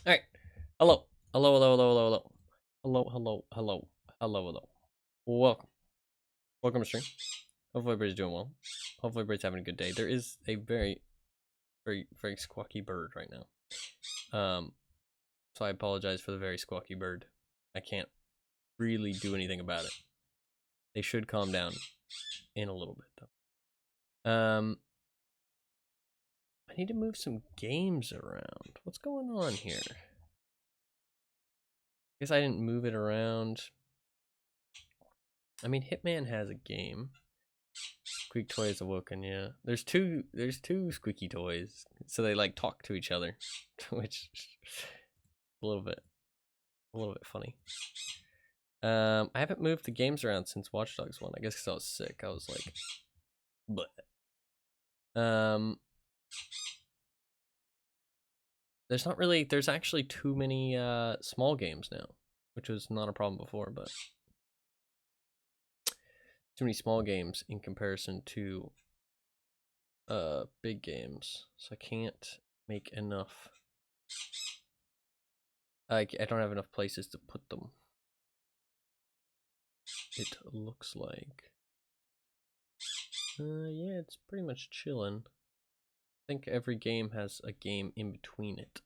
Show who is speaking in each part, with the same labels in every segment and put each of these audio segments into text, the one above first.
Speaker 1: All right. Hello. Hello, hello, hello, hello, hello. Hello, hello, hello, hello, hello. Welcome. Welcome to stream. Hopefully everybody's doing well. Hopefully everybody's having a good day. There is a very, very, very squawky bird right now. So I apologize for the very squawky bird. I can't really do anything about it. They should calm down in a little bit though. I need to move some games around. What's going on here? Guess I didn't move it around. I mean, Hitman has a game. Squeak Toys Awoken, yeah. There's two squeaky toys. So they like talk to each other. Which a little bit funny. I haven't moved the games around since Watch Dogs 1. I guess because I was sick. I was like, but there's actually too many small games now, which was not a problem before, but too many small games in comparison to big games. So I can't make enough. I don't have enough places to put them. It looks like. Yeah, it's pretty much chilling. I think every game has a game in between it.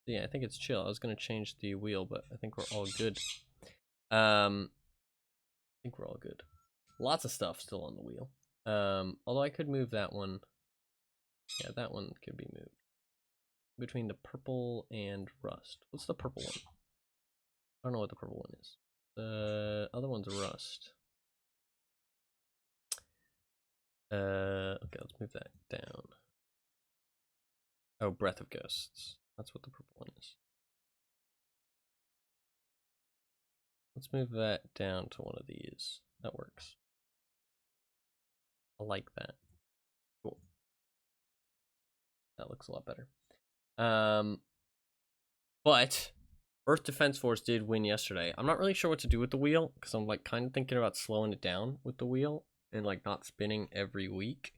Speaker 1: Yeah, I think it's chill. I was gonna change the wheel, but I think we're all good. I think we're all good. Lots of stuff still on the wheel. Although I could move that one. Yeah, that one could be moved. Between the purple and rust. What's the purple one? I don't know what the purple one is. The other one's rust. Okay, let's move that down. Oh, Breath of Ghosts. That's what the purple one is. Let's move that down to one of these. That works. I like that. Cool. That looks a lot better. But Earth Defense Force did win yesterday. I'm not really sure what to do with the wheel because I'm like kind of thinking about slowing it down with the wheel and like not spinning every week.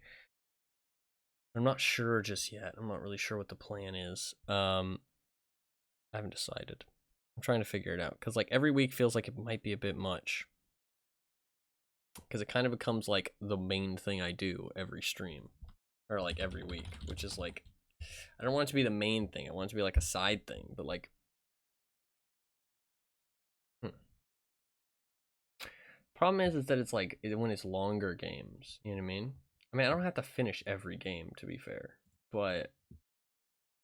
Speaker 1: I'm not sure just yet. I'm not really sure what the plan is. I haven't decided. I'm trying to figure it out because like every week feels like it might be a bit much because it kind of becomes like the main thing I do every stream or like every week, which is like I don't want it to be the main thing. I want it to be like a side thing, but like problem is that it's like when it's longer games, you know what I mean? I mean, I don't have to finish every game to be fair, but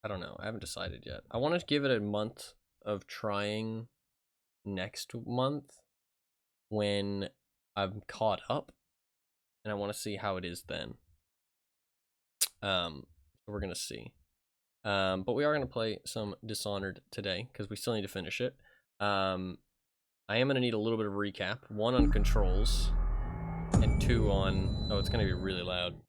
Speaker 1: I don't know. I haven't decided yet. I want to give it a month of trying next month when I'm caught up, and I want to see how it is then. We're gonna see. But we are gonna play some Dishonored today because we still need to finish it. I am gonna need a little bit of recap. 1 on controls, and 2 on. Oh, it's gonna be really loud.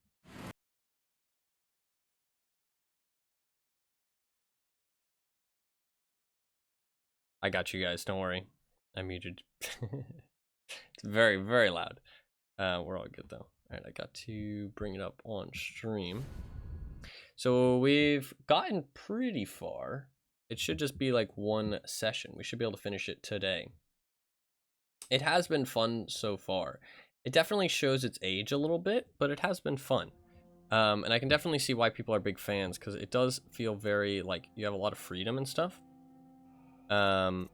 Speaker 1: I got you guys. Don't worry. I muted. It's very, very loud. We're all good though. All right, I got to bring it up on stream. So we've gotten pretty far. It should just be like one session. We should be able to finish it today. It has been fun so far. It definitely shows its age a little bit, but it has been fun. And I can definitely see why people are big fans because it does feel very like you have a lot of freedom and stuff. So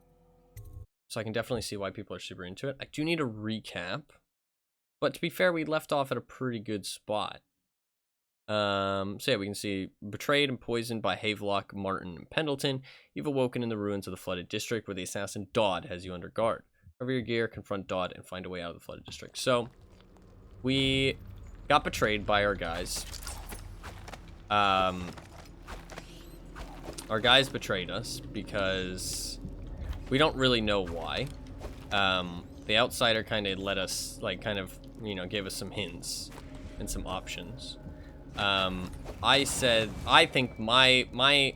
Speaker 1: I can definitely see why people are super into it. I do need a recap, but to be fair, we left off at a pretty good spot. So yeah, we can see betrayed and poisoned by Havelock, Martin, and Pendleton. You've awoken in the ruins of the flooded district where the assassin Dodd has you under guard. Cover your gear, confront Dodd, and find a way out of the flooded district. So we got betrayed by our guys. Our guys betrayed us because we don't really know why. The outsider kind of let us, like, kind of, you know, gave us some hints and some options. I said, I think my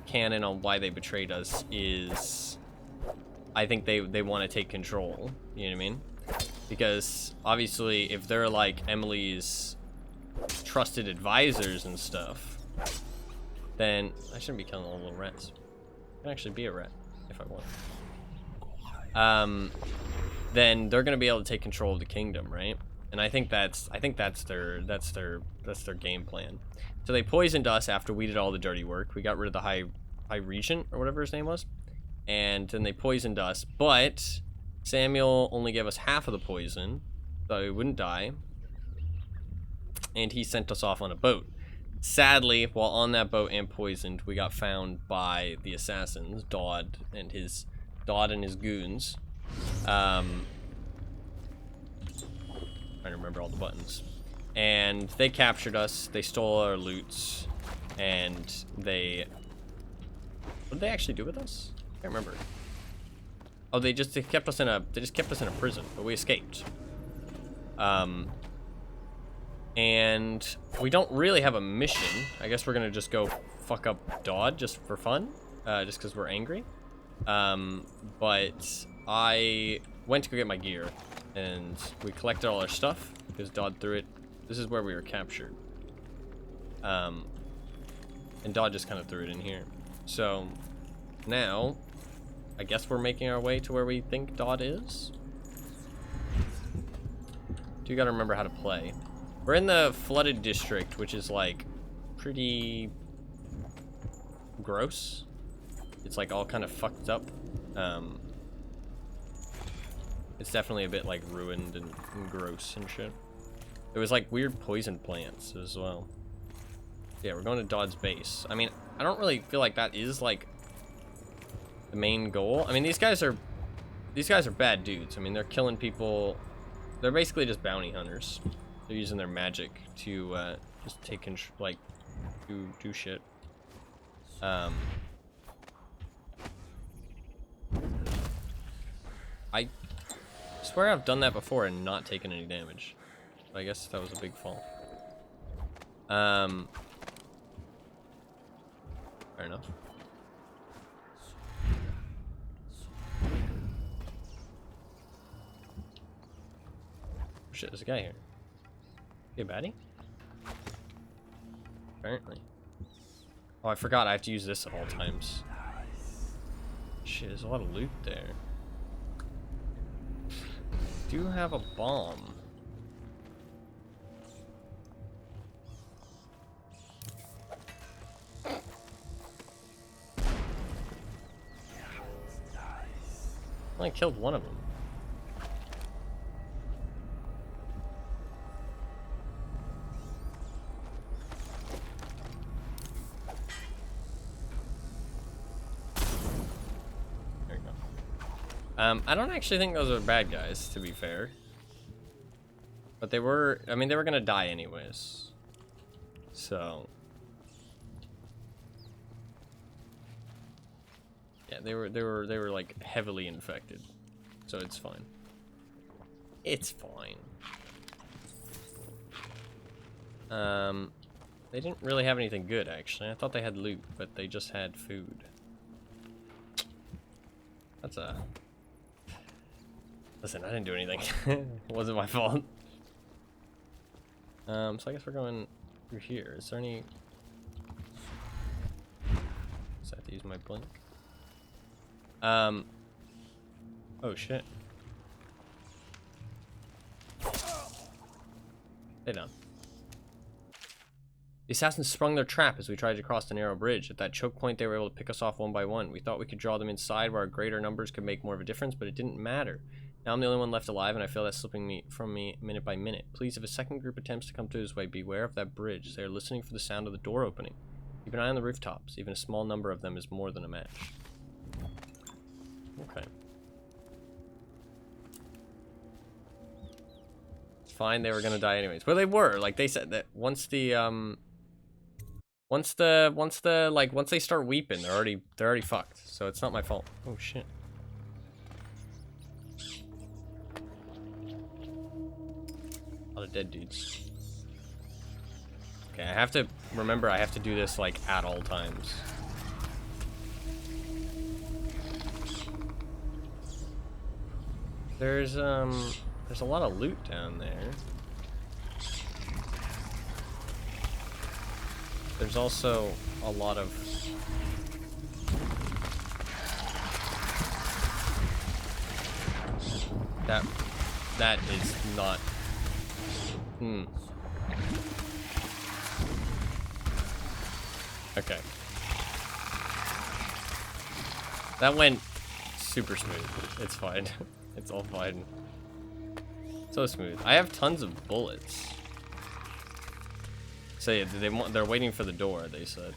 Speaker 1: canon on why they betrayed us is, I think they want to take control. You know what I mean? Because obviously, if they're like Emily's trusted advisors and stuff, then I shouldn't be killing all the little rats. I can actually be a rat if I want. Then they're gonna be able to take control of the kingdom, right? And I think that's their game plan. So they poisoned us after we did all the dirty work. We got rid of the high regent or whatever his name was, and then they poisoned us. But Samuel only gave us half of the poison, so we wouldn't die. And he sent us off on a boat. Sadly, while on that boat and poisoned, we got found by the assassins, Dodd and his goons. Trying to remember all the buttons. And they captured us. They stole our loots, and what did they actually do with us? I can't remember. Oh, they just kept us in a prison, but we escaped. And we don't really have a mission. I guess we're gonna just go fuck up Dodd just for fun, just because we're angry. But I went to go get my gear, and we collected all our stuff because Dodd threw it. This is where we were captured. And Dodd just kind of threw it in here. So now, I guess we're making our way to where we think Dodd is. Do gotta remember how to play. We're in the flooded district, which is like pretty gross. It's like all kind of fucked up. It's definitely a bit like ruined and gross and shit. There was like weird poison plants as well. Yeah, we're going to Dodd's base. I mean, I don't really feel like that is like the main goal. I mean, these guys are bad dudes. I mean, they're killing people. They're basically just bounty hunters. They're using their magic to just take control, like do shit. I swear I've done that before and not taken any damage. But I guess that was a big fall. Fair enough. Oh, shit, there's a guy here. Hey, baddie? Apparently. Oh, I forgot I have to use this at all times. Shit, there's a lot of loot there. Do have a bomb. I only killed one of them. There we go. I don't actually think those are bad guys, to be fair. But they were, I mean, they were gonna die anyways. So. Yeah, they were like heavily infected. So it's fine. It's fine. They didn't really have anything good, actually. I thought they had loot, but they just had food. That's a... Listen, I didn't do anything. It wasn't my fault. So I guess we're going through here. Is there any... Just have to use my blink. Oh shit. Stay down. The assassins sprung their trap as we tried to cross the narrow bridge. At that choke point, they were able to pick us off one by one. We thought we could draw them inside where our greater numbers could make more of a difference, but it didn't matter. Now I'm the only one left alive, and I feel that slipping from me minute by minute. Please, if a second group attempts to come through this way, beware of that bridge. They are listening for the sound of the door opening. Keep an eye on the rooftops. Even a small number of them is more than a match. Okay. It's fine, they were gonna die anyways. Well, they were. Like, they said that once they start weeping, they're already fucked. So it's not my fault. Oh shit. A lot of dead dudes. Okay, I have to remember I have to do this like at all times. There's a lot of loot down there. There's also a lot of That is not. Okay. That went super smooth. It's fine. It's all fine. So smooth. I have tons of bullets. So yeah, they're waiting for the door, they said.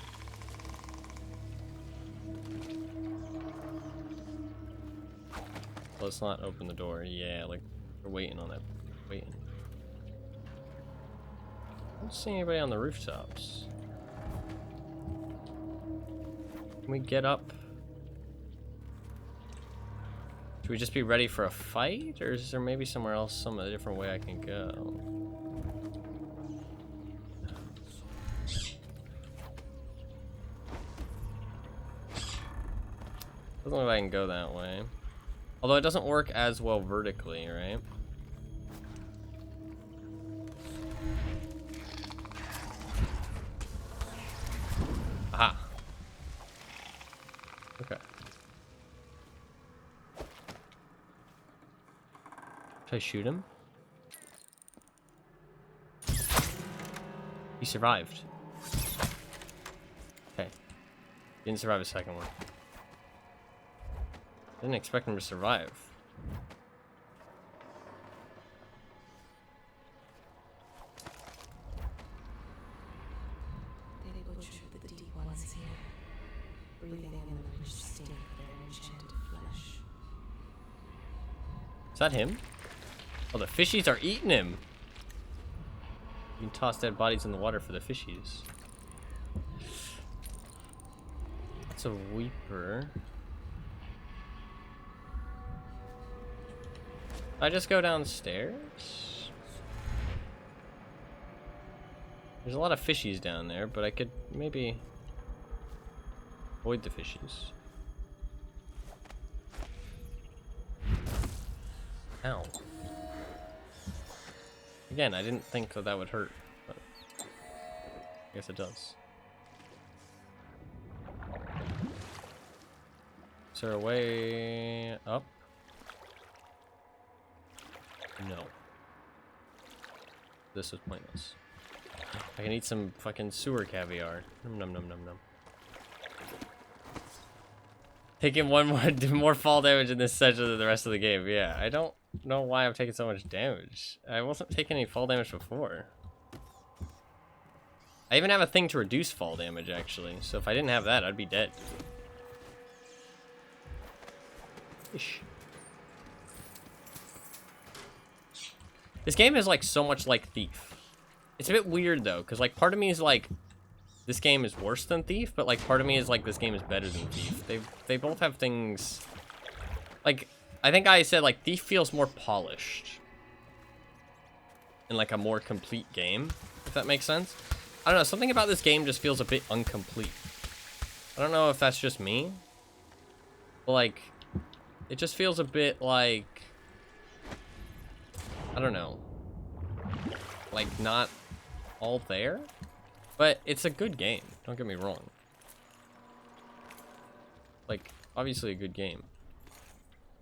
Speaker 1: Let's not open the door. Yeah, like we're waiting on that. Waiting. I don't see anybody on the rooftops. Can we get up? Should we just be ready for a fight? Or is there maybe somewhere else, some different way I can go? Doesn't look like I can go that way. Although it doesn't work as well vertically, right? Aha. Okay. Should I shoot him? He survived. Okay. Didn't survive a second one. Didn't expect him to survive.
Speaker 2: They butchered the deep ones here, breathing in the rich stink of their enchanted flesh.
Speaker 1: Is that him? Oh, the fishies are eating him. You can toss dead bodies in the water for the fishies. That's a weeper. I just go downstairs? There's a lot of fishies down there, but I could maybe avoid the fishies. Ow. Again, I didn't think that would hurt, but I guess it does. Is there a way up? No. This was pointless. I can eat some fucking sewer caviar. Num num num num num. Taking one more fall damage in this section than the rest of the game. Yeah, I don't know why I'm taking so much damage. I wasn't taking any fall damage before. I even have a thing to reduce fall damage, actually. So if I didn't have that, I'd be dead. Ish. This game is like so much like Thief. It's a bit weird though, because like part of me is like, this game is worse than Thief, but like part of me is like, this game is better than Thief. They both have things, like, I think I said like Thief feels more polished in like a more complete game, if that makes sense. I don't know, something about this game just feels a bit incomplete. I don't know if that's just me, but like, it just feels a bit like, I don't know, like not all there, but it's a good game, don't get me wrong. Like, obviously a good game.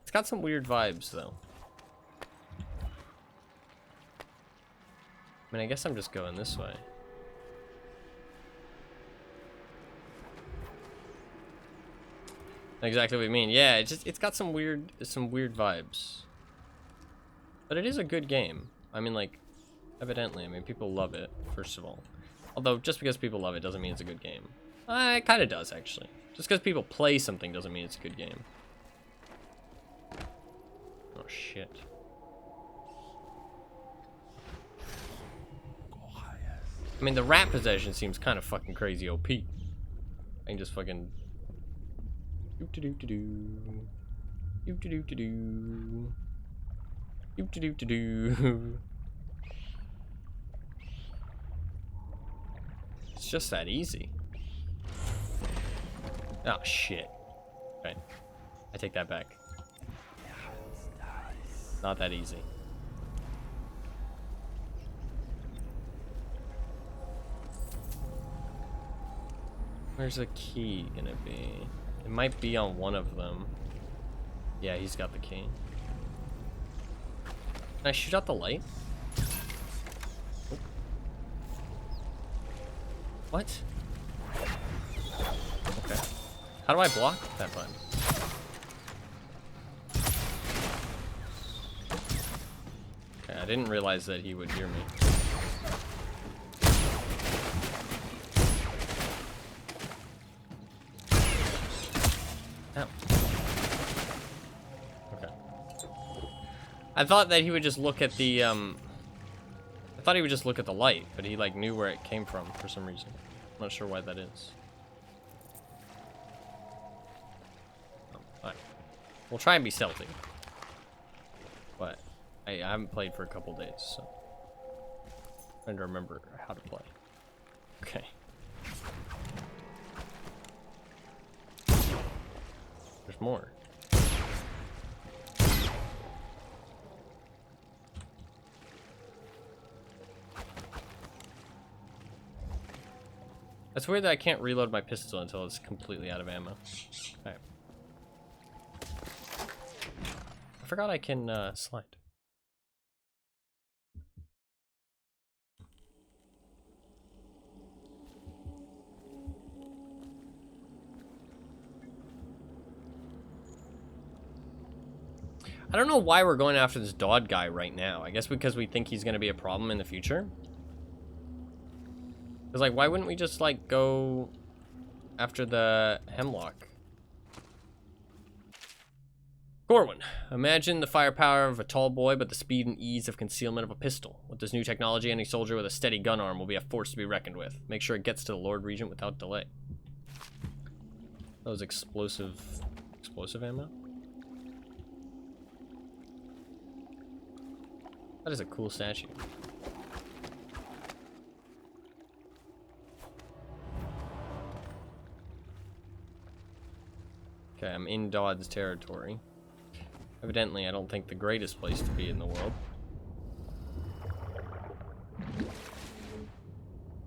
Speaker 1: It's got some weird vibes though. I mean, I guess I'm just going this way. Exactly what you mean. Yeah, it's got some weird vibes. But it is a good game. I mean, like, evidently, I mean, people love it, first of all. Although, just because people love it doesn't mean it's a good game. It kind of does, actually. Just because people play something doesn't mean it's a good game. Oh, shit. I mean, the rat possession seems kind of fucking crazy OP. I can just fucking... Doop-de-doop-de-doo. Doop-de-doop-de-doo. Doop-de-doop-de-doo. It's just that easy. Oh, shit. Right. I take that back. Not that easy. Where's the key gonna be? It might be on one of them. Yeah, he's got the key. Can I shoot out the light? What? Okay. How do I block that button? Okay, I didn't realize that he would hear me. Ow. Okay. I thought that he would just look at the, I thought he would just look at the light, but he, like, knew where it came from for some reason. I'm not sure why that is. Alright. We'll try and be stealthy. But I haven't played for a couple days, so I'm trying to remember how to play. Okay. There's more. It's weird that I can't reload my pistol until it's completely out of ammo. Alright. I forgot I can slide. I don't know why we're going after this Dodd guy right now. I guess because we think he's going to be a problem in the future. Because, like, why wouldn't we just, like, go after the Hemlock? Corwin, imagine the firepower of a tall boy, but the speed and ease of concealment of a pistol. With this new technology, any soldier with a steady gun arm will be a force to be reckoned with. Make sure it gets to the Lord Regent without delay. That was explosive ammo? That is a cool statue. Okay, I'm in Dodd's territory. Evidently, I don't think the greatest place to be in the world.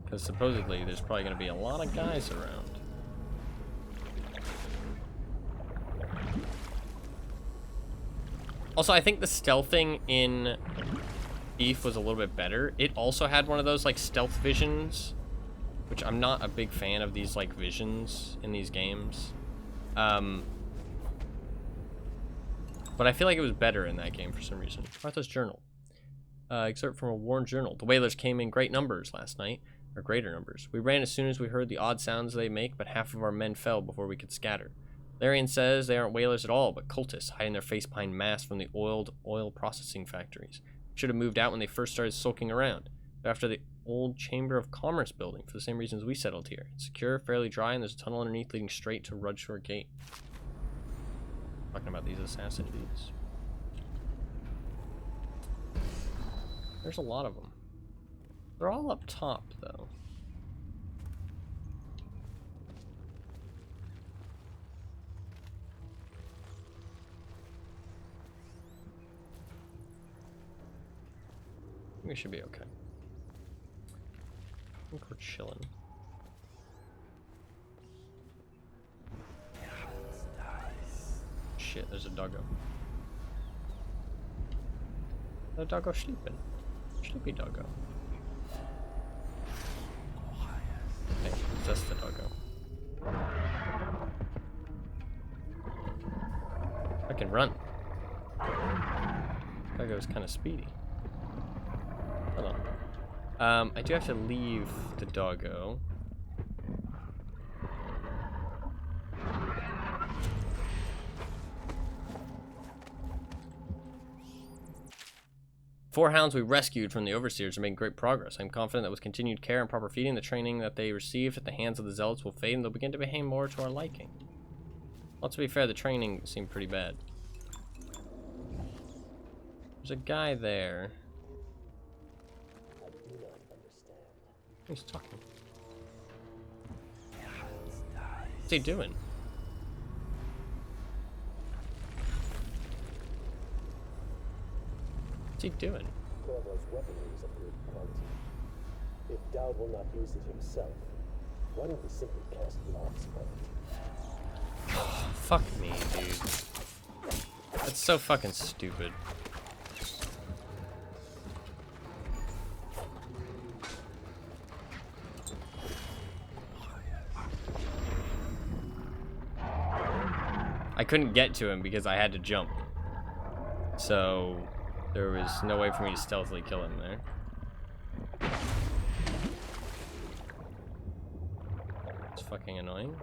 Speaker 1: Because supposedly, there's probably going to be a lot of guys around. Also, I think the stealthing in Thief was a little bit better. It also had one of those, like, stealth visions, which I'm not a big fan of these, like, visions in these games. But I feel like it was better in that game for some reason. Martha's journal. Excerpt from a worn journal. The whalers came in great numbers last night, or greater numbers. We ran as soon as we heard the odd sounds they make, but half of our men fell before we could scatter. Larian says they aren't whalers at all, but cultists hiding their face behind masks from the oil processing factories. Should have moved out when they first started sulking around. They're after the old Chamber of Commerce building for the same reasons we settled here. It's secure, fairly dry, and there's a tunnel underneath leading straight to Rudshore Gate. Talking about these assassin dudes. There's a lot of them. They're all up top, though. We should be okay. I think we're chilling. Shit, there's a doggo. The doggo sleeping. Sleepy doggo. Okay, just the doggo. I can run. Doggo's kind of speedy. Hold on. I do have to leave the doggo. Four hounds we rescued from the overseers are making great progress. I'm confident that with continued care and proper feeding, the training that they received at the hands of the zealots will fade and they'll begin to behave more to our liking. Well, to be fair, the training seemed pretty bad. There's a guy there. He's talking. What's he doing? What's he doing?
Speaker 3: Corvo's weaponry is of good quality. If Dowd will not use it himself, why don't we simply cast lots of it?
Speaker 1: Fuck me, dude. That's so fucking stupid. I couldn't get to him because I had to jump. So there was no way for me to stealthily kill him there. It's fucking annoying.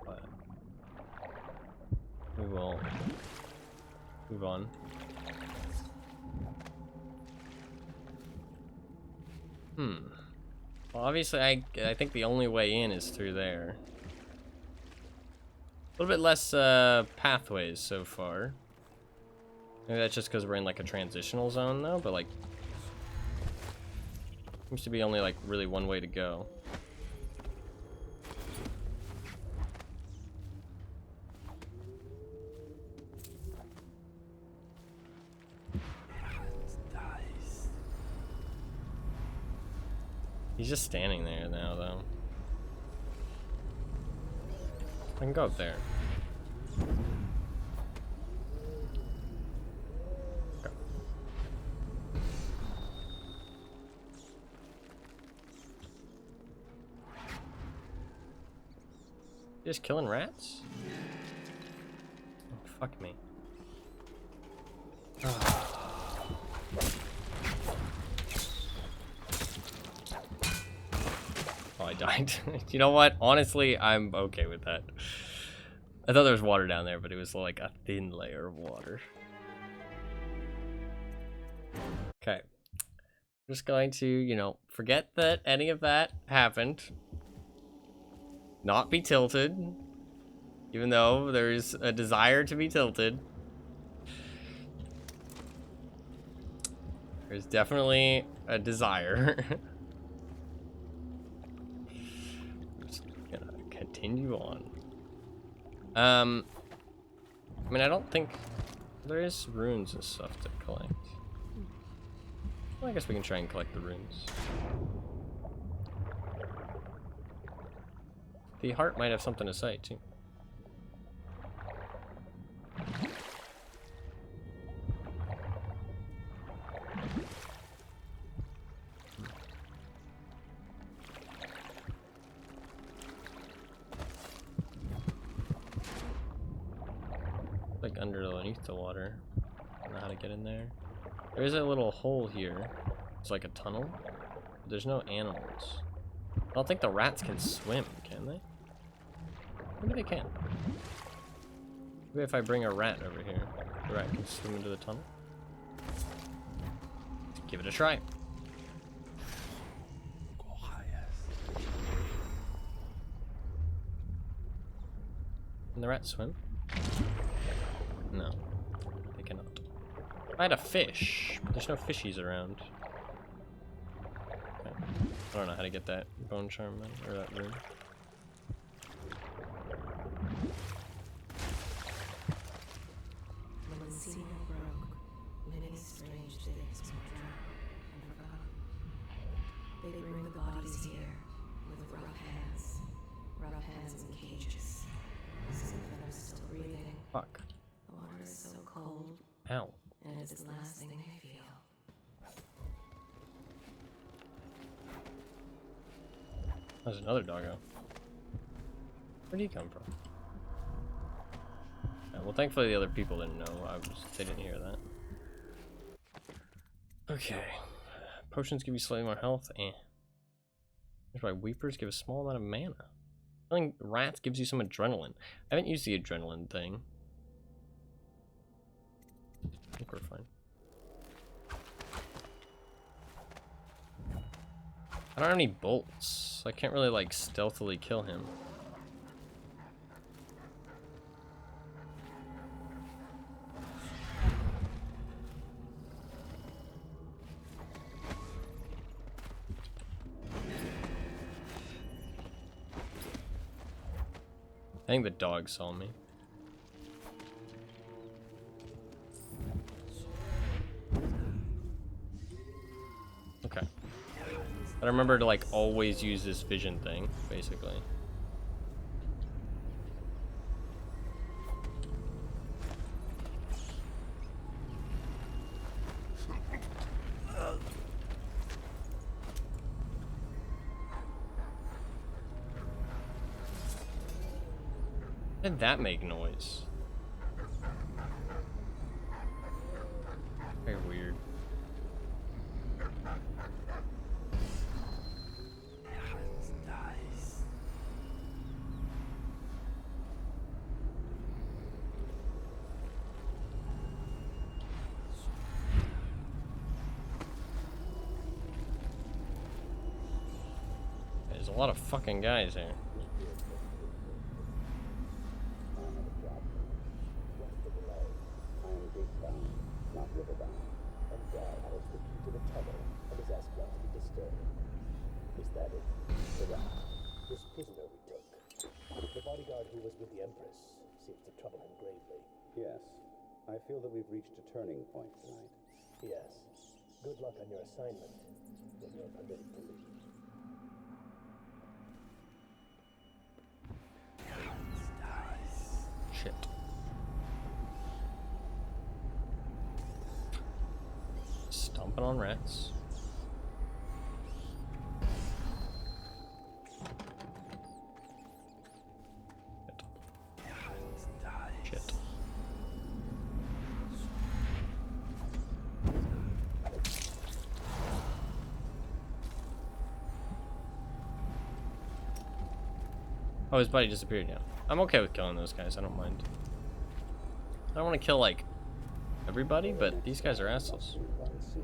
Speaker 1: But we will move on. Well, obviously, I think the only way in is through there. A little bit less pathways so far. Maybe that's just because we're in like a transitional zone though, but like seems to be only like really one way to go. He's just standing there now, though. I can go up there. Go. Just killing rats? Oh, fuck me. I died. You know what? Honestly, I'm okay with that. I thought there was water down there, but it was like a thin layer of water. Okay. I'm just going to, you know, forget that any of that happened. Not be tilted. Even though there's a desire to be tilted. There's definitely a desire. Continue on. I mean, I don't think there is runes and stuff to collect. Well, I guess we can try and collect the runes. The heart might have something to say too. Like underneath the water. I don't know how to get in there. There is a little hole here. It's like a tunnel. But there's no animals. I don't think the rats can swim, can they? Maybe they can. Maybe if I bring a rat over here, the rat can swim into the tunnel. Let's give it a try. Can the rat swim? No, they cannot. I had a fish, but there's no fishies around. Okay. I don't know how to get that bone charm or that rune.
Speaker 2: When the sea broke, many strange things were drowned and forgotten. They bring the bodies here with rough hands in cages. Some of them are still breathing.
Speaker 1: Fuck.
Speaker 2: The water is so cold,
Speaker 1: Ow.
Speaker 2: and it's the last thing they feel.
Speaker 1: There's another doggo. Where'd he come from? Yeah, well, thankfully the other people didn't know. They didn't hear that. Okay. Potions give you slightly more health. Here's why Weepers give a small amount of mana. Killing rats gives you some adrenaline. I haven't used the adrenaline thing. I think we're fine. I don't have any bolts, so I can't really like stealthily kill him. I think the dog saw me. Okay. But I remember to like always use this vision thing, basically. How did that make noise? Very weird. There's a lot of fucking guys here.
Speaker 3: This prisoner we took. The bodyguard who was with the Empress seems to trouble him gravely.
Speaker 4: Yes. I feel that we've reached a turning point tonight.
Speaker 3: Yes. Good luck on your assignment when you're permitted to leave.
Speaker 1: Shit. Stomping on rats. Shit. Oh, his body disappeared now. I'm okay with killing those guys, I don't mind. I don't want to kill, like, everybody, but these guys are assholes.
Speaker 4: Unseen.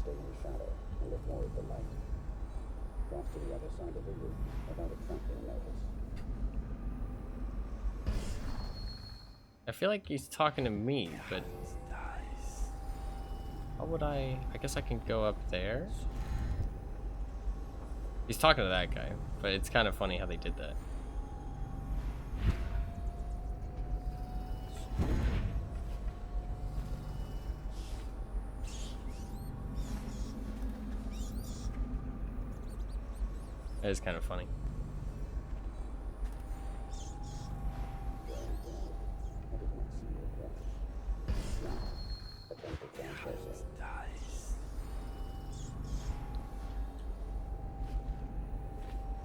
Speaker 4: Stay in the shadow and look more at the light. Cross to the other side of the room without attracting notice.
Speaker 1: I feel like he's talking to me, but how would I guess I can go up there. He's talking to that guy, but it's kind of funny how they did that. That is kind of funny.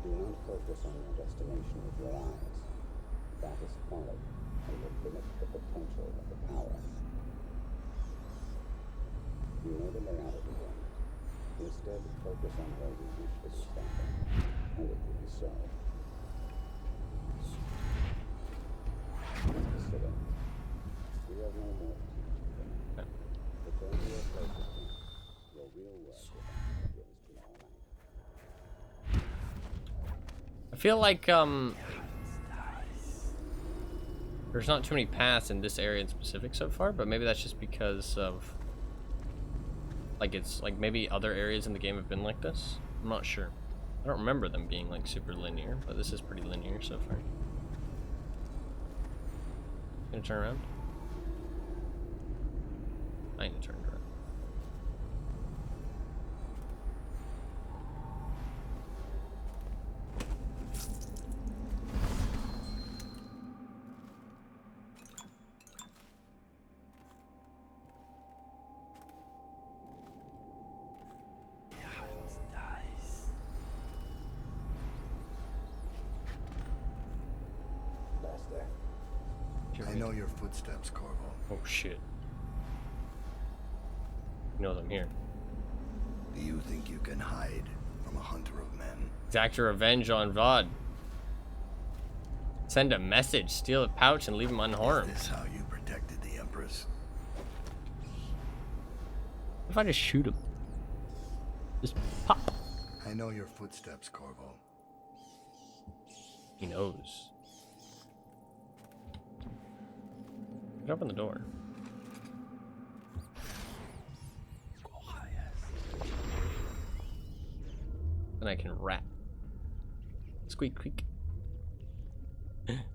Speaker 4: Do not focus on your destination with your eyes. That is folly and will limit the potential of the power. You know the layout of the room. Instead, focus on where you wish to be standing, and it will be so. Excellent. We have no more to teach you for now. Return to your place of camp. Your real work begins tomorrow night.
Speaker 1: I feel like there's not too many paths in this area in specific so far, but maybe that's just because of like it's like maybe other areas in the game have been like this. I'm not sure. I don't remember them being like super linear, but this is pretty linear so far. Gonna turn around? I need to turn around.
Speaker 5: I know your footsteps, Corvo.
Speaker 1: Oh shit. He knows I'm here.
Speaker 5: Do you think you can hide from a hunter of men?
Speaker 1: Exact your revenge on VOD. Send a message, steal a pouch, and leave him unharmed.
Speaker 5: Is this how you protected the Empress?
Speaker 1: What if I just shoot him? Just pop.
Speaker 5: I know your footsteps, Corvo.
Speaker 1: He knows. Open the door. Then I can rap. Squeak, squeak.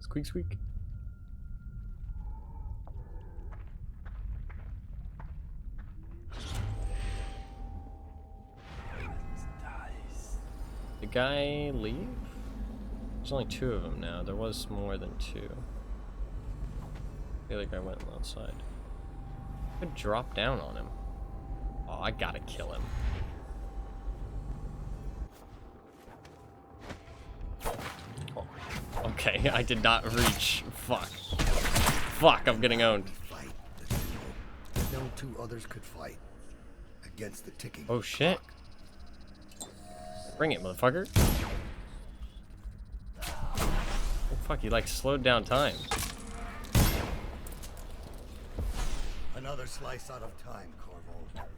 Speaker 1: Squeak, squeak. The guy leave? There's only 2 of them now. There was more than 2. I feel like I went outside. I could drop down on him. Oh, I gotta kill him. Oh, okay. Okay, I did not reach. Fuck. Fuck, I'm getting owned.
Speaker 5: Fight the two. No two others could fight against the ticking.
Speaker 1: Oh shit. Bring it, motherfucker. Oh fuck, you like slowed down time.
Speaker 5: Another slice out of time, Corvo.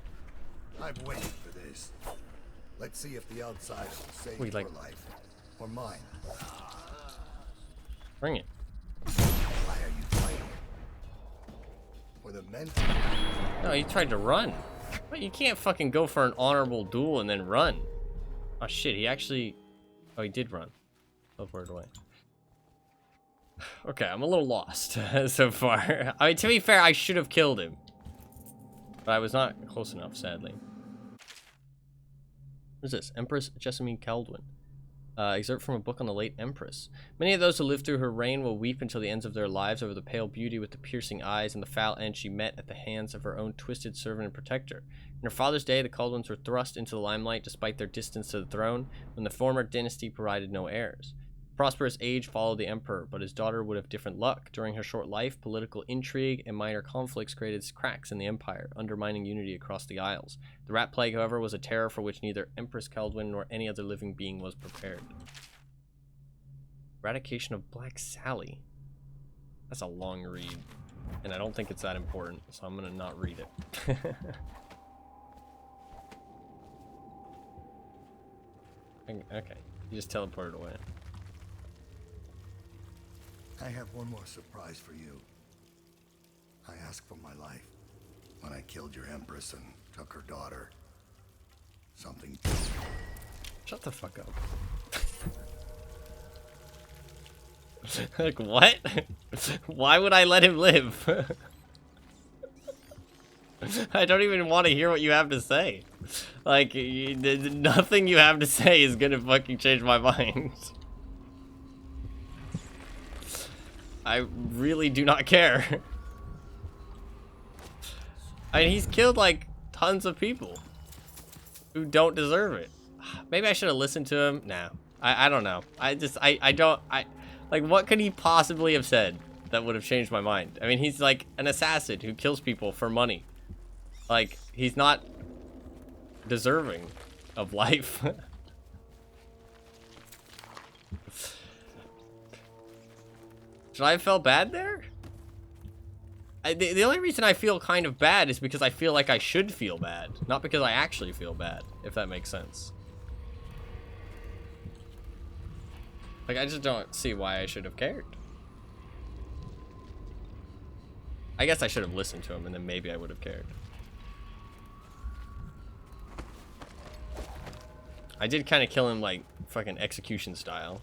Speaker 5: I've waited for this. Let's see if the outside will save
Speaker 1: Wait,
Speaker 5: your
Speaker 1: like-
Speaker 5: life or mine.
Speaker 1: Bring it.
Speaker 5: Why are you fighting? For the men?
Speaker 1: No, he tried to run. But you can't fucking go for an honorable duel and then run. Oh shit, he actually... Oh, he did run. Teleported away. Okay, I'm a little lost so far. I mean, to be fair, I should have killed him. But I was not close enough, sadly. What is this? Empress Jessamine Caldwin. Excerpt from a book on the late Empress. Many of those who lived through her reign will weep until the ends of their lives over the pale beauty with the piercing eyes and the foul end she met at the hands of her own twisted servant and protector. In her father's day, the Caldwins were thrust into the limelight despite their distance to the throne, when the former dynasty provided no heirs. Prosperous age followed the emperor, but his daughter would have different luck. During her short life, political intrigue and minor conflicts created cracks in the empire, undermining unity across the Isles. The rat plague, however, was a terror for which neither Empress Caldwin nor any other living being was prepared. Eradication of Black Sally. That's a long read, and I don't think it's that important, so I'm gonna not read it. Okay, you just teleported away.
Speaker 5: I have one more surprise for you. I asked for my life when I killed your empress and took her daughter. Something.
Speaker 1: Shut the fuck up. Like, what? Why would I let him live? I don't even want to hear what you have to say. Like, nothing you have to say is gonna fucking change my mind. I really do not care. I mean, he's killed, like, tons of people who don't deserve it. Maybe I should have listened to him. No. I don't know. Like, what could he possibly have said that would have changed my mind? I mean, he's, like, an assassin who kills people for money. Like, he's not deserving of life. Should I have felt bad there? The only reason I feel kind of bad is because I feel like I should feel bad. Not because I actually feel bad, if that makes sense. Like, I just don't see why I should have cared. I guess I should have listened to him, and then maybe I would have cared. I did kind of kill him, like, fucking execution style.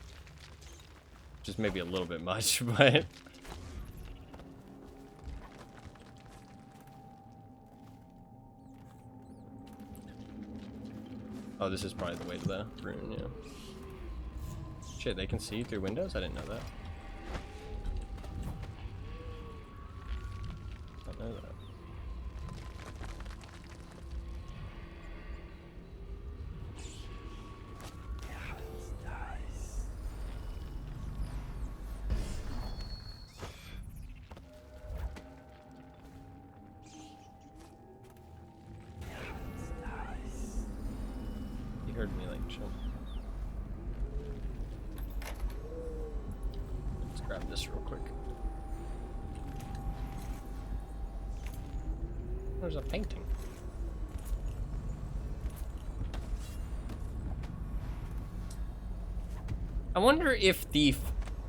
Speaker 1: Just maybe a little bit much, but... Oh, this is probably the way to the room, yeah. Shit, they can see through windows? I didn't know that. I didn't know that. You heard me, like, chill. Let's grab this real quick. There's a painting. I wonder if Thief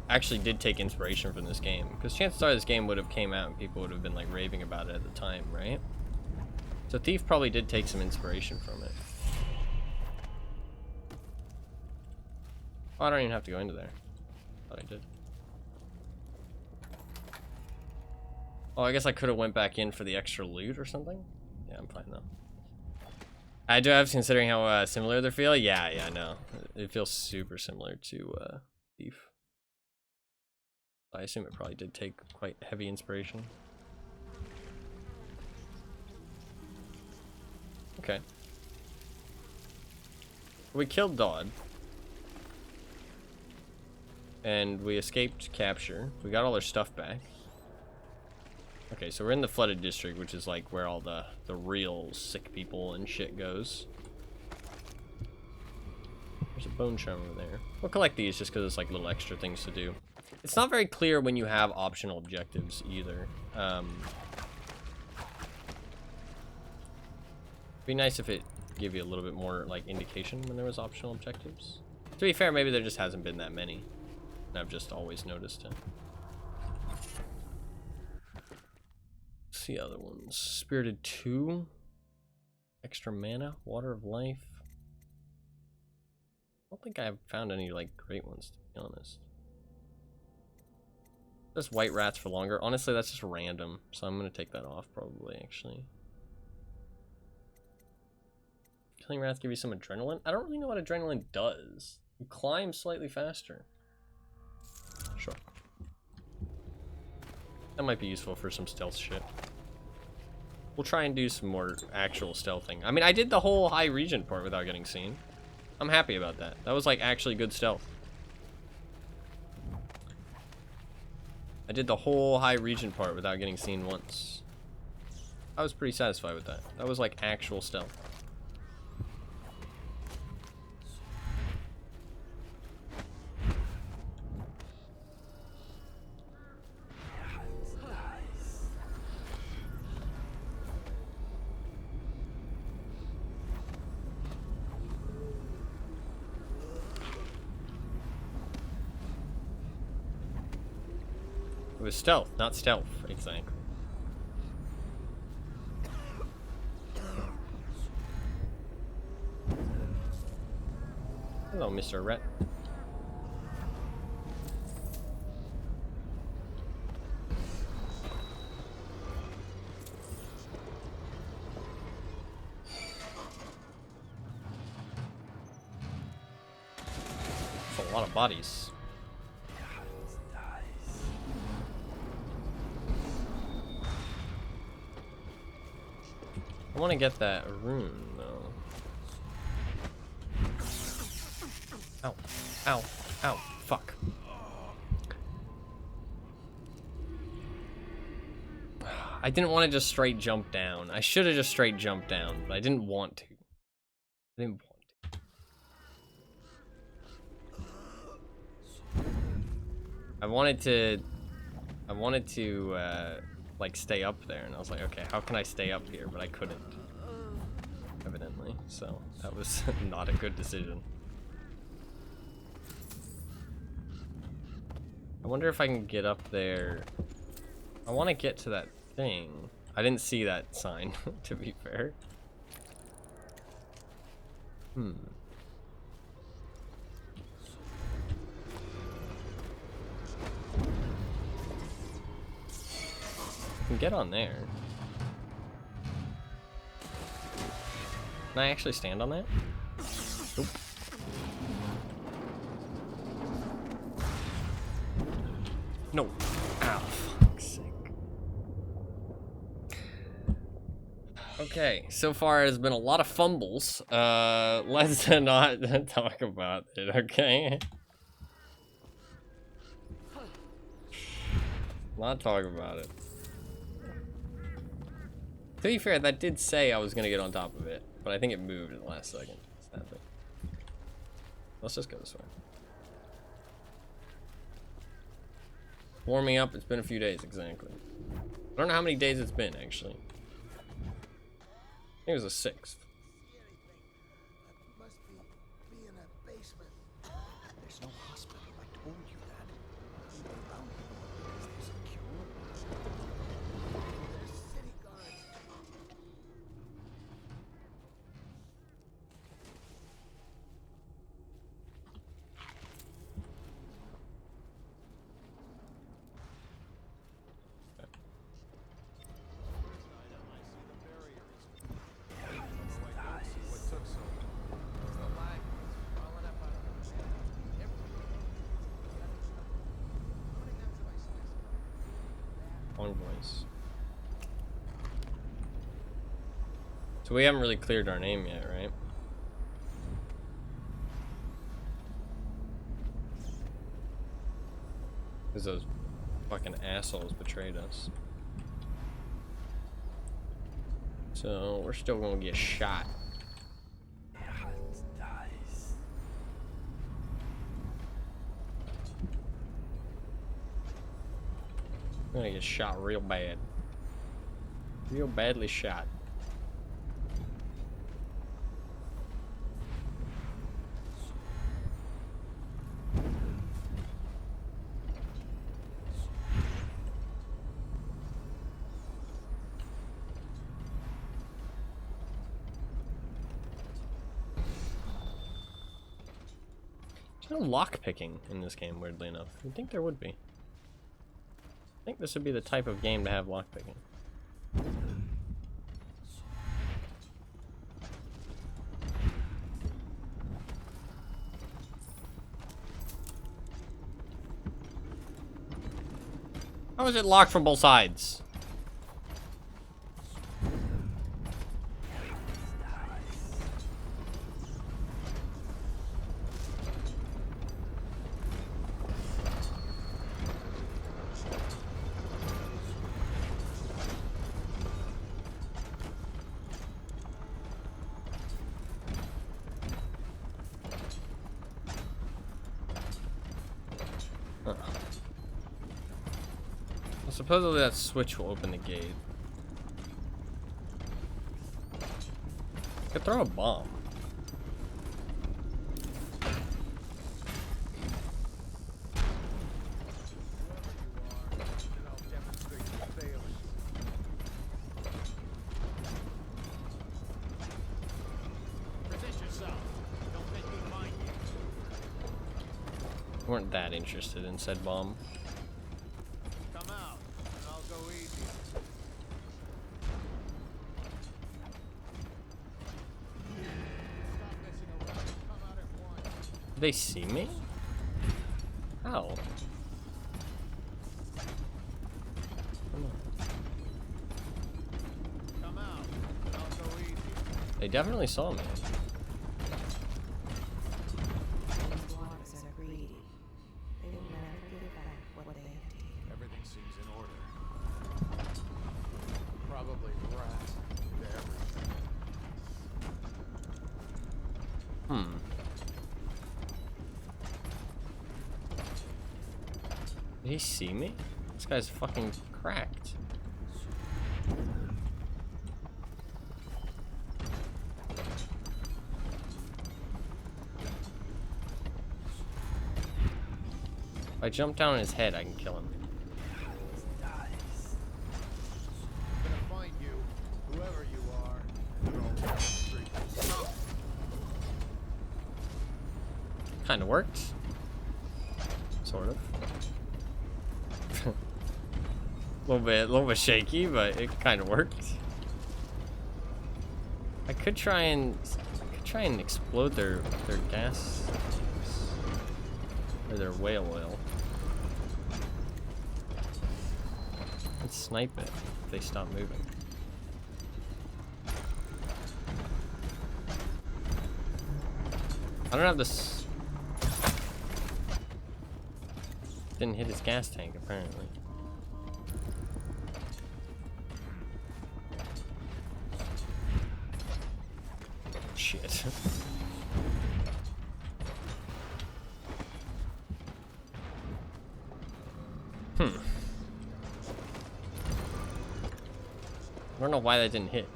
Speaker 1: actually did take inspiration from this game, because chances are this game would have came out and people would have been like raving about it at the time, right? So Thief probably did take some inspiration from it. Oh, I don't even have to go into there. Thought I did. Oh, I guess I could have went back in for the extra loot or something. Yeah, I'm fine though. I do have, considering how similar they feel. Yeah, no. It feels super similar to Thief. I assume it probably did take quite heavy inspiration. Okay. We killed Dodd. and we escaped capture. We got all our stuff back. Okay, so we're in the flooded district, which is like where all the real sick people and shit goes. There's a bone charm over there. We'll collect these just because it's like little extra things to do. It's not very clear when you have optional objectives either. Be nice if it gave you a little bit more like indication when there was optional objectives. To be fair, maybe there just hasn't been that many, and I've just always noticed it. Let's see other ones. Spirited 2. Extra mana. Water of Life. I don't think I've found any like great ones, to be honest. Just white rats for longer. Honestly, that's just random, so I'm gonna take that off probably, actually. Killing rats give you some adrenaline? I don't really know what adrenaline does. You climb slightly faster. Sure. That might be useful for some stealth shit. We'll try and do some more actual stealthing. I mean, I did the whole high region part without getting seen. I'm happy about that. That was like actually good stealth. I did the whole high region part without getting seen once. I was pretty satisfied with that. That was like actual stealth. It was stealth, not stealth, exactly. Hello, Mr. Rat. That's a lot of bodies. I want to get that rune, though. Ow. Ow. Ow. Fuck. I didn't want to just straight jump down. I should have just straight jumped down, but I didn't want to. I didn't want to. I wanted to, like, stay up there, and I was like, okay, how can I stay up here? But I couldn't, evidently, so that was not a good decision. I wonder if I can get up there. I want to get to that thing. I didn't see that sign, to be fair. Can get on there. Can I actually stand on that? Nope. No. Ow, fuck's sake. Okay, so far there's been a lot of fumbles. Let's not talk about it, okay? Not talk about it. To be fair, that did say I was gonna get on top of it, but I think it moved at the last second. Sadly. Let's just go this way. Warming up, it's been a few days, exactly. I don't know how many days it's been, actually. I think it was the 6th.
Speaker 5: Must be in a basement. There's no hospital. I told you that. Is this a cure? There's city guards.
Speaker 1: Envoys. So we haven't really cleared our name yet, right? Because those fucking assholes betrayed us. So we're still gonna get shot. We're gonna get shot real bad. Real badly shot. There's no lock picking in this game, weirdly enough. You'd think there would be. I think this would be the type of game to have lock picking. How is it locked from both sides? Supposedly that switch will open the gate. I could throw a bomb. Weren't that interested in said bomb. Did they see me? How?
Speaker 6: Come out. I'll go easy.
Speaker 1: They definitely saw me.
Speaker 2: These waters are greedy. They will never give back what they have taken.
Speaker 6: Everything seems in order. Probably rats to everything.
Speaker 1: Did he see me? This guy's fucking cracked. If I jump down on his head, I can kill him.
Speaker 6: I'm gonna find you, whoever you are, and throw you down the street.
Speaker 1: Kinda worked. Sort of. A little bit shaky, but it kind of worked. I could try and explode their gas or their whale oil. And snipe it if they stop moving. I don't have this. Didn't hit his gas tank apparently. Shit. I don't know why that didn't hit.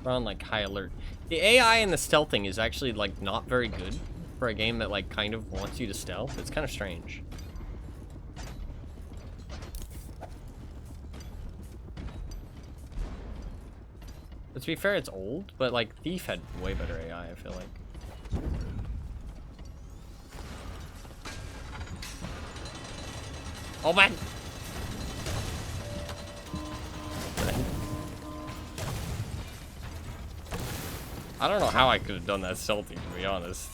Speaker 1: On like high alert. The AI and the stealthing is actually like not very good for a game that like kind of wants you to stealth. It's kind of strange. But to be fair, it's old, but like Thief had way better AI, I feel like. Oh man! I don't know how I could have done that stealthy, to be honest.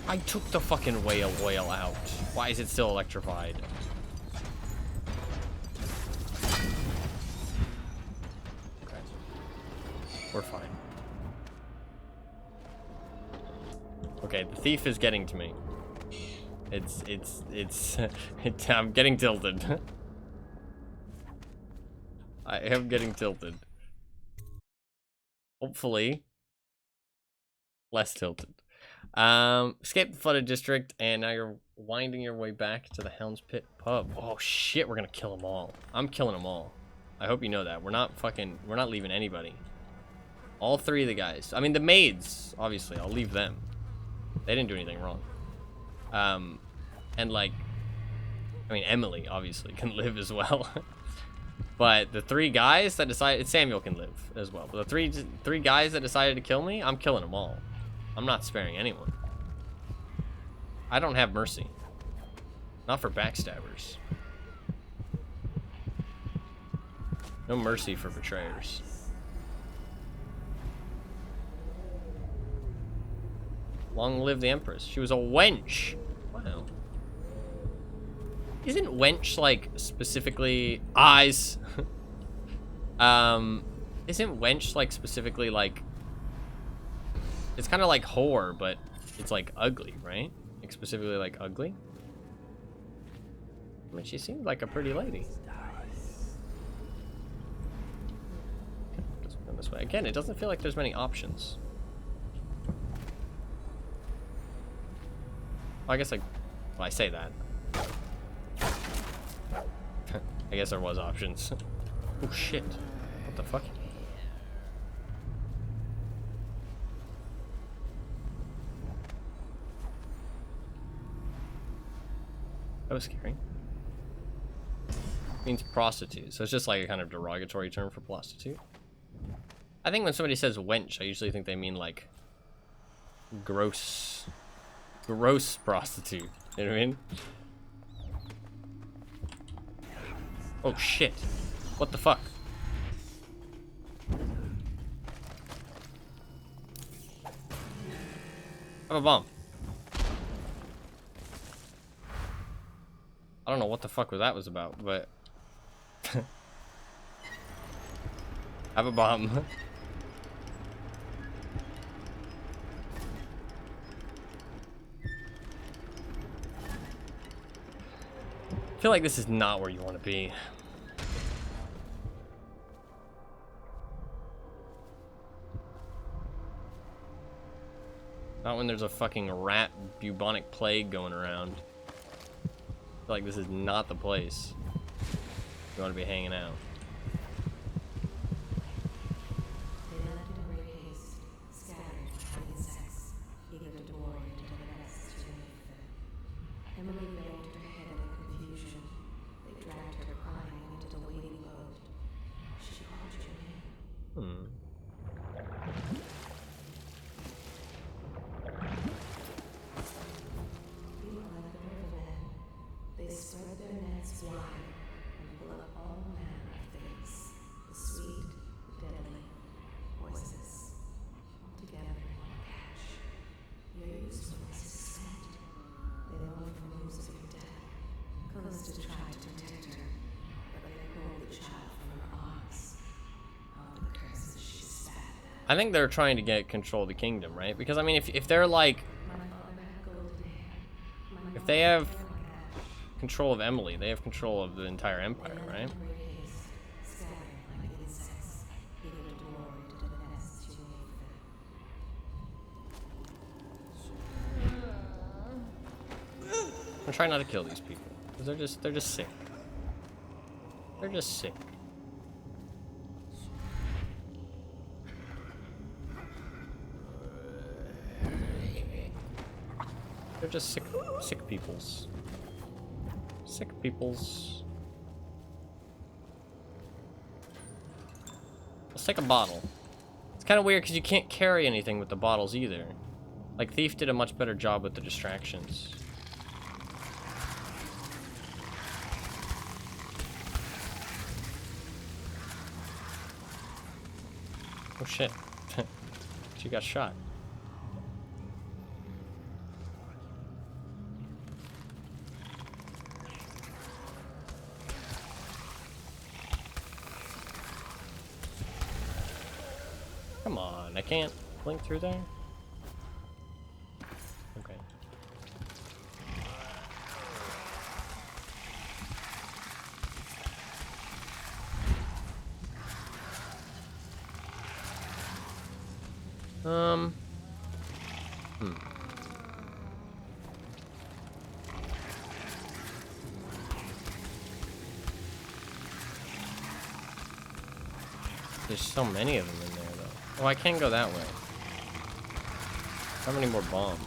Speaker 1: I took the fucking whale oil out. Why is it still electrified? Okay. We're fine. Okay, the thief is getting to me. I'm getting tilted. I am getting tilted. Hopefully, less tilted. Escape the flooded district, and now you're winding your way back to the Hound's Pit pub. Oh shit, we're gonna kill them all. I'm killing them all. I hope you know that. We're not leaving anybody. All 3 of the guys. I mean, the maids, obviously, I'll leave them. They didn't do anything wrong. And like, I mean, Emily obviously can live as well. But the 3 guys that decided, Samuel can live as well. But the three guys that decided to kill me, I'm killing them all. I'm not sparing anyone. I don't have mercy. Not for backstabbers. No mercy for betrayers. Long live the Empress. She was a wench. Wow. Isn't wench like specifically eyes? Isn't wench like specifically like, it's kind of like whore, but it's like ugly, right? Like specifically like ugly. I mean, she seems like a pretty lady. Let's go this way. Again, it doesn't feel like there's many options. Well, I guess well, I say that. I guess there was options. Oh shit. What the fuck? That was scary. It means prostitute. So it's just like a kind of derogatory term for prostitute. I think when somebody says wench, I usually think they mean like gross prostitute. You know what I mean? Oh shit. What the fuck? I have a bomb. I don't know what the fuck that was about, but I have a bomb. I feel like this is not where you want to be. Not when there's a fucking rat bubonic plague going around. I feel like this is not the place you want to be hanging out.
Speaker 2: They left in great haste, scattered by insects, eager to bore into the nests to make them. Emily banged her head in confusion. They dragged her crying into the waiting boat. She called your name. You are like the rivermen. They spread their nets wide and pull up all manner of things, the sweet, the deadly, poisonous, all together in one catch. Your usefulness is spent. They long for news of your death. Callista tried to protect her, but they pulled the child from her arms. All the curses she spat at.
Speaker 1: I think they're trying to get control of the kingdom, right? Because I mean, if they're like,
Speaker 2: My father had golden hair. My
Speaker 1: if they
Speaker 2: mother
Speaker 1: have
Speaker 2: hair like ash.
Speaker 1: control of Emily, they have control of the entire empire,
Speaker 2: They
Speaker 1: right?
Speaker 2: left in great haste, scattered like insects, eager to bore into the nests you made for them.
Speaker 1: I'm trying not to kill these people because they're just sick. They're just sick. They're just sick peoples. Sick peoples. Let's take a bottle. It's kind of weird because you can't carry anything with the bottles either. Like Thief did a much better job with the distractions. Oh shit. She got shot. Come on, I can't blink through there? Okay. There's so many of them in there, though. Oh, I can't go that way. How many more bombs?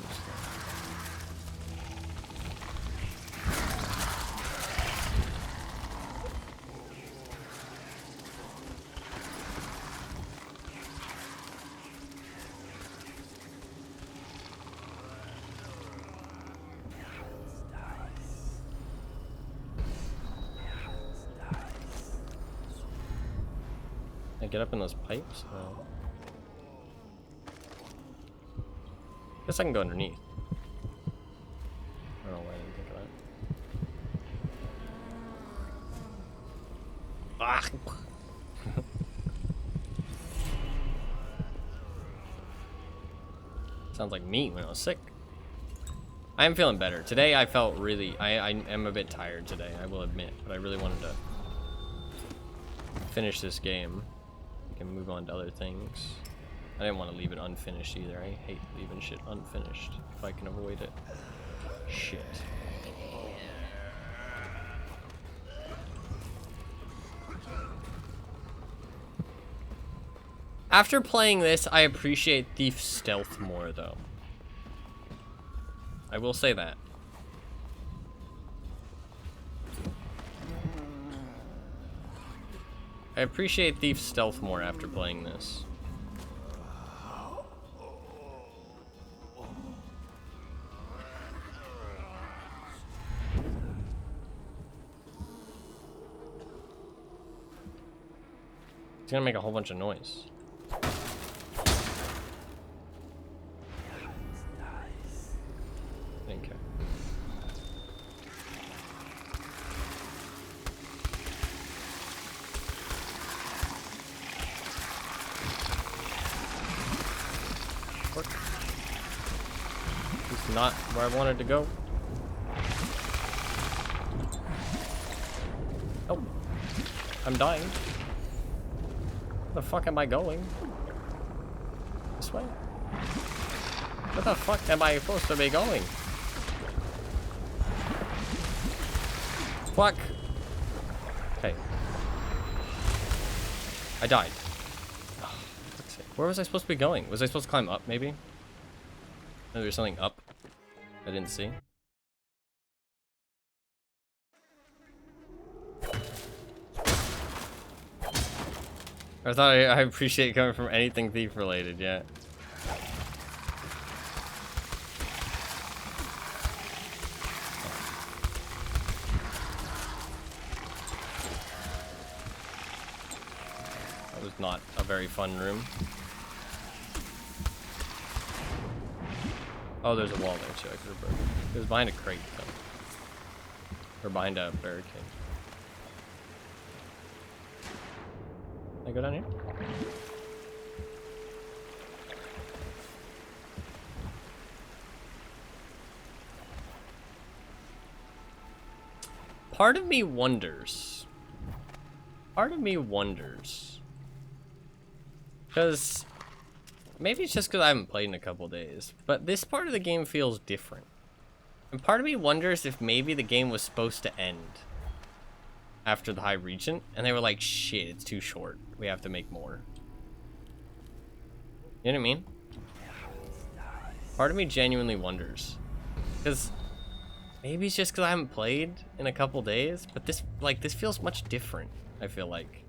Speaker 1: Can I get up in those pipes? No. Guess I can go underneath. I don't know why I didn't think of that. Ah! Sounds like me when I was sick. I am feeling better. Today I felt really... I am a bit tired today, I will admit. But I really wanted to finish this game. We can move on to other things. I didn't want to leave it unfinished either. I hate leaving shit unfinished if I can avoid it. Shit. After playing this, I appreciate Thief's stealth more, though. I will say that. I appreciate Thief's stealth more after playing this. It's gonna make a whole bunch of noise. Thank you. It's not where I wanted to go. Oh, I'm dying. Where the fuck am I going? This way? Where the fuck am I supposed to be going? Fuck. Okay. I died. Oh, where was I supposed to be going? Was I supposed to climb up, maybe? Maybe there's something up I didn't see. I thought I appreciate coming from anything thief related, yeah. That was not a very fun room. Oh, there's a wall there too. I could have broken. It was behind a crate, though. Or behind a barricade. Can I go down here? Part of me wonders. Because maybe it's just because I haven't played in a couple days, but this part of the game feels different. And part of me wonders if maybe the game was supposed to end after the High Regent, and they were like, shit, it's too short. We have to make more. You know what I mean? Part of me genuinely wonders. Because maybe it's just because I haven't played in a couple days, but this feels much different, I feel like.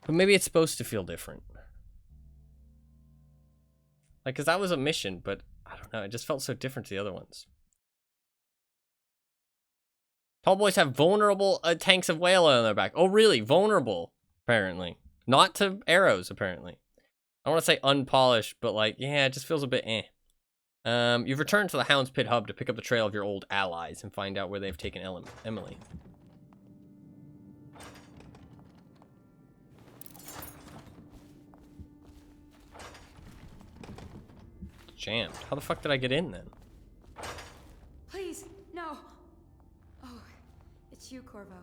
Speaker 1: But maybe it's supposed to feel different. Like, because that was a mission, but I don't know, it just felt so different to the other ones. Tall boys have vulnerable tanks of whale on their back. Oh, really? Vulnerable, apparently. Not to arrows, apparently. I don't want to say unpolished, but like, yeah, it just feels a bit eh. You've returned to the Hound's Pit hub to pick up the trail of your old allies and find out where they've taken Emily. jammed. How the fuck did I get in then?
Speaker 2: Please, no. Oh, it's you, Corvo.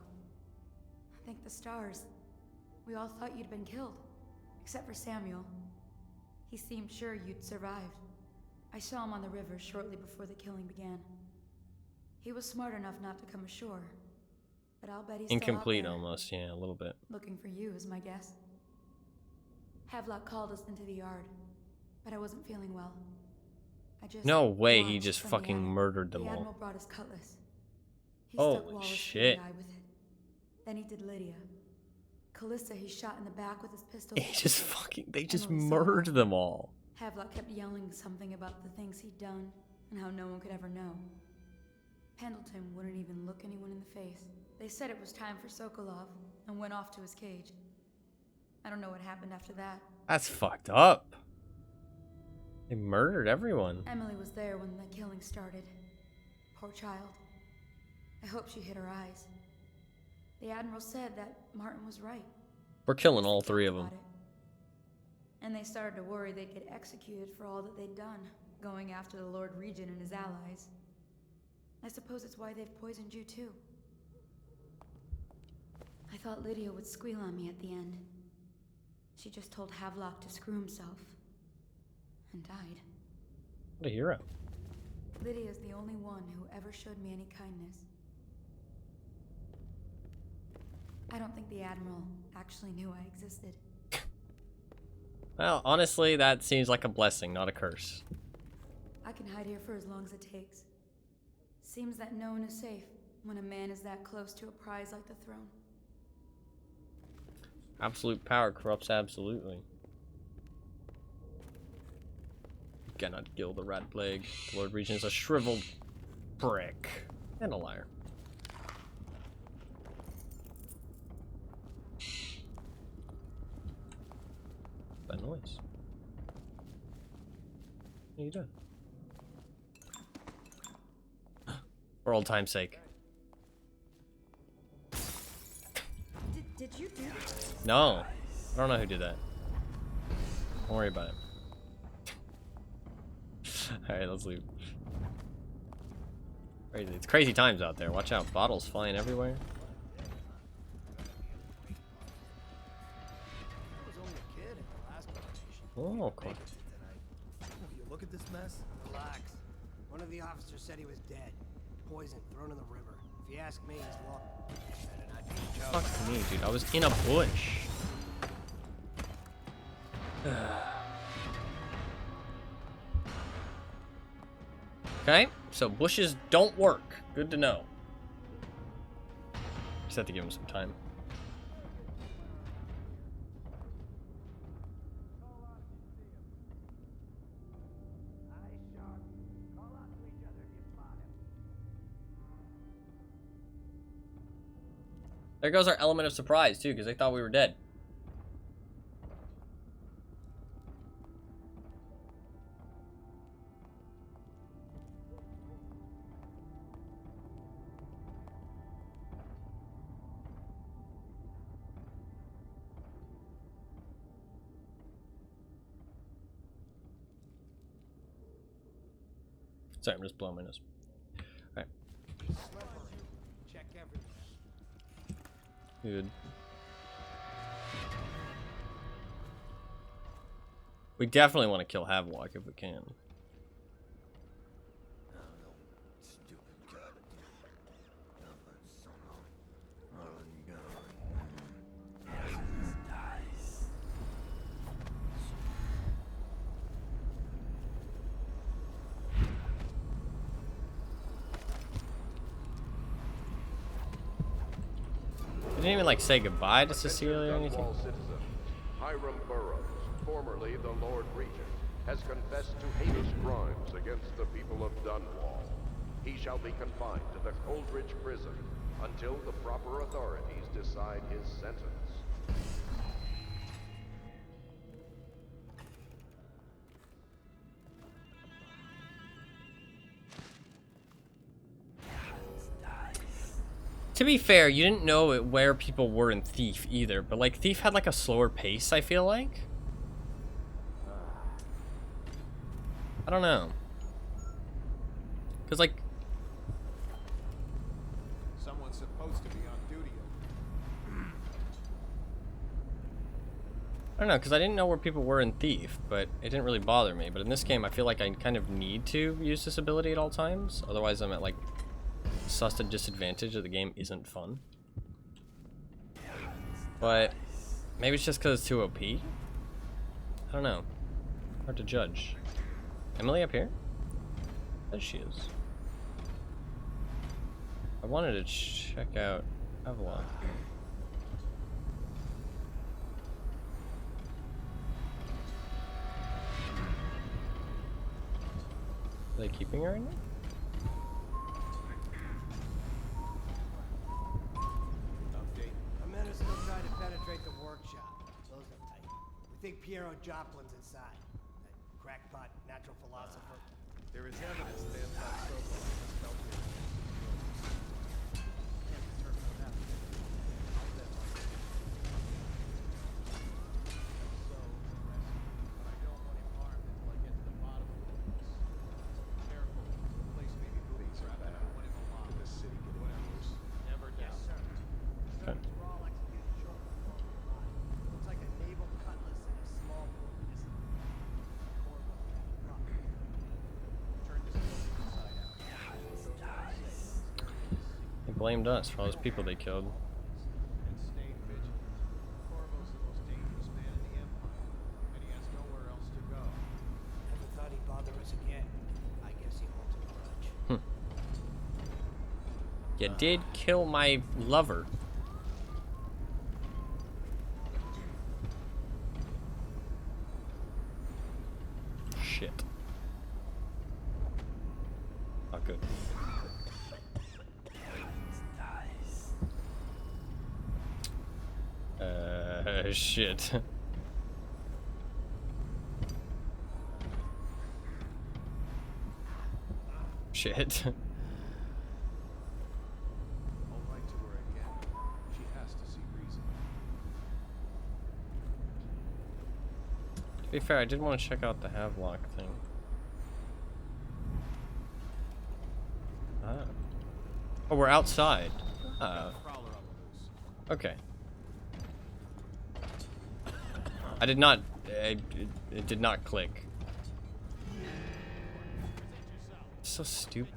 Speaker 2: Thank the stars. We all thought you'd been killed, except for Samuel. He seemed sure you'd survived. I saw him on the river shortly before the killing began. He was smart enough not to come ashore, but I'll bet he's
Speaker 1: Incomplete
Speaker 2: still out there,
Speaker 1: almost, yeah, a little bit.
Speaker 2: looking for you, is my guess. Havelock called us into the yard, but I wasn't feeling well. I just
Speaker 1: No way he
Speaker 2: watched
Speaker 1: just
Speaker 2: from the
Speaker 1: fucking
Speaker 2: attic.
Speaker 1: murdered them
Speaker 2: The
Speaker 1: all.
Speaker 2: Admiral brought his cutlass. He
Speaker 1: Holy
Speaker 2: stuck Wallace through
Speaker 1: shit.
Speaker 2: the eye with it. Then he did Lydia. Callista he shot in the back with his pistol.
Speaker 1: They just
Speaker 2: Emily saw
Speaker 1: murdered
Speaker 2: that.
Speaker 1: them all.
Speaker 2: Havelock kept yelling something about the things he'd done and how no one could ever know. Pendleton wouldn't even look anyone in the face. They said it was time for Sokolov and went off to his cage. I don't know what happened after that.
Speaker 1: That's fucked up. They murdered everyone.
Speaker 2: Emily was there when the killing started. Poor child. I hope she hid her eyes. The Admiral said that Martin was right.
Speaker 1: We're killing all three of them.
Speaker 2: About it. And they started to worry they'd get executed for all that they'd done, going after the Lord Regent and his allies. I suppose it's why they've poisoned you too. I thought Lydia would squeal on me at the end. She just told Havelock to screw himself. And died.
Speaker 1: What a hero.
Speaker 2: Lydia's the only one who ever showed me any kindness. I don't think the Admiral actually knew I existed.
Speaker 1: Well, honestly, that seems like a blessing, not a curse.
Speaker 2: I can hide here for as long as it takes. Seems that no one is safe when a man is that close to a prize like the throne.
Speaker 1: Absolute power corrupts absolutely. You cannot kill the rat plague. The Lord Regent is a shriveled prick. And a liar. That noise. What are you doing? For old time's sake.
Speaker 2: Did you do that?
Speaker 1: No. I don't know who did that. Don't worry about it. Alright, let's leave. Crazy. It's crazy times out there. Watch out. Bottles flying everywhere.
Speaker 6: I was only a kid in the last generation.
Speaker 1: Oh, cool.
Speaker 6: You look at this mess.
Speaker 7: Relax. One of the officers said he was dead. Poisoned, thrown in the river. If you ask me, he's long. Better not be a joke.
Speaker 1: Fuck me, dude. I was in a bush. Okay, so bushes don't work. Good to know. Just have to give him some time. There goes our element of surprise, too, because they thought we were dead. Sorry, I'm just blowing my nose. Alright.
Speaker 7: Check everything.
Speaker 1: Good. We definitely want to kill Havelock if we can. They didn't even like say goodbye to Cecilia or anything.
Speaker 8: Dunwall citizen, Hiram Burroughs, formerly the Lord Regent, has confessed to heinous crimes against the people of Dunwall. He shall be confined to the Coldridge prison until the proper authorities decide his sentence.
Speaker 1: To be fair, you didn't know where people were in Thief either, but like Thief had like a slower pace, I feel like. I don't know. Cause like,
Speaker 6: Someone's supposed to be on duty.
Speaker 1: I don't know, because I didn't know where people were in Thief, but it didn't really bother me. But in this game, I feel like I kind of need to use this ability at all times. Otherwise, I'm at, like, such a disadvantage that the game isn't fun. But maybe it's just because it's too OP? I don't know. Hard to judge. Emily up here? There she is. I wanted to check out Avalon. Are they keeping her in there?
Speaker 6: Update.
Speaker 7: A men are still trying to penetrate the workshop. Those are tight. We think Piero Joplin's inside. That crackpot natural philosopher.
Speaker 6: There is evidence that anti-Soko has felt it. Can't determine what happened. I'll bet my so arrested, but I don't want him harmed until I get to the bottom of this. So be careful. The place may be moving around. I don't want him alive.
Speaker 3: Did the city get
Speaker 6: Whatever. Never doubt. Yes, sir.
Speaker 1: Okay.
Speaker 7: Were all executed shortly before we arrived. Looks like a naval cutlass and a small boat missing. Corvo had a problem.
Speaker 6: Turn this building inside out.
Speaker 1: They blamed us for all those people they killed.
Speaker 6: And stay vigilant. Corvo's the most dangerous man in the Empire, and he has nowhere else to go.
Speaker 7: Never thought he'd bother us again. I guess he holds a grudge.
Speaker 1: You did kill my lover. Shit. Not good. Shit. Shit.
Speaker 6: I'll write to her again. She has to see reason.
Speaker 1: To be fair, I did want to check out the Havelock thing. Ah. Oh, we're outside. Ah.
Speaker 6: Prowler on the loose.
Speaker 1: Okay. I did not. It did not click. So stupid.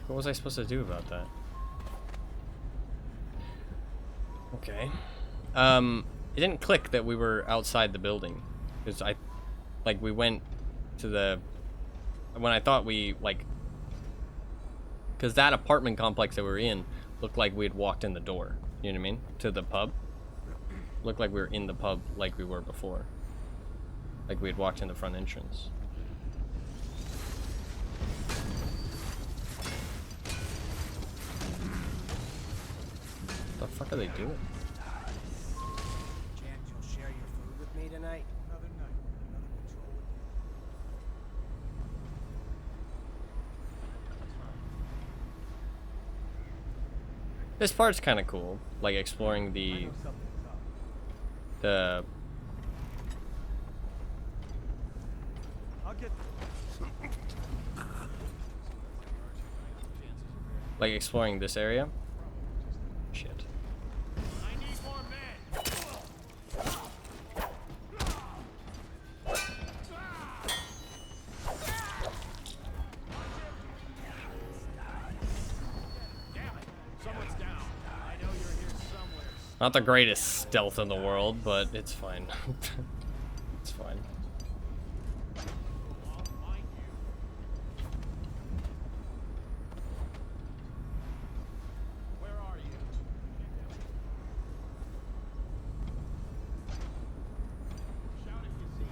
Speaker 1: What was I supposed to do about that? Okay. It didn't click that we were outside the building. Because we went to the... When I thought we, because that apartment complex that we were in looked like we had walked in the door. You know what I mean? To the pub. Looked like we were in the pub like we were before. Like we had walked in the front entrance. What the fuck are they doing?
Speaker 7: Chance you'll share your food with me tonight?
Speaker 6: Another night, another patrol with you.
Speaker 1: This part's kind of cool, like exploring the
Speaker 6: I'll get
Speaker 1: like exploring this area. Shit.
Speaker 6: I need more men. Damn it. Someone's down. I know you're here somewhere.
Speaker 1: Not the greatest stealth in the world, but it's fine. It's fine.
Speaker 6: I'll find you. Where are you? Shout if you see him.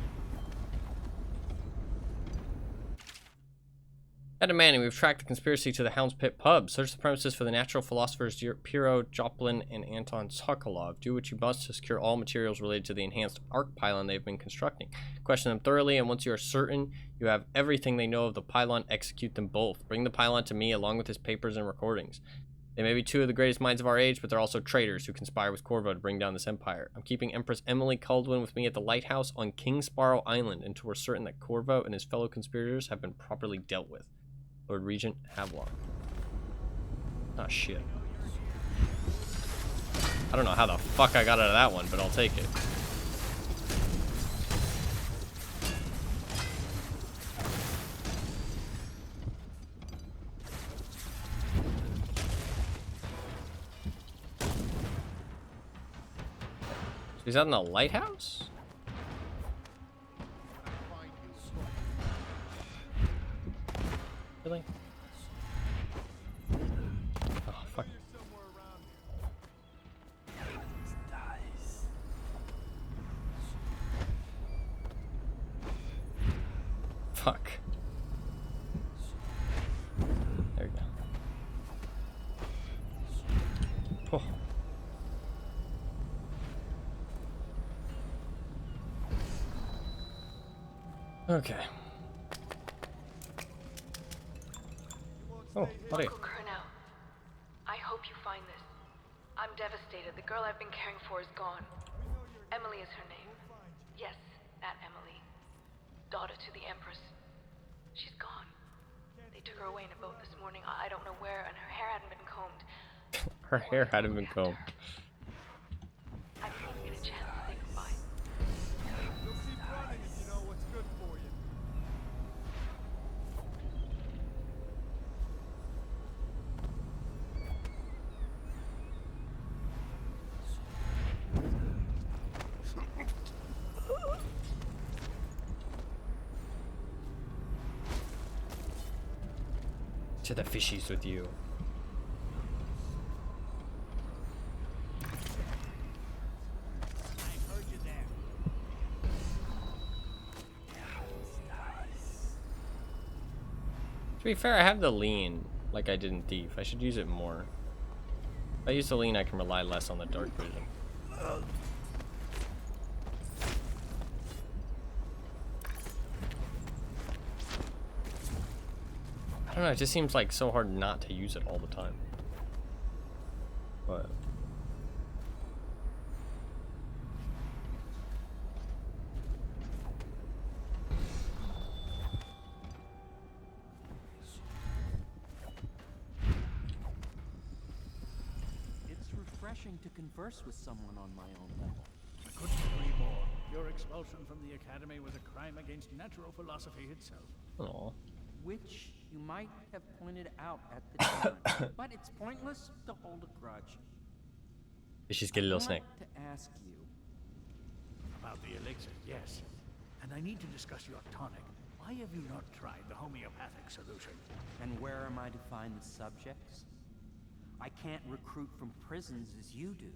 Speaker 1: At a Manning, we've tracked the conspiracy to the Hound's Pit pub. Search the premises for the natural philosophers Piero Joplin and Anton Sokolov. Do what you must to secure all materials related to the enhanced arc pylon they've been constructing. Question them thoroughly, and once you are certain you have everything they know of the pylon, execute them both. Bring the pylon to me along with his papers and recordings. They may be two of the greatest minds of our age, but they're also traitors who conspire with Corvo to bring down this empire. I'm keeping Empress Emily Caldwin with me at the lighthouse on King Sparrow Island until we're certain that Corvo and his fellow conspirators have been properly dealt with. Lord Regent Havelock. Ah, shit. I don't know how the fuck I got out of that one, but I'll take it. He's out in the lighthouse? Really? Oh, fuck. Fuck. There we go. Oh. Okay. Oh, buddy.
Speaker 2: Uncle Colonel, I hope you find this. I'm devastated. The girl I've been caring for is gone. Emily is her name. Yes, that Emily. Daughter to the Empress. She's gone. They took her away in a boat this morning. I don't know where, and her hair hadn't been combed.
Speaker 1: Her hair hadn't been combed.
Speaker 2: I didn't even get a chance to say goodbye.
Speaker 6: You'll keep running if you know what's good for you.
Speaker 1: To the fishies with you. To be fair, I have the lean like I did in Thief. I should use it more. If I use the lean, I can rely less on the dark vision. I don't know, it just seems like so hard not to use it all the time. But
Speaker 9: it's refreshing to converse with someone on my own level.
Speaker 10: I couldn't agree more. Your expulsion from the Academy was a crime against natural philosophy itself.
Speaker 1: aw.
Speaker 9: Which you might have pointed out at the time. But it's pointless to hold a grudge.
Speaker 1: Fishies get a little snake.
Speaker 9: To ask you.
Speaker 10: About the elixir, yes. And I need to discuss your tonic. Why have you not tried the homeopathic solution?
Speaker 9: And where am I to find the subjects? I can't recruit from prisons as you do.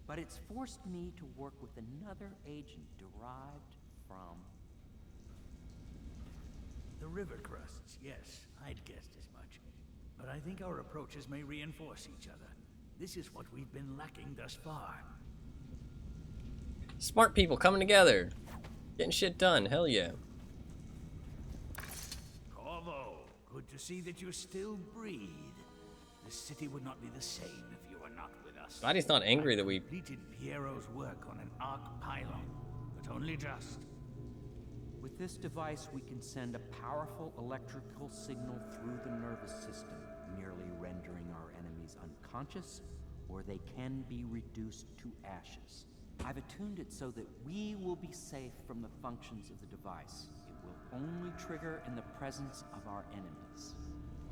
Speaker 9: But it's forced me to work with another agent derived from...
Speaker 10: The river crusts, yes. I'd guessed as much. But I think our approaches may reinforce each other. This is what we've been lacking thus far.
Speaker 1: Smart people coming together. Getting shit done, hell yeah.
Speaker 10: Corvo, good to see that you still breathe. The city would not be the same if you were not with us.
Speaker 1: Glad he's not angry that we...
Speaker 10: completed Piero's work on an arc pylon, but only just.
Speaker 9: With this device, we can send a powerful electrical signal through the nervous system, nearly rendering our enemies unconscious, or they can be reduced to ashes. I've attuned it so that we will be safe from the functions of the device. It will only trigger in the presence of our enemies.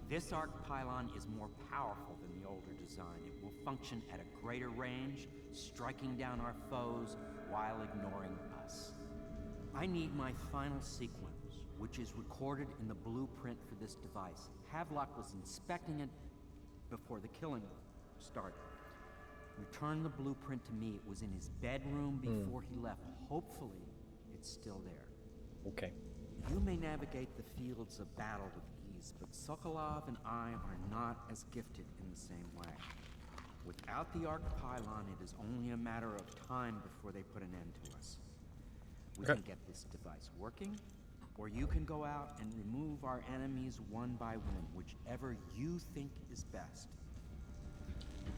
Speaker 9: This arc pylon is more powerful than the older design. It will function at a greater range, striking down our foes while ignoring us. I need my final sequence, which is recorded in the blueprint for this device. Havelock was inspecting it before the killing started. Return the blueprint to me. It was in his bedroom before he left. Hopefully, it's still there.
Speaker 1: Okay.
Speaker 9: You may navigate the fields of battle with ease, but Sokolov and I are not as gifted in the same way. Without the arc pylon, it is only a matter of time before they put an end to us. We can get this device working, or you can go out and remove our enemies one by one, whichever you think is best.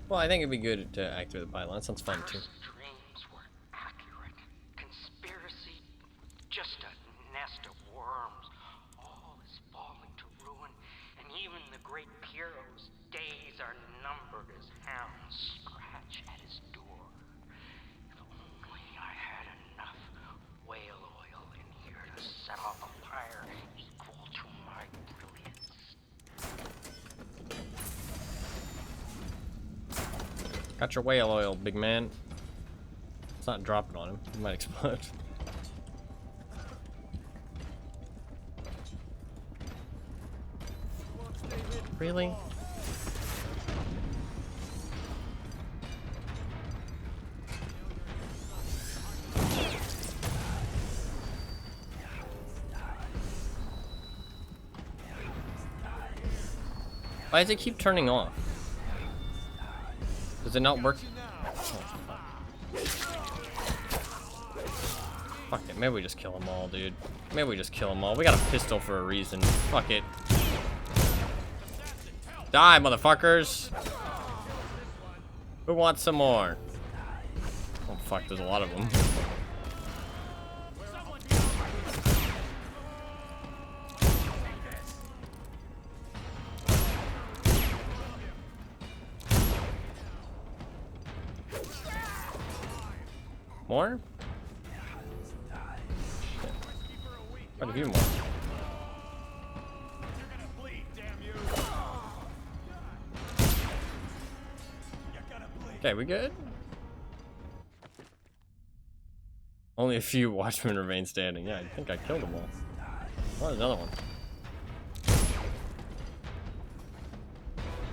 Speaker 1: Well, I think it'd be good to activate the pylon. That sounds fun too.
Speaker 11: Dreams were accurate. Conspiracy, just a nest of worms. All is falling to ruin, and even the great Pierrot's days are numbered as hounds scratch at his door. If only I had enough whale oil in here to set off a fire equal to my brilliance.
Speaker 1: Got your whale oil, big man. It's not dropping on him. He might explode. Really? Why does it keep turning off? Does it not work? Fuck it, maybe we just kill them all, dude. Maybe we just kill them all. We got a pistol for a reason. Fuck it. Die, motherfuckers! Who wants some more? Oh fuck, there's a lot of them. More? Quite a few more. Okay, we good? Only a few watchmen remain standing. Yeah, I think I killed them all. Oh, there's another one.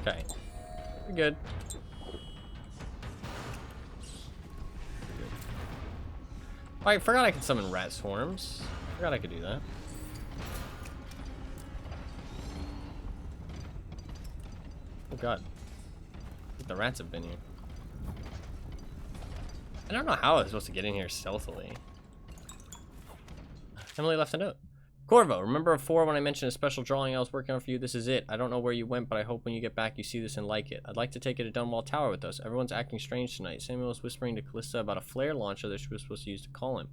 Speaker 1: Okay. We good. Oh, I forgot I could summon rat swarms. Forgot I could do that. Oh god. I think the rats have been here. I don't know how I was supposed to get in here stealthily. Emily left a note. Corvo, remember before when I mentioned a special drawing I was working on for you? This is it. I don't know where you went, but I hope when you get back you see this and like it. I'd like to take it to Dunwall Tower with us. Everyone's acting strange tonight. Samuel was whispering to Callista about a flare launcher that she was supposed to use to call him.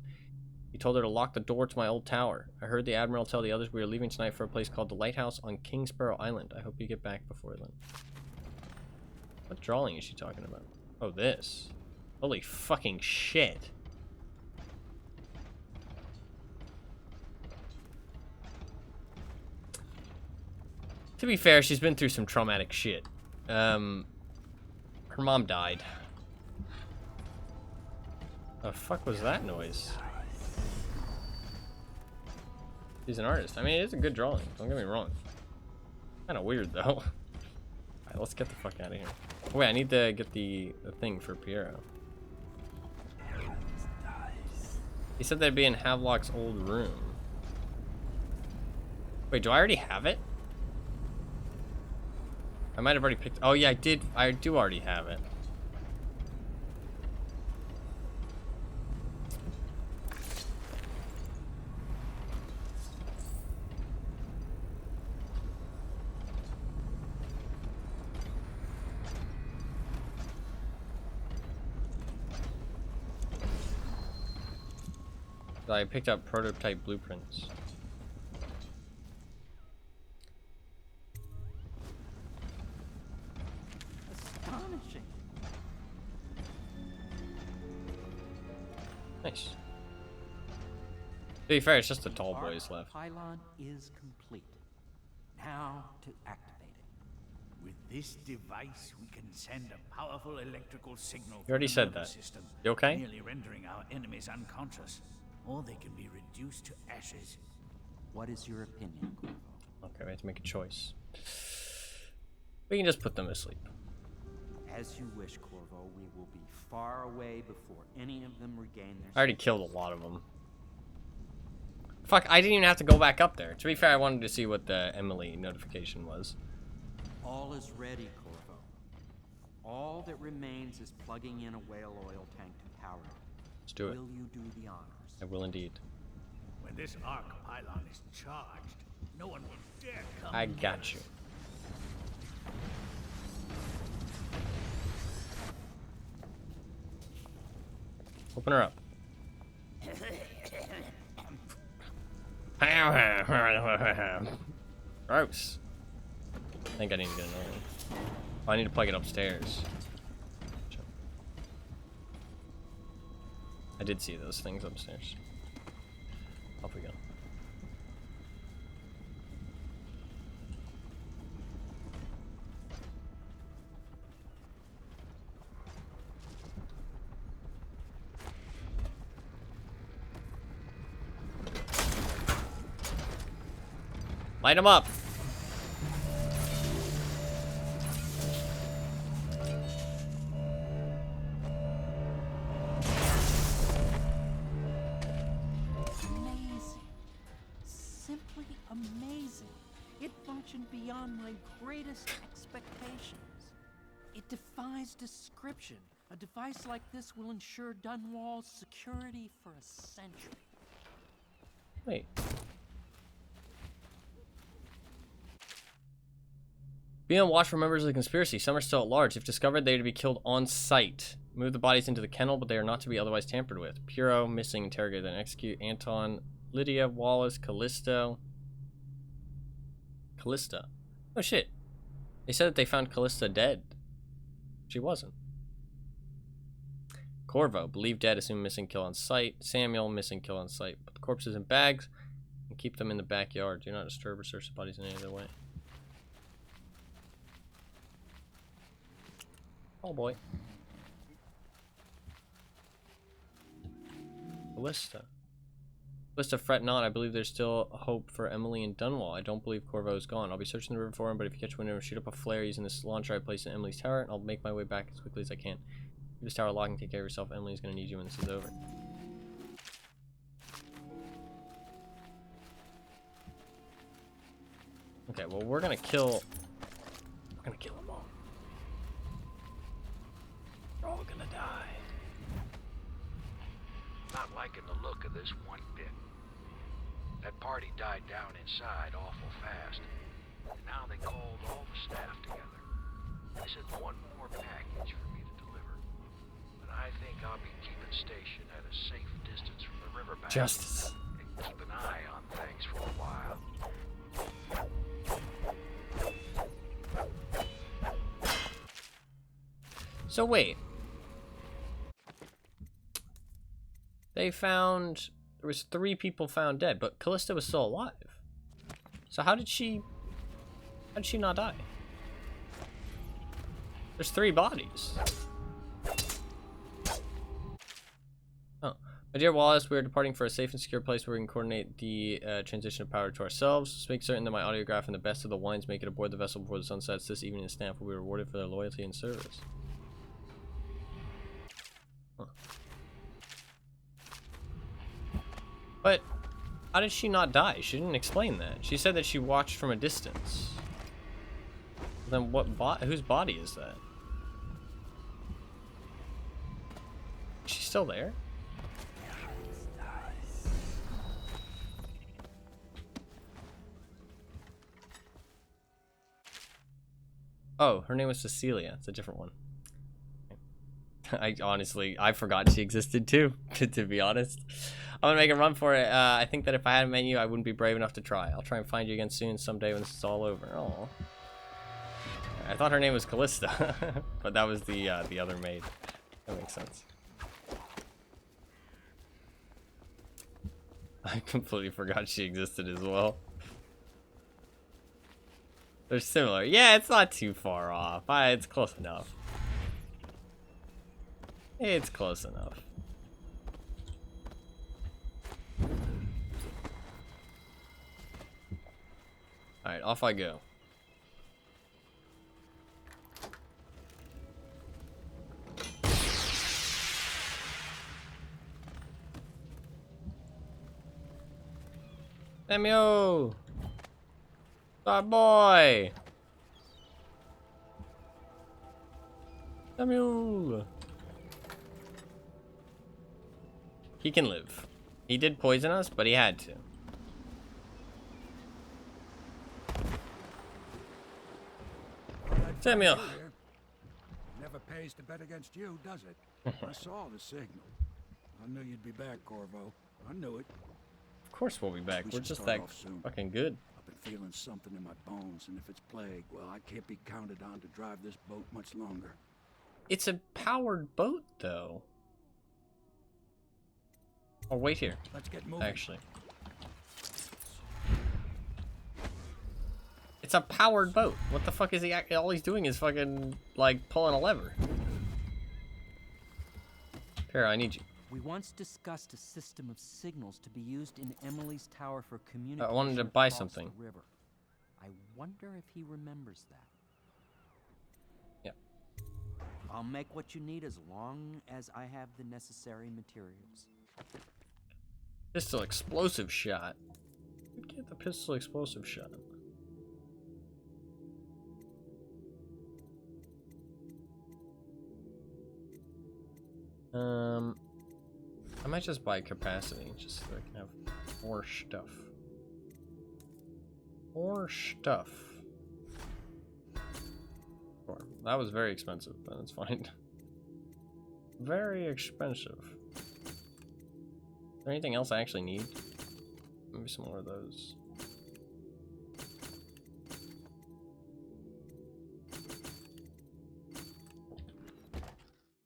Speaker 1: He told her to lock the door to my old tower. I heard the Admiral tell the others we are leaving tonight for a place called the Lighthouse on Kingsborough Island. I hope you get back before then. What drawing is she talking about? Oh, this. Holy fucking shit. To be fair, she's been through some traumatic shit. Her mom died. The fuck was that noise? She's an artist. I mean, it's a good drawing. Don't get me wrong. Kind of weird, though. Alright, let's get the fuck out of here. Oh, wait, I need to get the thing for Piero. He said they'd be in Havelock's old room. Wait, do I already have it? I might have already picked... Oh, yeah, I did. I do already have it. I picked up prototype blueprints.
Speaker 9: Astonishing.
Speaker 1: Nice. To be fair, it's just the tall boys left.
Speaker 9: Pylon is complete. Now to activate it.
Speaker 10: With this device, we can send a powerful electrical signal.
Speaker 1: You already said that.
Speaker 10: System,
Speaker 1: You okay?
Speaker 10: nearly rendering our enemies unconscious, or they can be reduced to ashes.
Speaker 9: What is your opinion, Corvo?
Speaker 1: Okay, we have to make a choice. We can just put them asleep.
Speaker 9: As you wish, Corvo. We will be far away before any of them regain their...
Speaker 1: I already killed a lot of them. Fuck, I didn't even have to go back up there. To be fair, I wanted to see what the Emily notification was.
Speaker 9: All is ready, Corvo. All that remains is plugging in a whale oil tank to power it.
Speaker 1: Let's do it.
Speaker 9: Will you do the honors?
Speaker 1: I will indeed.
Speaker 10: When this arc pylon is charged, no one will dare come
Speaker 1: I
Speaker 10: near
Speaker 1: got you.
Speaker 10: us.
Speaker 1: Open her up. Gross. I think I need to get another one. Oh, I need to plug it upstairs. I did see those things upstairs. Off we go. Light them up.
Speaker 9: Amazing. Simply amazing. It functioned beyond my greatest expectations. It defies description. A device like this will ensure Dunwall's security for a century.
Speaker 1: Wait. Be on watch for members of the conspiracy. Some are still at large. If discovered, they are to be killed on sight. Move the bodies into the kennel, but they are not to be otherwise tampered with. Puro, missing, interrogate, then execute. Anton, Lydia, Wallace, Callisto. Callista. Oh shit. They said that they found Callista dead. She wasn't. Corvo, believed dead, assumed missing, kill on sight. Samuel, missing, kill on sight. Put the corpses in bags and keep them in the backyard. Do not disturb or search the bodies in any other way. Oh boy. Callista. Callista, fret not. I believe there's still hope for Emily and Dunwall. I don't believe Corvo is gone. I'll be searching the river for him, but if you catch wind of him, shoot up a flare using this launcher I placed in Emily's tower, and I'll make my way back as quickly as I can. Keep this tower locked and take care of yourself. Emily's gonna need you when this is over. Okay, well we're gonna kill them all. They're all gonna die.
Speaker 12: Not liking the look of this one bit. That party died down inside awful fast. And now they called all the staff together. They said one more package for me to deliver. But I think I'll be keeping station at a safe distance from the riverbank.
Speaker 1: Justice.
Speaker 12: And keep an eye on things for a while.
Speaker 1: So wait. They found, there was 3 people found dead, but Callista was still alive. So how did she not die? There's 3 bodies. Oh. My dear Wallace, we are departing for a safe and secure place where we can coordinate the transition of power to ourselves. Just make certain that my audiograph and the best of the wines make it aboard the vessel before the sun sets this evening. The staff will be rewarded for their loyalty and service. Huh. But how did she not die? She didn't explain that. She said that she watched from a distance. Then what? Whose body is that? Is she still there? Oh, her name was Cecilia. It's a different one. I forgot she existed too, to be honest. I'm gonna make a run for it. I think that if I had a menu, I wouldn't be brave enough to try. I'll try and find you again soon, someday when this is all over. Oh, I thought her name was Callista, but that was the other maid. That makes sense. I completely forgot she existed as well. They're similar. Yeah, it's not too far off. It's close enough. It's close enough. Alright, off I go. Samuel! Bad boy! Samuel! He can live. He did poison us, but he had to. Samuel.
Speaker 10: Never pays to bet against you, does it? I saw the signal. I knew you'd be back, Corvo. I knew it.
Speaker 1: Of course we'll be back.
Speaker 10: We
Speaker 1: We're
Speaker 10: should
Speaker 1: just
Speaker 10: start
Speaker 1: that
Speaker 10: off soon.
Speaker 1: fucking good.
Speaker 10: I've been feeling something in my bones, and if it's plague, well, I can't be counted on to drive this boat much longer.
Speaker 1: It's a powered boat, though. Oh, wait here.
Speaker 10: Let's get moving.
Speaker 1: Actually. It's a powered boat. What the fuck is he? All he's doing is fucking, like, pulling a lever. Para, I need you.
Speaker 9: We once discussed a system of signals to be used in Emily's tower for communication.
Speaker 1: I wanted to buy
Speaker 9: across
Speaker 1: something.
Speaker 9: the river. I wonder if he remembers that.
Speaker 1: Yep.
Speaker 9: I'll make what you need as long as I have the necessary materials.
Speaker 1: Pistol explosive shot. Get the pistol explosive shot. I might just buy capacity, just so I can have more stuff. More stuff. Sure. That was very expensive, but it's fine. Very expensive. Is there anything else I actually need? Maybe some more of those.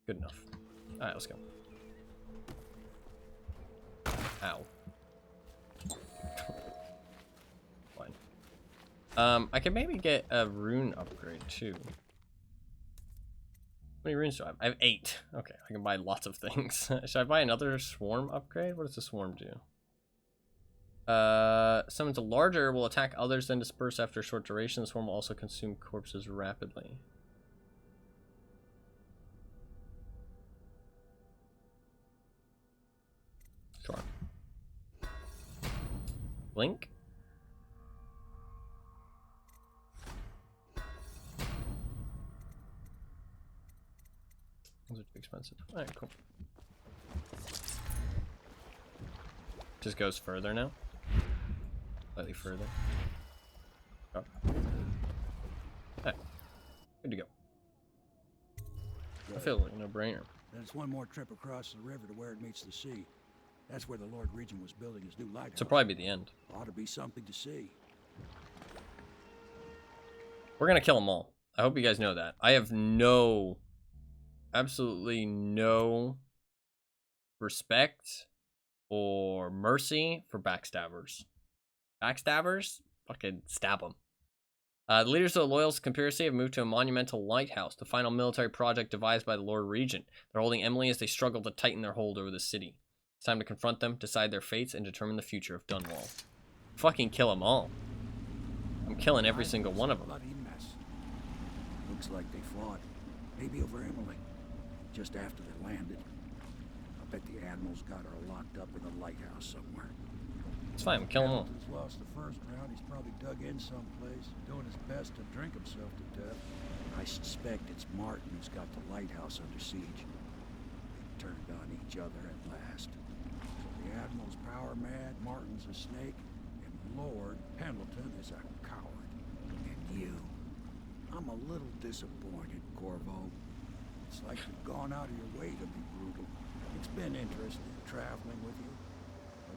Speaker 1: Good enough. Alright, let's go. Ow. Fine. I can maybe get a rune upgrade too. How many runes do I have? I have 8. Okay, I can buy lots of things. Should I buy another swarm upgrade? What does the swarm do? Summons a larger will attack others then disperse after a short duration. The swarm will also consume corpses rapidly. Sure. Blink? Those are too expensive. Alright, cool. Just goes further now? Slightly further. Oh. Alright. Good to go. I feel like a no-brainer.
Speaker 10: Then it's one more trip across the river to where it meets the sea. That's where the Lord Regent was building his new lighthouse.
Speaker 1: This will probably be the end.
Speaker 10: Ought to be something to see.
Speaker 1: We're gonna kill them all. I hope you guys know that. I have no, absolutely no respect or mercy for backstabbers. Backstabbers? Fucking stab them. The leaders of the Loyalist conspiracy have moved to a monumental lighthouse, the final military project devised by the Lord Regent. They're holding Emily as they struggle to tighten their hold over the city. It's time to confront them, decide their fates, and determine the future of Dunwall. Fucking kill them all. I'm killing every single one of them.
Speaker 10: Bloody mess. Looks like they fought. Maybe over Emily. Just after they landed. I bet the Admiral's got her locked up in a lighthouse somewhere.
Speaker 1: It's fine, kill them all.
Speaker 10: Hamilton's lost the first round. He's probably dug in someplace, doing his best to drink himself to death. I suspect it's Martin who's got the lighthouse under siege. They turned on each other at last. So the Admiral's power mad, Martin's a snake, and Lord Pendleton is a coward. And you. I'm a little disappointed, Corvo. It's like you've gone out of your way to be brutal. It's been interesting traveling with you.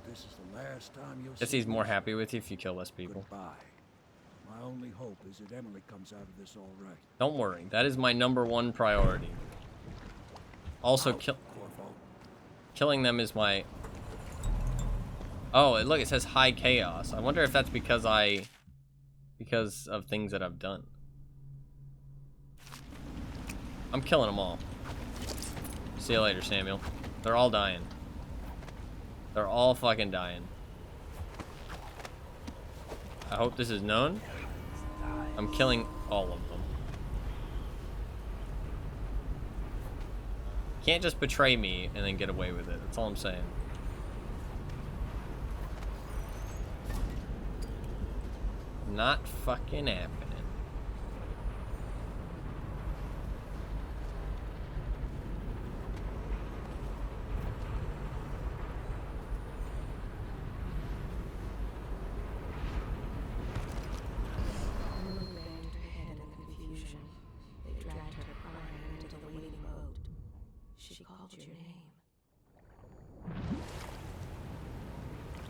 Speaker 10: This is the last time you'll
Speaker 1: Guess
Speaker 10: see
Speaker 1: he's more
Speaker 10: me.
Speaker 1: happy with you if you kill less people.
Speaker 10: Goodbye. My only hope is that Emily comes out of this all right.
Speaker 1: Don't worry, that is my #1 priority. Also, killing them is my... Oh, look, it says high chaos. I wonder if that's because of things that I've done. I'm killing them all. See you later, Samuel. They're all dying. They're all fucking dying. I hope this is known. I'm killing all of them. Can't just betray me and then get away with it. That's all I'm saying. Not fucking happening.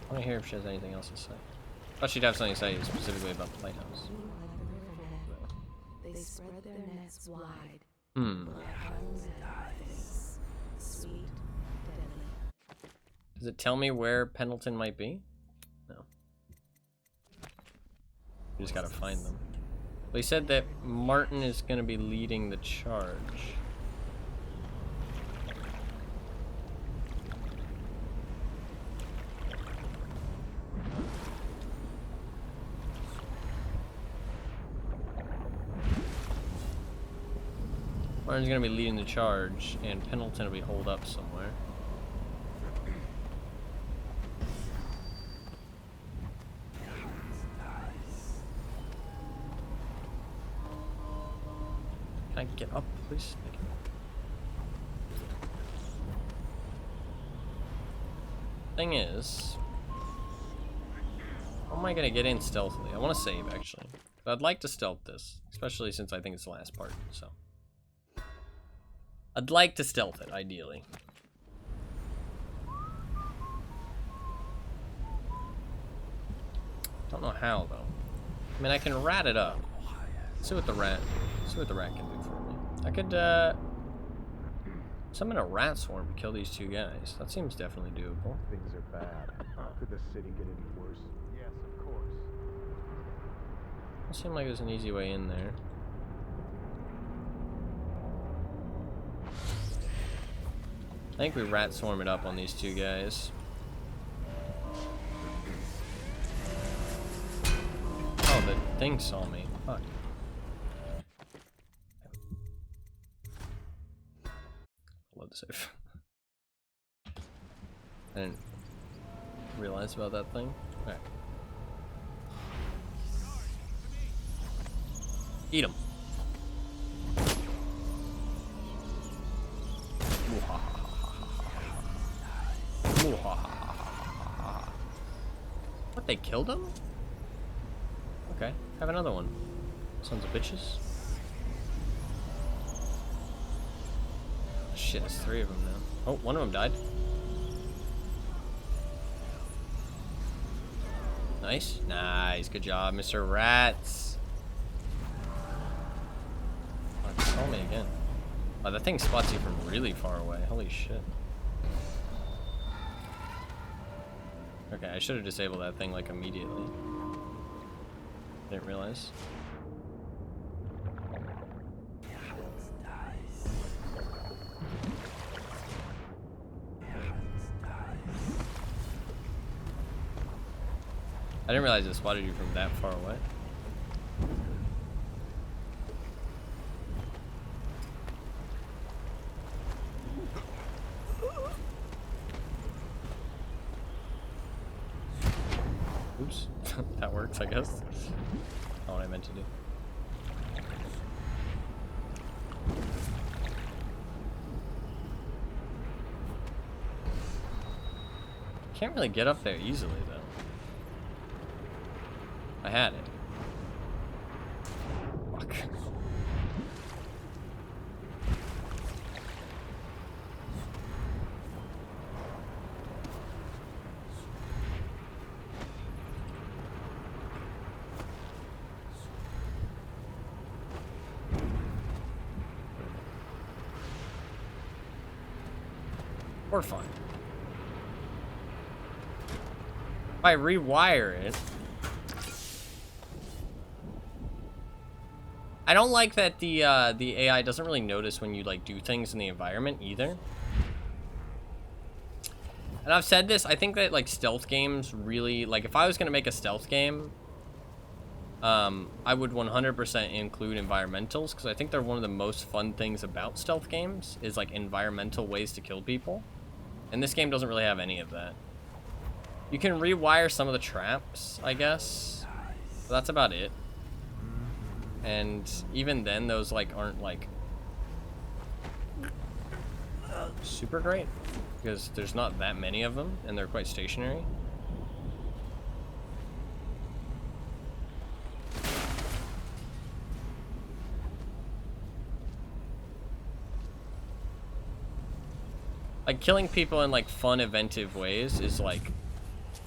Speaker 1: I want to hear if she has anything else to say. Oh, she'd have something to say specifically about the lighthouse.
Speaker 2: They spread their nets wide.
Speaker 1: Hmm.
Speaker 2: Sweet, deadly.
Speaker 1: Does it tell me where Pendleton might be? No. We just gotta find them. Well, he said that Martin is gonna be leading the charge. Martin's gonna be leading the charge, and Pendleton will be holed up somewhere. Can I get up, please? Thank you. Thing is, how am I gonna get in stealthily? I want to save actually. But I'd like to stealth this, especially since I think it's the last part. So I'd like to stealth it, ideally. Don't know how though. I mean, I can rat it up. See what the rat can do for me. I could summon a rat swarm to kill these two guys. That seems definitely doable.
Speaker 6: Things are bad. Could the city get any worse? Yes, of course.
Speaker 1: It seemed like there's an easy way in there. I think we rat swarm it up on these two guys. Oh, the thing saw me. Fuck. Load the save. I didn't realize about that thing. Alright. Eat him. What, they killed him? Okay, have another one. Sons of bitches. Shit, there's 3 of them now. Oh, one of them died. Nice. Nice, good job, Mr. Rats. Oh, it saw me again. Oh, that thing spots you from really far away. Holy shit. Okay, I should have disabled that thing like immediately. Didn't realize. I didn't realize it spotted you from that far away. Oops, that works, I guess. Not what I meant to do. Can't really get up there easily, though. I had it. Fuck. We're fine. If I rewire it... I don't like that the AI doesn't really notice when you like do things in the environment either. And I've said this, I think that like stealth games really, like if I was gonna make a stealth game, I would 100% include environmentals, because I think they're one of the most fun things about stealth games is like environmental ways to kill people. And this game doesn't really have any of that. You can rewire some of the traps, I guess, but that's about it. And even then, those like aren't like super great because there's not that many of them and they're quite stationary. Like killing people in like fun, inventive ways is like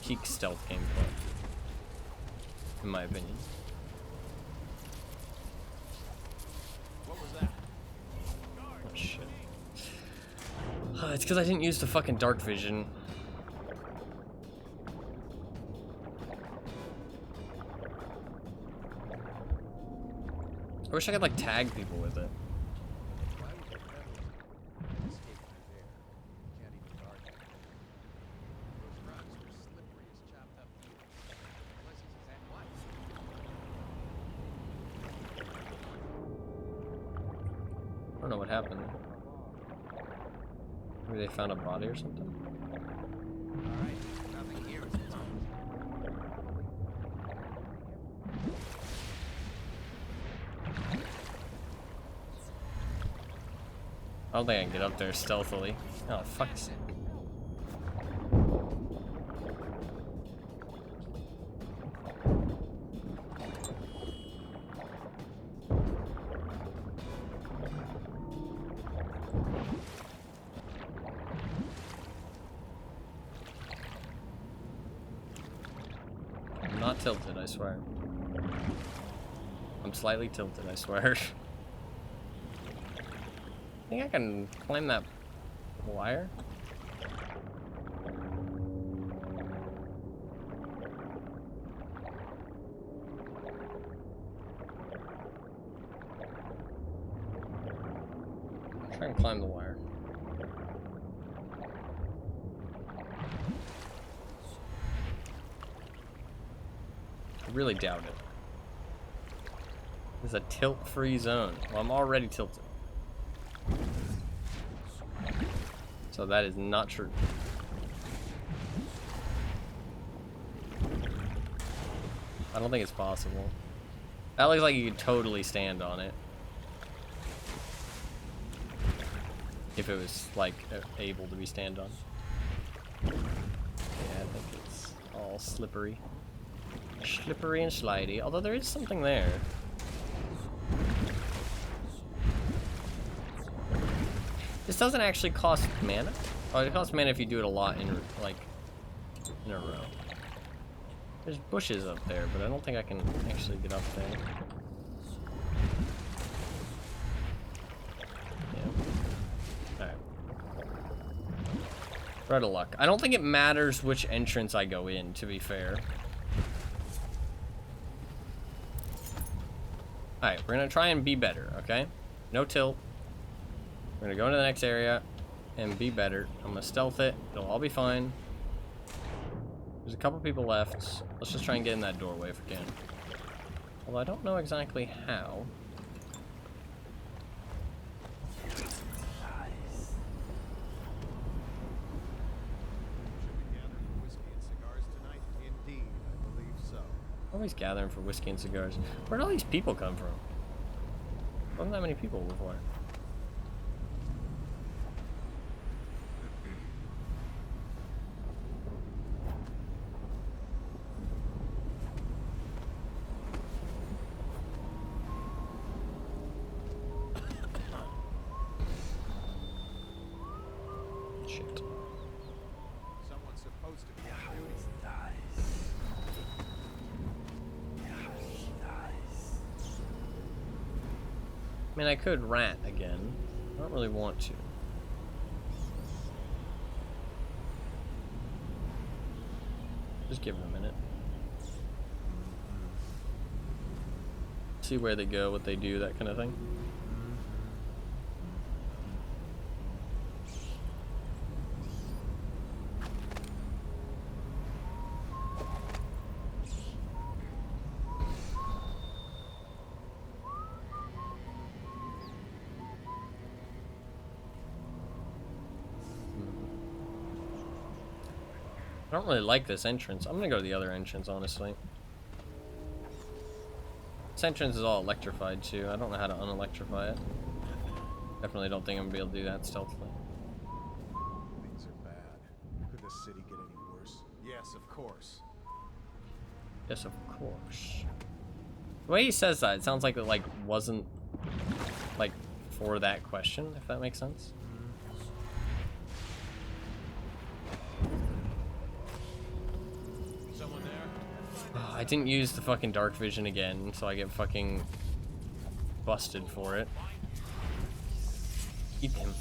Speaker 1: peak stealth gameplay, in my opinion.
Speaker 6: What was that?
Speaker 1: Oh shit. It's because I didn't use the fucking dark vision. I wish I could like tag people with it.
Speaker 6: Why would the peddler escape through there? Can't even guard them. Those rocks are slippery as chopped up meat. Unless he's exact what?
Speaker 1: I don't know what happened. Maybe they found a body or something?
Speaker 6: Alright, nothing here is its own.
Speaker 1: I don't think I can get up there stealthily. Oh, fuck's sake. I'm not tilted, I swear. I'm slightly tilted, I swear. I think I can climb that wire. Try and climb the wire. I really doubt it. It's a tilt-free zone. Well, I'm already tilted. So that is not true. I don't think it's possible. That looks like you could totally stand on it. If it was, like, able to be stand on. Yeah, I think it's all slippery. Slippery and slidey. Although there is something there. This doesn't actually cost mana. Oh, it costs mana if you do it a lot in, like, in a row. There's bushes up there, but I don't think I can actually get up there. Yeah. Alright. We're out of luck. I don't think it matters which entrance I go in, to be fair. Alright, we're gonna try and be better, okay? No tilt. We're gonna go into the next area and be better. I'm gonna stealth it. It'll all be fine. There's a couple people left. Let's just try and get in that doorway if we can. Although I don't know exactly how.
Speaker 6: Should we gather for whiskey and cigars tonight? Indeed, I believe so.
Speaker 1: Always gathering for whiskey and cigars. Where'd all these people come from? Wasn't that many people before.
Speaker 6: Someone's supposed to be on duty.
Speaker 1: I mean, I could rat again. I don't really want to. Just give it a minute. See where they go, what they do, that kind of thing. I don't really like this entrance. I'm gonna go to the other entrance, honestly. This entrance is all electrified too. I don't know how to unelectrify it. Definitely don't think I'm gonna be able to do that stealthily.
Speaker 6: Things are bad. Could the city get any worse? Yes, of course.
Speaker 1: Yes, of course. The way he says that, it sounds like it wasn't like for that question, if that makes sense. I didn't use the fucking dark vision again, so I get fucking busted for it. Eat him.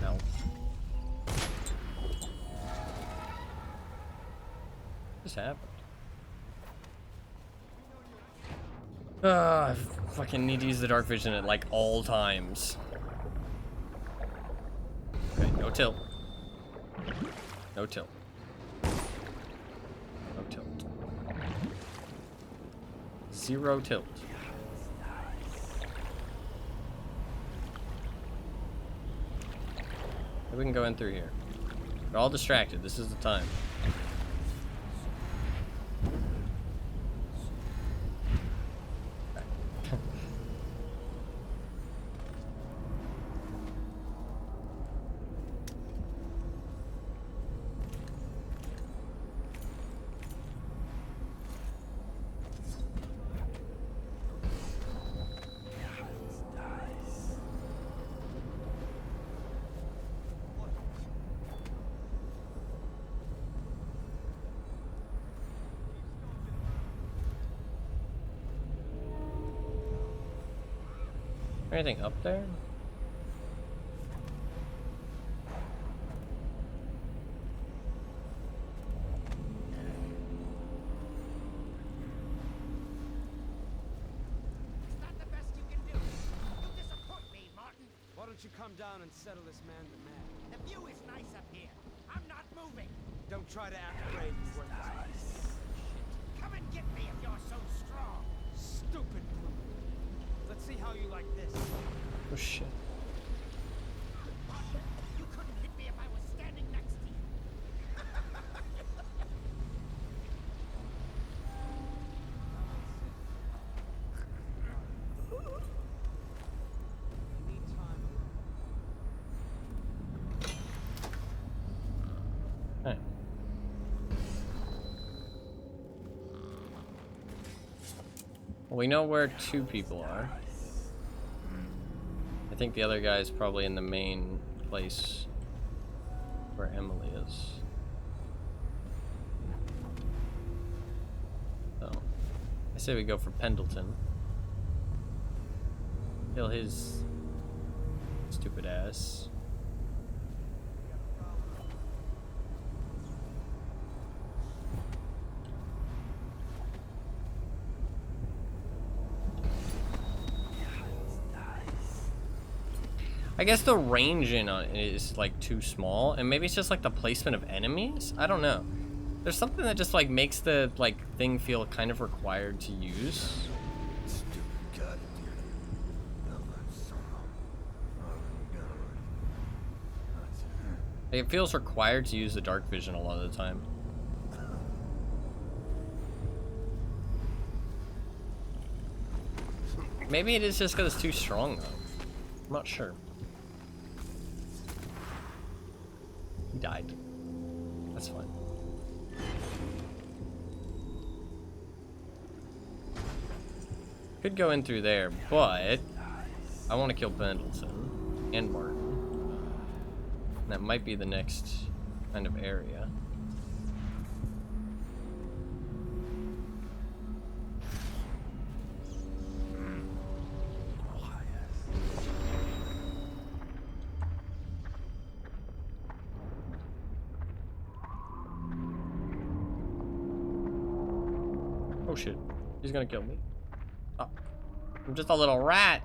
Speaker 1: No. What just happened? I fucking need to use the dark vision at like all times. Okay, no tilt. No tilt. No tilt. Zero tilt. Maybe we can go in through here. We're all distracted. This is the time. Anything up there?
Speaker 7: Why don't you come down and settle this man to man?
Speaker 13: The view is nice up here. I'm not moving.
Speaker 7: Don't try to act brave and work this.
Speaker 13: Come and get me if you're so strong.
Speaker 7: Stupid brute. Let's see how you like this.
Speaker 1: Oh shit.
Speaker 13: You couldn't hit me if I was standing next to you.
Speaker 1: Hey. Well, we know where two people are. I think the other guy's probably in the main place where Emily is. So, I say we go for Pendleton. Kill his stupid ass. I guess the range in on it is like too small, and maybe it's just like the placement of enemies. I don't know. There's something that just like makes the like thing feel kind of required to use. Like, it feels required to use the dark vision a lot of the time. Maybe it is just because it's too strong though. I'm not sure. He died. That's fine. Could go in through there, but I want to kill Pendleton and Martin. That might be the next kind of area. Oh shit, he's gonna kill me. Oh, I'm just a little rat.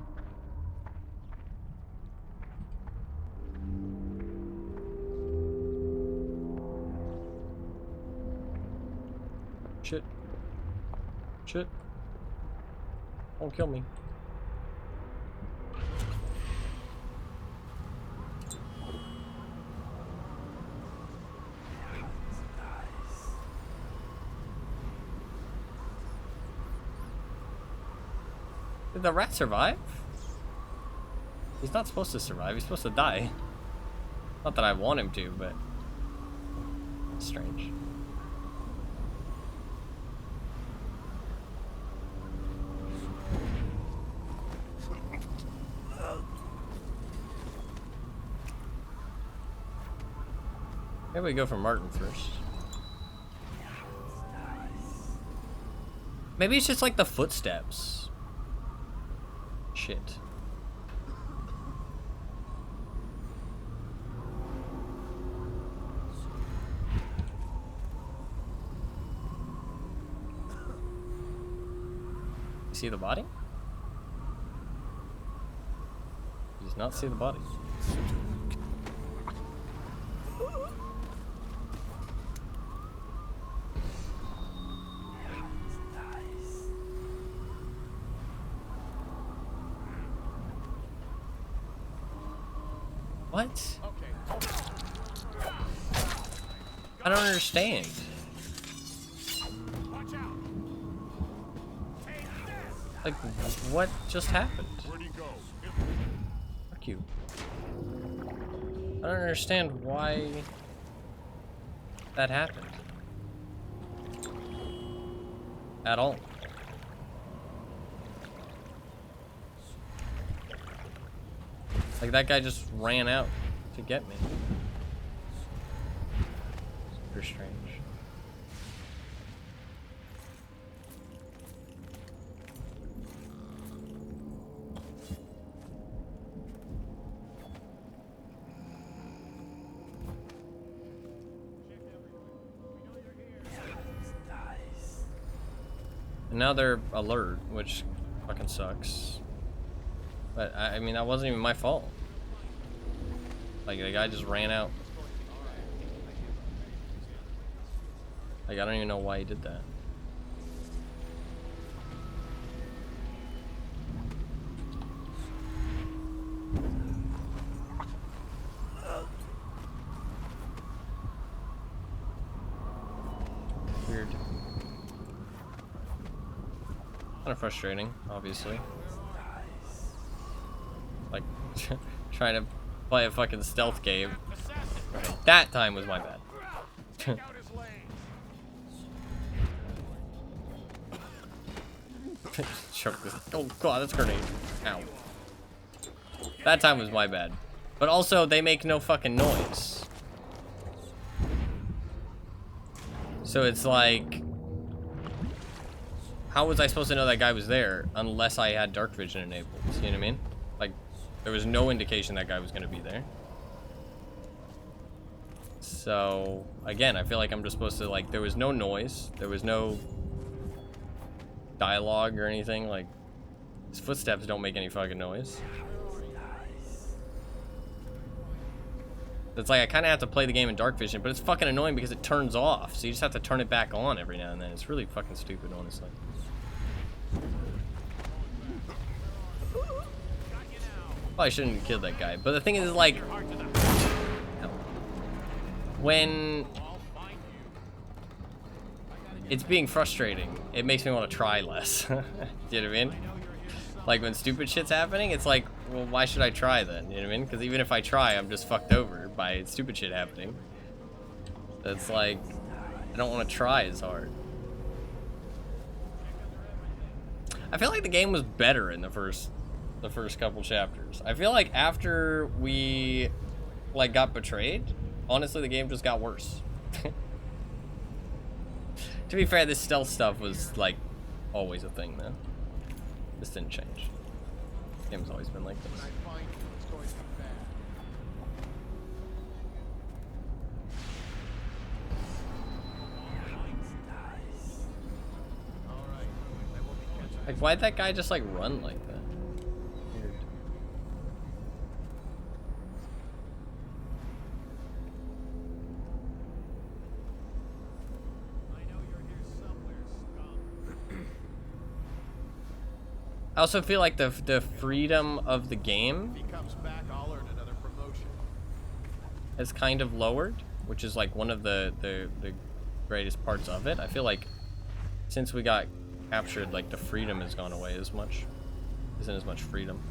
Speaker 1: Shit. Shit. Don't kill me. Did the rat survive? He's not supposed to survive, he's supposed to die. Not that I want him to, but it's strange. Maybe we go for Martin first. Maybe it's just like the footsteps. Shit. You see the body? He does not see the body. What? I don't understand. Like, what just happened? Fuck you. I don't understand why that happened. At all. Like, that guy just ran out to get me. Super strange. And now they're alert, which fucking sucks. But I mean, that wasn't even my fault. Like, the guy just ran out. Like, I don't even know why he did that. Weird. Kind of frustrating, obviously. Like, trying to play a fucking stealth game. Okay, that time was my bad. Choke this. Oh god, that's a grenade. Ow. That time was my bad. But also, they make no fucking noise. So it's like, how was I supposed to know that guy was there unless I had dark vision enabled? You know what I mean? Like, there was no indication that guy was gonna be there. So, again, I feel like I'm just supposed to, like, there was no noise. There was no dialogue or anything. Like, his footsteps don't make any fucking noise. It's like, I kind of have to play the game in dark vision, but it's fucking annoying because it turns off. So you just have to turn it back on every now and then. It's really fucking stupid, honestly. Probably shouldn't have killed that guy. But the thing is, like, when it's being frustrating, it makes me want to try less. Do you know what I mean? Like, when stupid shit's happening, it's like, well, why should I try then? You know what I mean? Because even if I try, I'm just fucked over by stupid shit happening. It's like, I don't want to try as hard. I feel like the game was better in the first couple chapters. I feel like after we, like, got betrayed, honestly, the game just got worse. To be fair, this stealth stuff was, like, always a thing, though. This didn't change. The game's always been like this. Like, why'd that guy just, like, run like that? Weird. I also feel like the freedom of the game is kind of lowered, which is like one of the greatest parts of it. I feel like since we got captured, like, the freedom has gone away as much. Isn't as much freedom.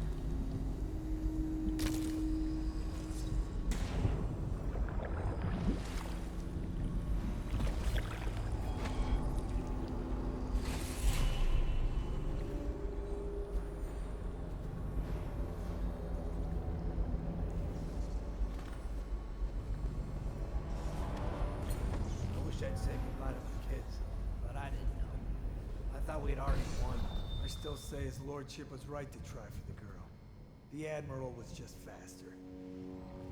Speaker 7: thought we had already won.
Speaker 14: I still say his lordship was right to try for the girl. The Admiral was just faster.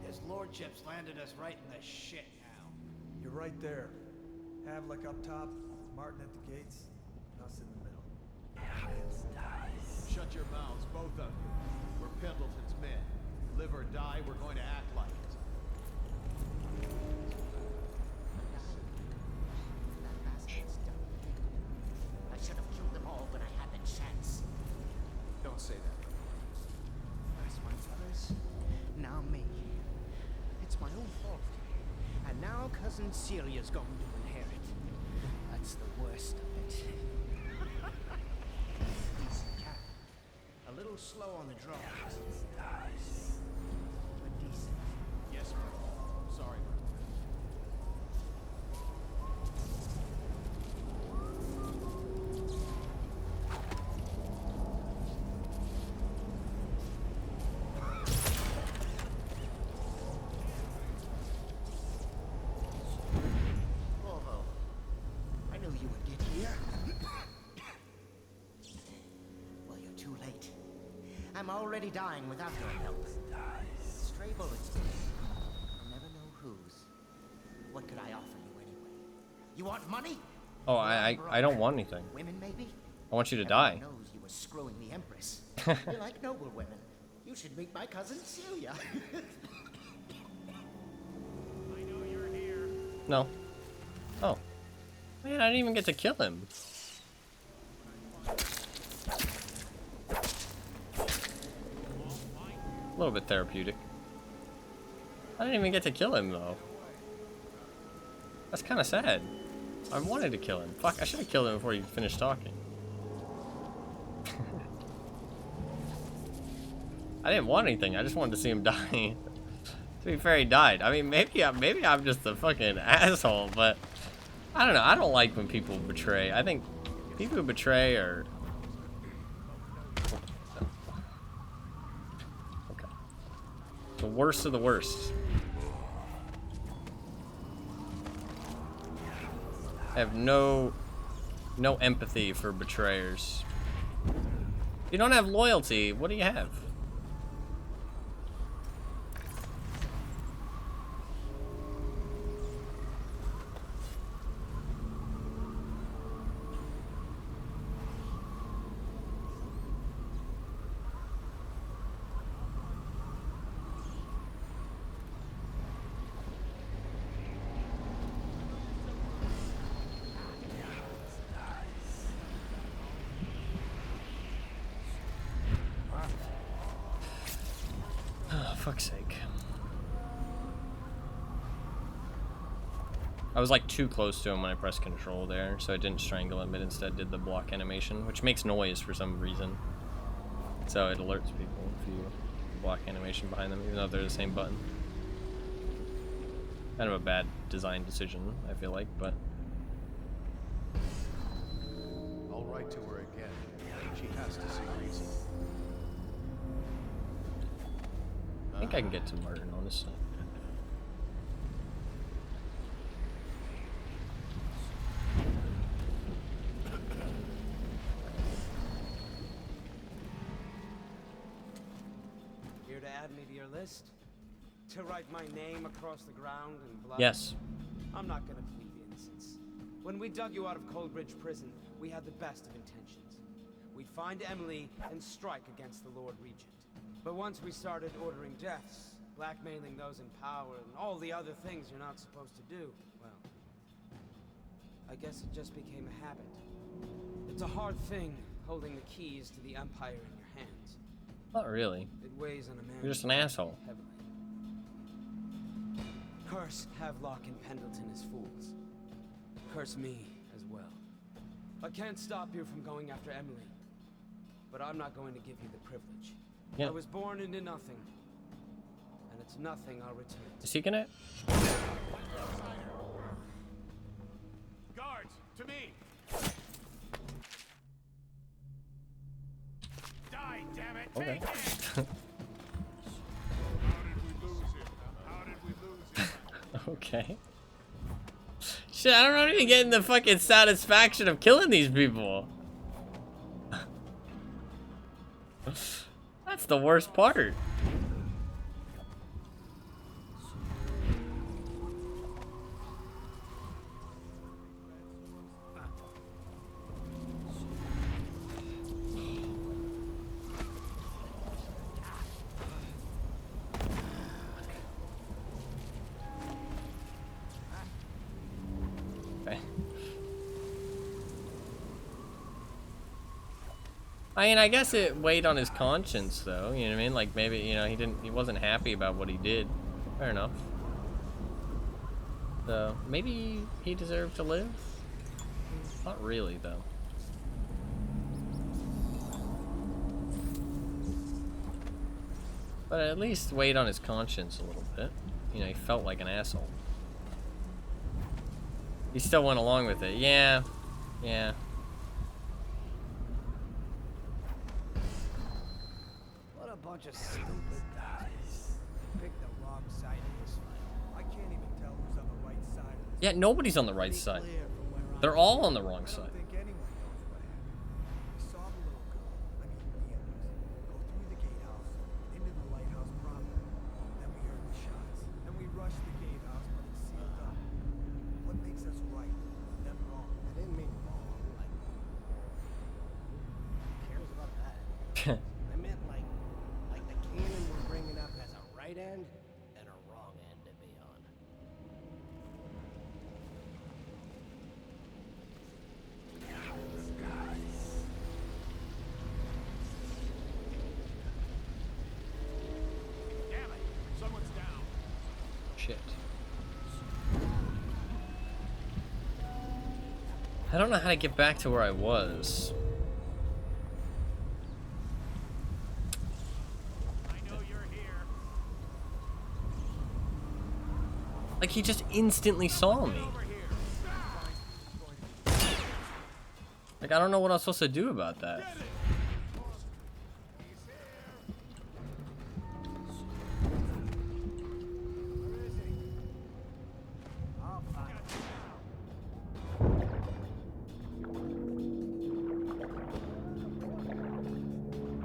Speaker 7: His lordship's landed us right in the shit now.
Speaker 14: You're right there. Havlik up top, Martin at the gates, and us in the middle.
Speaker 6: Shut your mouths, both of you. We're Pendleton's men. Live or die, we're going to act like it.
Speaker 13: That bastard's done. I should have killed them all when I had the chance.
Speaker 6: Don't say that.
Speaker 13: First my brothers, now me. It's my own fault. And now cousin Celia's going to inherit. That's the worst of it. Decent cat. A little slow on the draw. But decent.
Speaker 6: Yes, bro. Sorry, bro.
Speaker 13: Bravo. I knew you would get here. Well, you're too late. I'm already dying without your help. Stray bullets. I'll never know whose. What could I offer you anyway? You want money?
Speaker 1: Oh, I don't want anything.
Speaker 13: Women, maybe?
Speaker 1: I want you to
Speaker 13: Everyone
Speaker 1: die.
Speaker 13: knows you were screwing the Empress. You like noble women. You should meet my cousin Celia.
Speaker 6: I know you're here.
Speaker 1: No. Oh. Man, I didn't even get to kill him. A little bit therapeutic. I didn't even get to kill him, though. That's kind of sad. I wanted to kill him. Fuck, I should have killed him before he finished talking. I didn't want anything. I just wanted to see him die. To be fair, he died. I mean, maybe I'm just a fucking asshole, but I don't know. I don't like when people betray. I think people who betray are... Okay. The worst of the worst. I have no empathy for betrayers. If you don't have loyalty, what do you have? Fuck's sake. I was like too close to him when I pressed control there, so I didn't strangle him, but instead did the block animation, which makes noise for some reason. So it alerts people if you block animation behind them, even though they're the same button. Kind of a bad design decision, I feel like, but...
Speaker 6: I'll write to her again. She has to see reason.
Speaker 1: I think I can get to Martin, honestly.
Speaker 7: Here to add me to your list? To write my name across the ground in blood?
Speaker 1: Yes.
Speaker 7: I'm not gonna plead innocence. When we dug you out of Coldbridge Prison, we had the best of intentions. We'd find Emily and strike against the Lord Regent. But once we started ordering deaths, blackmailing those in power, and all the other things you're not supposed to do, well, I guess it just became a habit. It's a hard thing, holding the keys to the Empire in your hands.
Speaker 1: Not really.
Speaker 7: It weighs on a man.
Speaker 1: You're just an asshole.
Speaker 7: Heavily. Curse Havelock and Pendleton as fools. Curse me as well. I can't stop you from going after Emily, but I'm not going to give you the privilege.
Speaker 1: Yeah.
Speaker 7: I was born into nothing, and it's nothing I'll return.
Speaker 1: Is he gonna?
Speaker 6: Guards, to me! Die, damn it!
Speaker 1: Okay.
Speaker 6: Take it! How did we lose him?
Speaker 1: Okay. Shit, I don't even getting the fucking satisfaction of killing these people. the worst part. I mean, I guess it weighed on his conscience, though. You know what I mean? Like, maybe, you know, he wasn't happy about what he did. Fair enough. So, maybe he deserved to live? Not really, though. But at least weighed on his conscience a little bit. You know, he felt like an asshole. He still went along with it. Yeah. Yeah.
Speaker 6: What a bunch of stupid guys. Picked the wrong side of this fight.
Speaker 14: I can't even tell who's on the right side of this.
Speaker 1: Yeah, nobody's on the right side. They're all on the wrong side.
Speaker 14: I don't think anyone knows what happened. We saw the little girl, I mean the others, go through the gatehouse, into the lighthouse proper. Then we heard the shots. Then we rushed the gatehouse, but it's sealed up. What makes us right and them wrong?
Speaker 6: I didn't mean wrong. Like, who cares about that? I meant like the canon we're bringing up has a right end and a wrong end to be on. Damn it! Someone's down.
Speaker 1: Shit. I don't know how to get back to where I was.
Speaker 6: I know you're here.
Speaker 1: Like, he just instantly saw me. Like, I don't know what I'm supposed to do about that.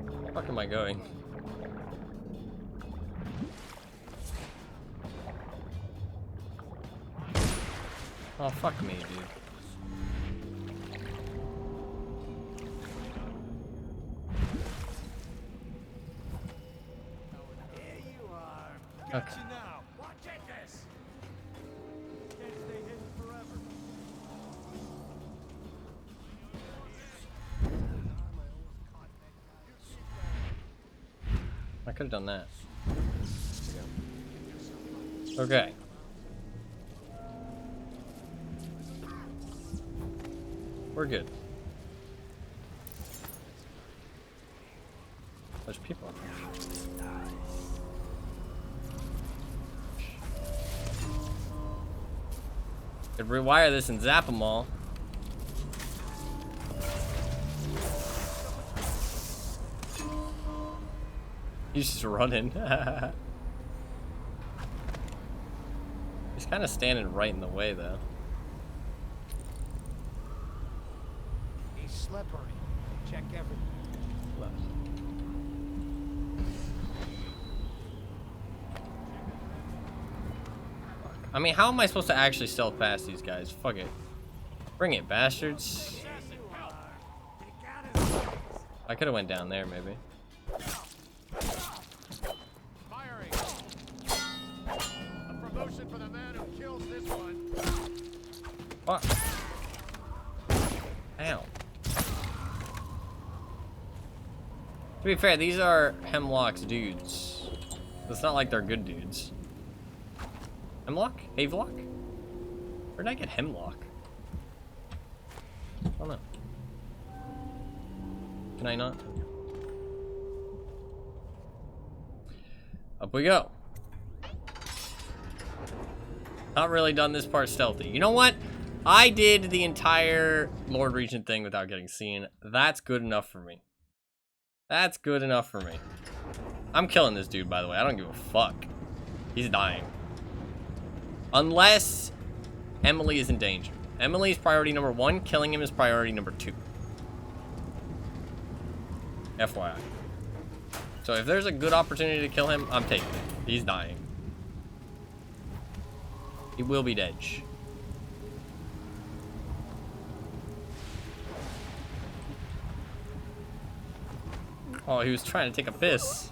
Speaker 1: Where the fuck am I going? Oh, fuck me, dude.
Speaker 6: There you are.
Speaker 1: Okay.
Speaker 6: You now. Watch it, this. Can't stay hidden forever.
Speaker 1: I could have done that. Okay. We're good. There's people. Could rewire this and zap them all. He's just running. He's kind of standing right in the way, though.
Speaker 6: He's slippery. Check everything.
Speaker 1: Left. I mean, how am I supposed to actually stealth past these guys? Fuck it. Bring it, bastards. I could have went down there, maybe.
Speaker 6: Firing. A promotion for the man who kills this one.
Speaker 1: Fuck. Ow. To be fair, these are Hemlock's dudes. It's not like they're good dudes. Hemlock? Havelock? Where did I get Hemlock? I don't know. Can I not? Up we go. Not really done this part stealthy. You know what? I did the entire Lord Regent thing without getting seen. That's good enough for me. That's good enough for me. I'm killing this dude, by the way. I don't give a fuck. He's dying. Unless Emily is in danger. Emily is priority number 1. Killing him is priority number 2. FYI. So if there's a good opportunity to kill him, I'm taking it. He's dying. He will be dead. Oh, he was trying to take a piss.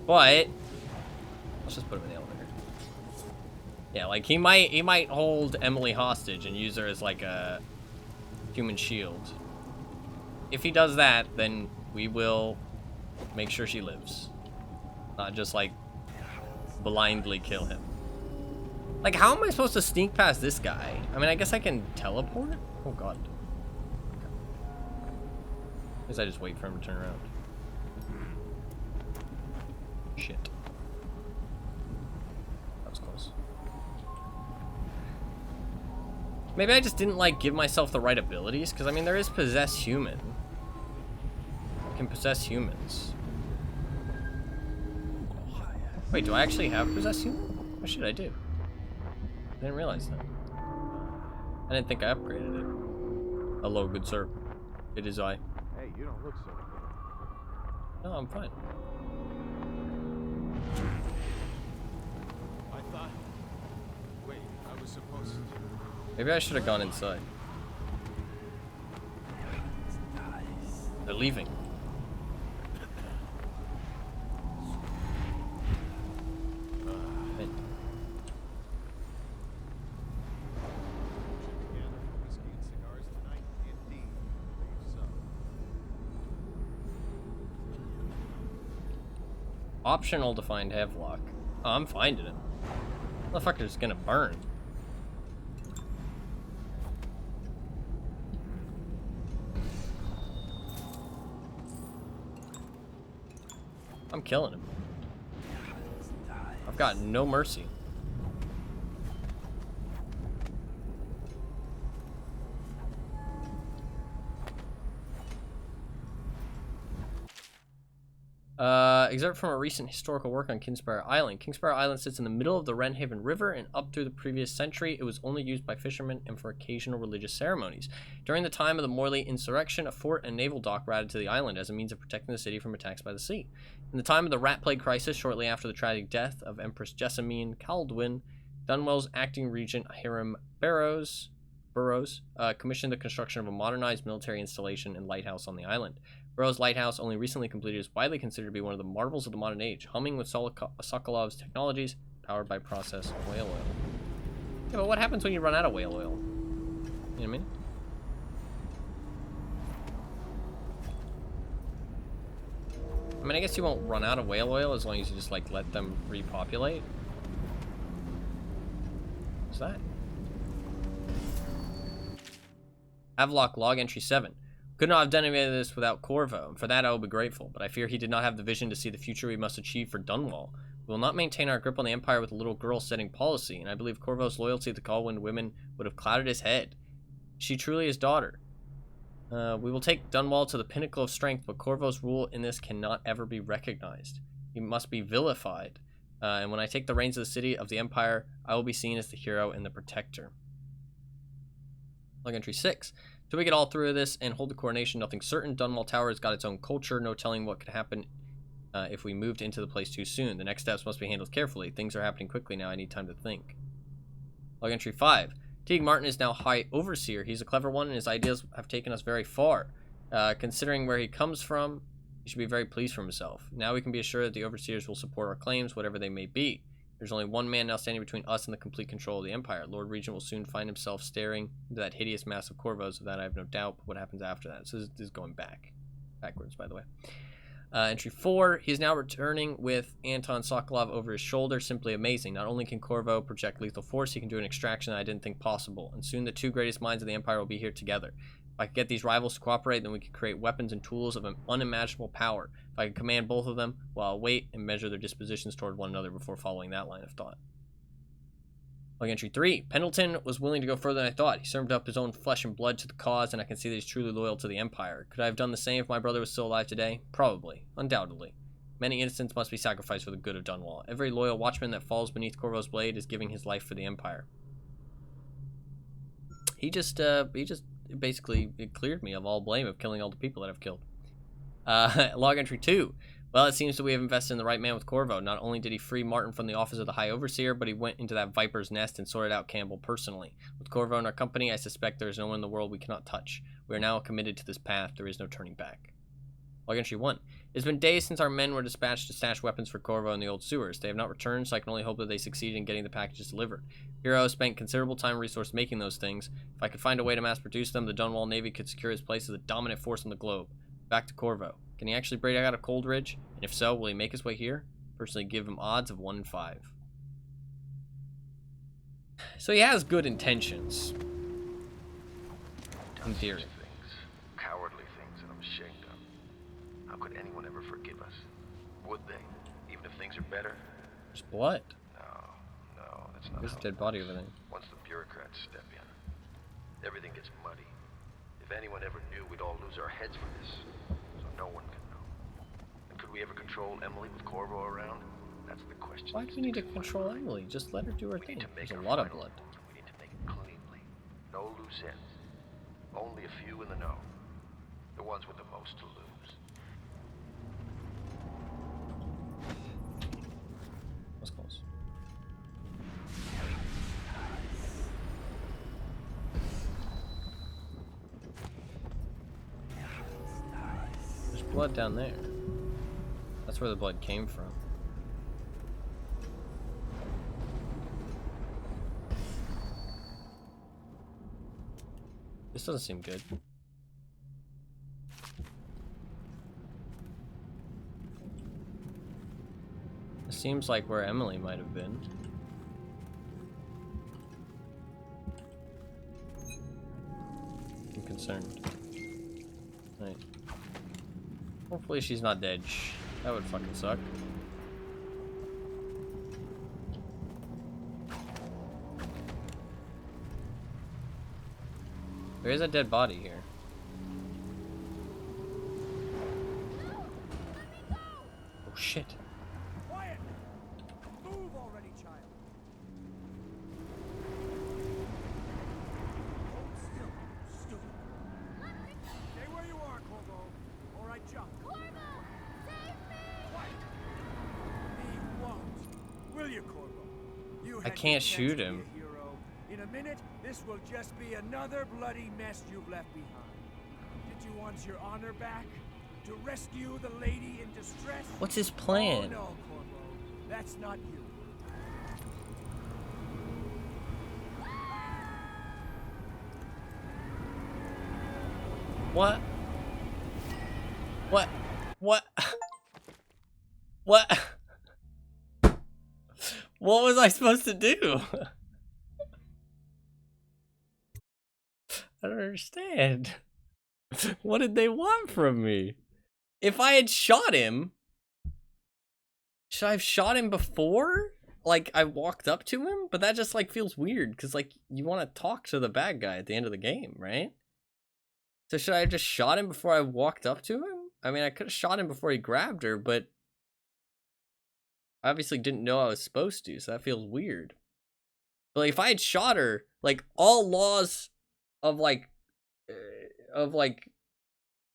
Speaker 1: But let's just put him in the elevator. Yeah, like he might hold Emily hostage and use her as like a human shield. If he does that, then we will make sure she lives. Not just like blindly kill him. Like, how am I supposed to sneak past this guy? I mean, I guess I can teleport? Oh god. I guess I just wait for him to turn around. Shit. That was close. Maybe I just didn't, like, give myself the right abilities, because, I mean, there is Possess Human. I can possess humans. Wait, do I actually have Possess Human? What should I do? I didn't realize that. I didn't think I upgraded it. Hello, good sir. It is I.
Speaker 6: Hey, you don't look so good.
Speaker 1: No, I'm fine.
Speaker 6: I thought... Wait, I was supposed to...
Speaker 1: Maybe I should have gone inside. They're leaving. Optional to find Havelock. Oh, I'm finding him. Motherfucker's gonna burn. I'm killing him. I've got no mercy. Excerpt from a recent historical work on Kingspire Island. Kingspire Island sits in the middle of the Wrenhaven River, and up through the previous century, it was only used by fishermen and for occasional religious ceremonies. During the time of the Morley insurrection, a fort and naval dock were added to the island as a means of protecting the city from attacks by the sea. In the time of the Rat Plague crisis, shortly after the tragic death of Empress Jessamine Caldwin, Dunwell's acting regent Hiram Burroughs commissioned the construction of a modernized military installation and lighthouse on the island. Burroughs' lighthouse, only recently completed, is widely considered to be one of the marvels of the modern age, humming with Sokolov's technologies, powered by processed whale oil. Yeah, but what happens when you run out of whale oil? You know what I mean? I mean, I guess you won't run out of whale oil as long as you just, like, let them repopulate. What's that? Havelock log entry 7. Could not have done any of this without Corvo, and for that I will be grateful, but I fear he did not have the vision to see the future we must achieve for Dunwall. We will not maintain our grip on the Empire with a little girl setting policy, and I believe Corvo's loyalty to the Colwyn women would have clouded his head. She truly his daughter. We will take Dunwall to the pinnacle of strength, but Corvo's rule in this cannot ever be recognized. He must be vilified, and when I take the reins of the city of the Empire, I will be seen as the hero and the protector. Log entry 6. Till we get all through this and hold the coronation, nothing certain. Dunwall Tower has got its own culture, no telling what could happen if we moved into the place too soon. The next steps must be handled carefully. Things are happening quickly now, I need time to think. Log entry 5. Teague Martin is now High Overseer. He's a clever one, and his ideas have taken us very far. Considering where he comes from, he should be very pleased for himself. Now we can be assured that the Overseers will support our claims, whatever they may be. There's only one man now standing between us and the complete control of the Empire. Lord Regent will soon find himself staring into that hideous mass of Corvos, of that I have no doubt. But what happens after that? So this is going backwards, by the way. Entry 4. He is now returning with Anton Sokolov over his shoulder. Simply amazing. Not only can Corvo project lethal force, he can do an extraction that I didn't think possible. And soon the two greatest minds of the Empire will be here together. If I could get these rivals to cooperate, then we could create weapons and tools of an unimaginable power. If I could command both of them, well, I'll wait and measure their dispositions toward one another before following that line of thought. Log entry 3. Pendleton was willing to go further than I thought. He served up his own flesh and blood to the cause, and I can see that he's truly loyal to the Empire. Could I have done the same if my brother was still alive today? Probably. Undoubtedly. Many innocents must be sacrificed for the good of Dunwall. Every loyal watchman that falls beneath Corvo's blade is giving his life for the Empire. He just basically it cleared me of all blame of killing all the people that I've killed. Log entry 2. Well, it seems that we have invested in the right man with Corvo. Not only did he free Martin from the office of the High Overseer, but he went into that viper's nest and sorted out Campbell personally. With Corvo in our company, I suspect there is no one in the world we cannot touch. We are now committed to this path. There is no turning back. Log entry 1. It's been days since our men were dispatched to stash weapons for Corvo in the old sewers. They have not returned, so I can only hope that they succeed in getting the packages delivered. Hero spent considerable time and resource making those things. If I could find a way to mass produce them, the Dunwall Navy could secure his place as a dominant force on the globe. Back to Corvo. Can he actually break out of Coldridge? And if so, will he make his way here? Personally, give him odds of 1 in 5. So he has good intentions. In theory.
Speaker 15: Things, cowardly things that I'm ashamed of. How could anyone ever forgive us? Would they? Even if things are better?
Speaker 1: There's blood.
Speaker 15: No, that's not.
Speaker 1: There's a dead body over there.
Speaker 15: Once the bureaucrats step in, everything gets muddy. If anyone ever knew, we'd all lose our heads for this. So no one can know. And could we ever control Emily with Corvo around? That's the question.
Speaker 1: Why do we need to control Emily? Just let her do her thing. There's a lot of blood.
Speaker 15: We need to make it cleanly. No loose ends. Only a few in the know. The ones with the most to lose.
Speaker 1: That's close. There's blood down there. That's where the blood came from. This doesn't seem good. It seems like where Emily might have been. I'm concerned. Right. Hopefully she's not dead. That would fucking suck. There is a dead body here. Oh shit.
Speaker 14: Quiet! Move already, child. Hold still, stupid. Stay where you are, Corvo. Or I jump. Corvo! Save me! Quiet! He won't. Will you, Corvo? You
Speaker 1: I can't shoot him.
Speaker 14: In a minute, this will just be another bloody mess you've left behind. Did you want your honor back? To rescue the lady in distress?
Speaker 1: What's his plan?
Speaker 14: Oh, no, Corvo. That's not you.
Speaker 1: What? What? What? What? What was I supposed to do? I don't understand. What did they want from me? If I had shot him, should I have shot him before? Like, I walked up to him? But that just, like, feels weird. Because, like, you want to talk to the bad guy at the end of the game, right? So should I have just shot him before I walked up to him? I mean, I could have shot him before he grabbed her, but I obviously didn't know I was supposed to, so that feels weird. But, like, if I had shot her, like, all laws of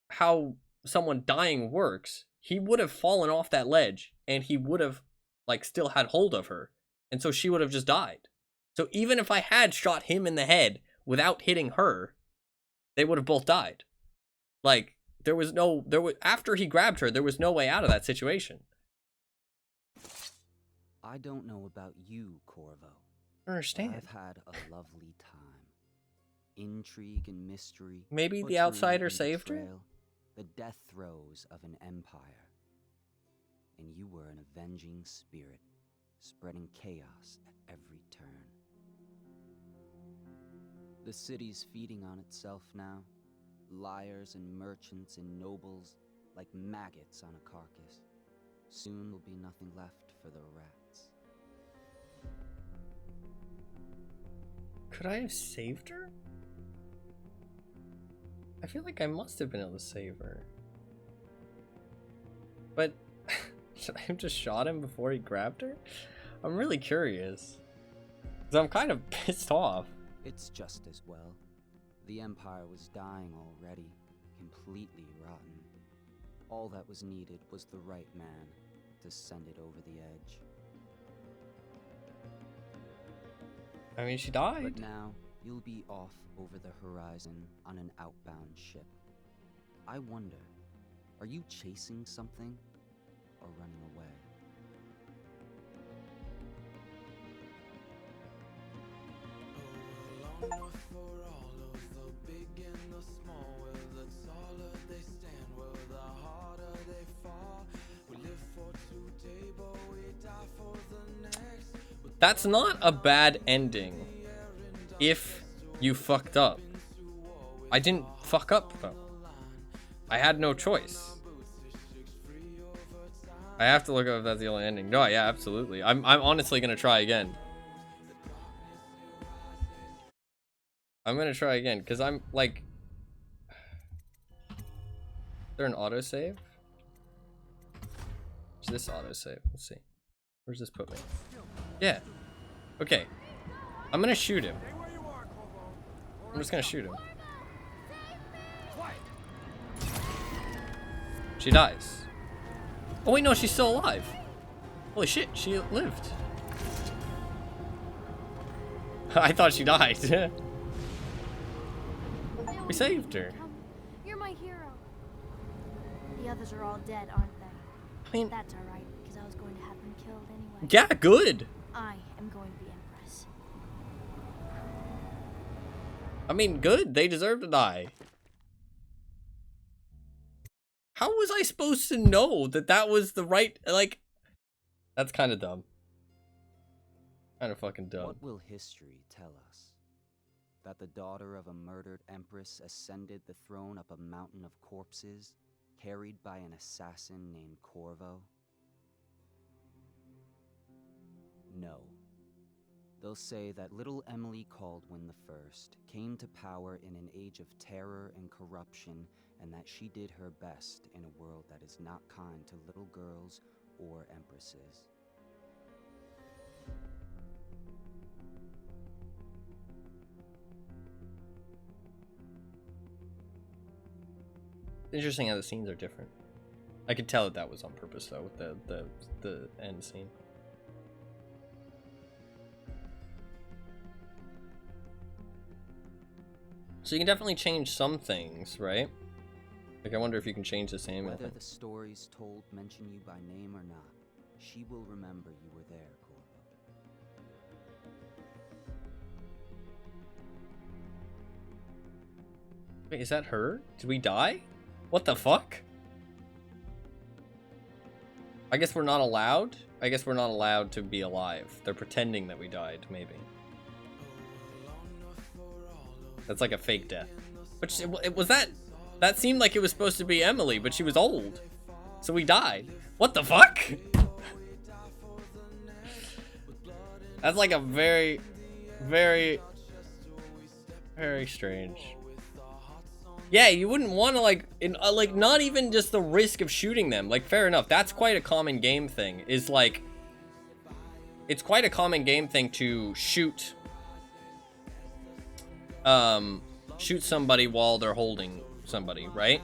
Speaker 1: how someone dying works, he would have fallen off that ledge and he would have like still had hold of her, and so she would have just died. So even if I had shot him in the head without hitting her, they would have both died. Like after he grabbed her, there was no way out of that situation.
Speaker 9: I don't know about you, Corvo.
Speaker 1: I understand.
Speaker 9: I've had a lovely time. Intrigue and mystery.
Speaker 1: Maybe the outsider
Speaker 9: and
Speaker 1: saved her?
Speaker 9: betrayal, the death throes of an empire. And you were an avenging spirit, spreading chaos at every turn. The city's feeding on itself now. Liars and merchants and nobles, like maggots on a carcass. Soon will be nothing left for the rats.
Speaker 1: Could I have saved her? I feel like I must have been able to save her. But should I have just shot him before he grabbed her? I'm really curious. Because I'm kind of pissed off.
Speaker 9: It's just as well.
Speaker 16: The Empire was dying already, completely rotten. All that was needed was the right man to send it over the edge.
Speaker 1: I mean, she died.
Speaker 16: But now, you'll be off over the horizon on an outbound ship. I wonder, are you chasing something or running away?
Speaker 1: That's not a bad ending if you fucked up. I didn't fuck up though. I had no choice. I have to look up if that's the only ending. No, yeah, absolutely. I'm honestly gonna try again. I'm gonna try again because I'm like, is there an autosave? Is this autosave? Let's see. Where's this put me? Yeah. Okay. I'm gonna shoot him. I'm just gonna shoot him. She dies. Oh wait, no, she's still alive. Holy shit, she lived. I thought she died. We saved her.
Speaker 17: You're my hero. The others are all dead, aren't they?
Speaker 1: I mean,
Speaker 17: that's all right, because I was going to have them killed anyway.
Speaker 1: Yeah, good.
Speaker 17: I am going to be Empress.
Speaker 1: I mean, good. They deserve to die. How was I supposed to know that that was the right, like, that's kind of dumb. Kind of fucking dumb.
Speaker 16: What will history tell us? That the daughter of a murdered empress ascended the throne up a mountain of corpses, carried by an assassin named Corvo? No. They'll say that little Emily Caldwin I came to power in an age of terror and corruption, and that she did her best in a world that is not kind to little girls or empresses.
Speaker 1: Interesting how the scenes are different. I could tell that was on purpose though with the end scene. So you can definitely change some things, right? Like I wonder if you can change the same.
Speaker 16: Whether the stories told mention you by name or not, she will remember you were there, Corvo.
Speaker 1: Wait, is that her? Did we die? What the fuck? I guess we're not allowed? I guess we're not allowed to be alive. They're pretending that we died, maybe. That's like a fake death. Which, it was that... That seemed like it was supposed to be Emily, but she was old. So we died. What the fuck? That's like a very, very, very strange. Yeah, you wouldn't want to like not even just the risk of shooting them. Like, fair enough. That's quite a common game thing. Is like, it's quite a common game thing to shoot, shoot somebody while they're holding somebody, right?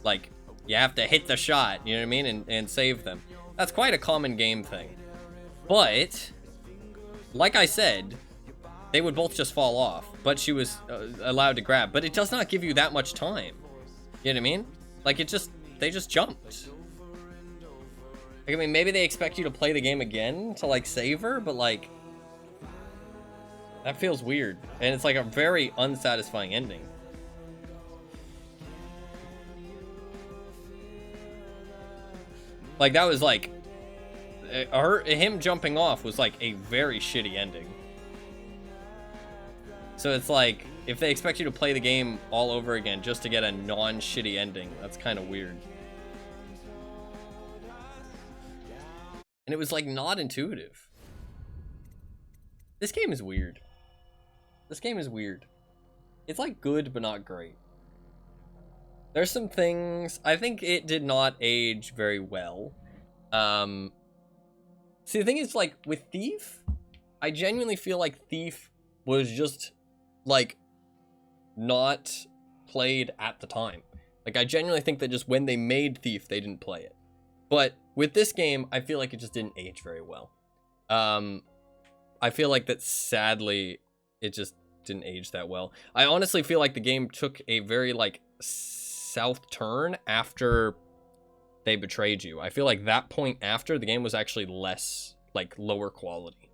Speaker 1: Like, you have to hit the shot, you know what I mean, and save them. That's quite a common game thing. But, like I said, they would both just fall off, but she was allowed to grab. But it does not give you that much time. You know what I mean? Like, they just jumped. Like, I mean, maybe they expect you to play the game again to, like, save her, but, like, that feels weird. And it's, like, a very unsatisfying ending. Like, that was, like, him jumping off was, like, a very shitty ending. So it's like, if they expect you to play the game all over again just to get a non-shitty ending, that's kind of weird. And it was, like, not intuitive. This game is weird. This game is weird. It's, like, good, but not great. There's some things... I think it did not age very well. See, the thing is, like, with Thief, I genuinely feel like Thief was just, like, not played at the time. Like, I genuinely think that just when they made Thief, they didn't play it. But with this game, I feel like it just didn't age very well. I feel like that, sadly, it just didn't age that well. I honestly feel like the game took a very, like, south turn after they betrayed you. I feel like that point after, the game was actually less, like, lower quality.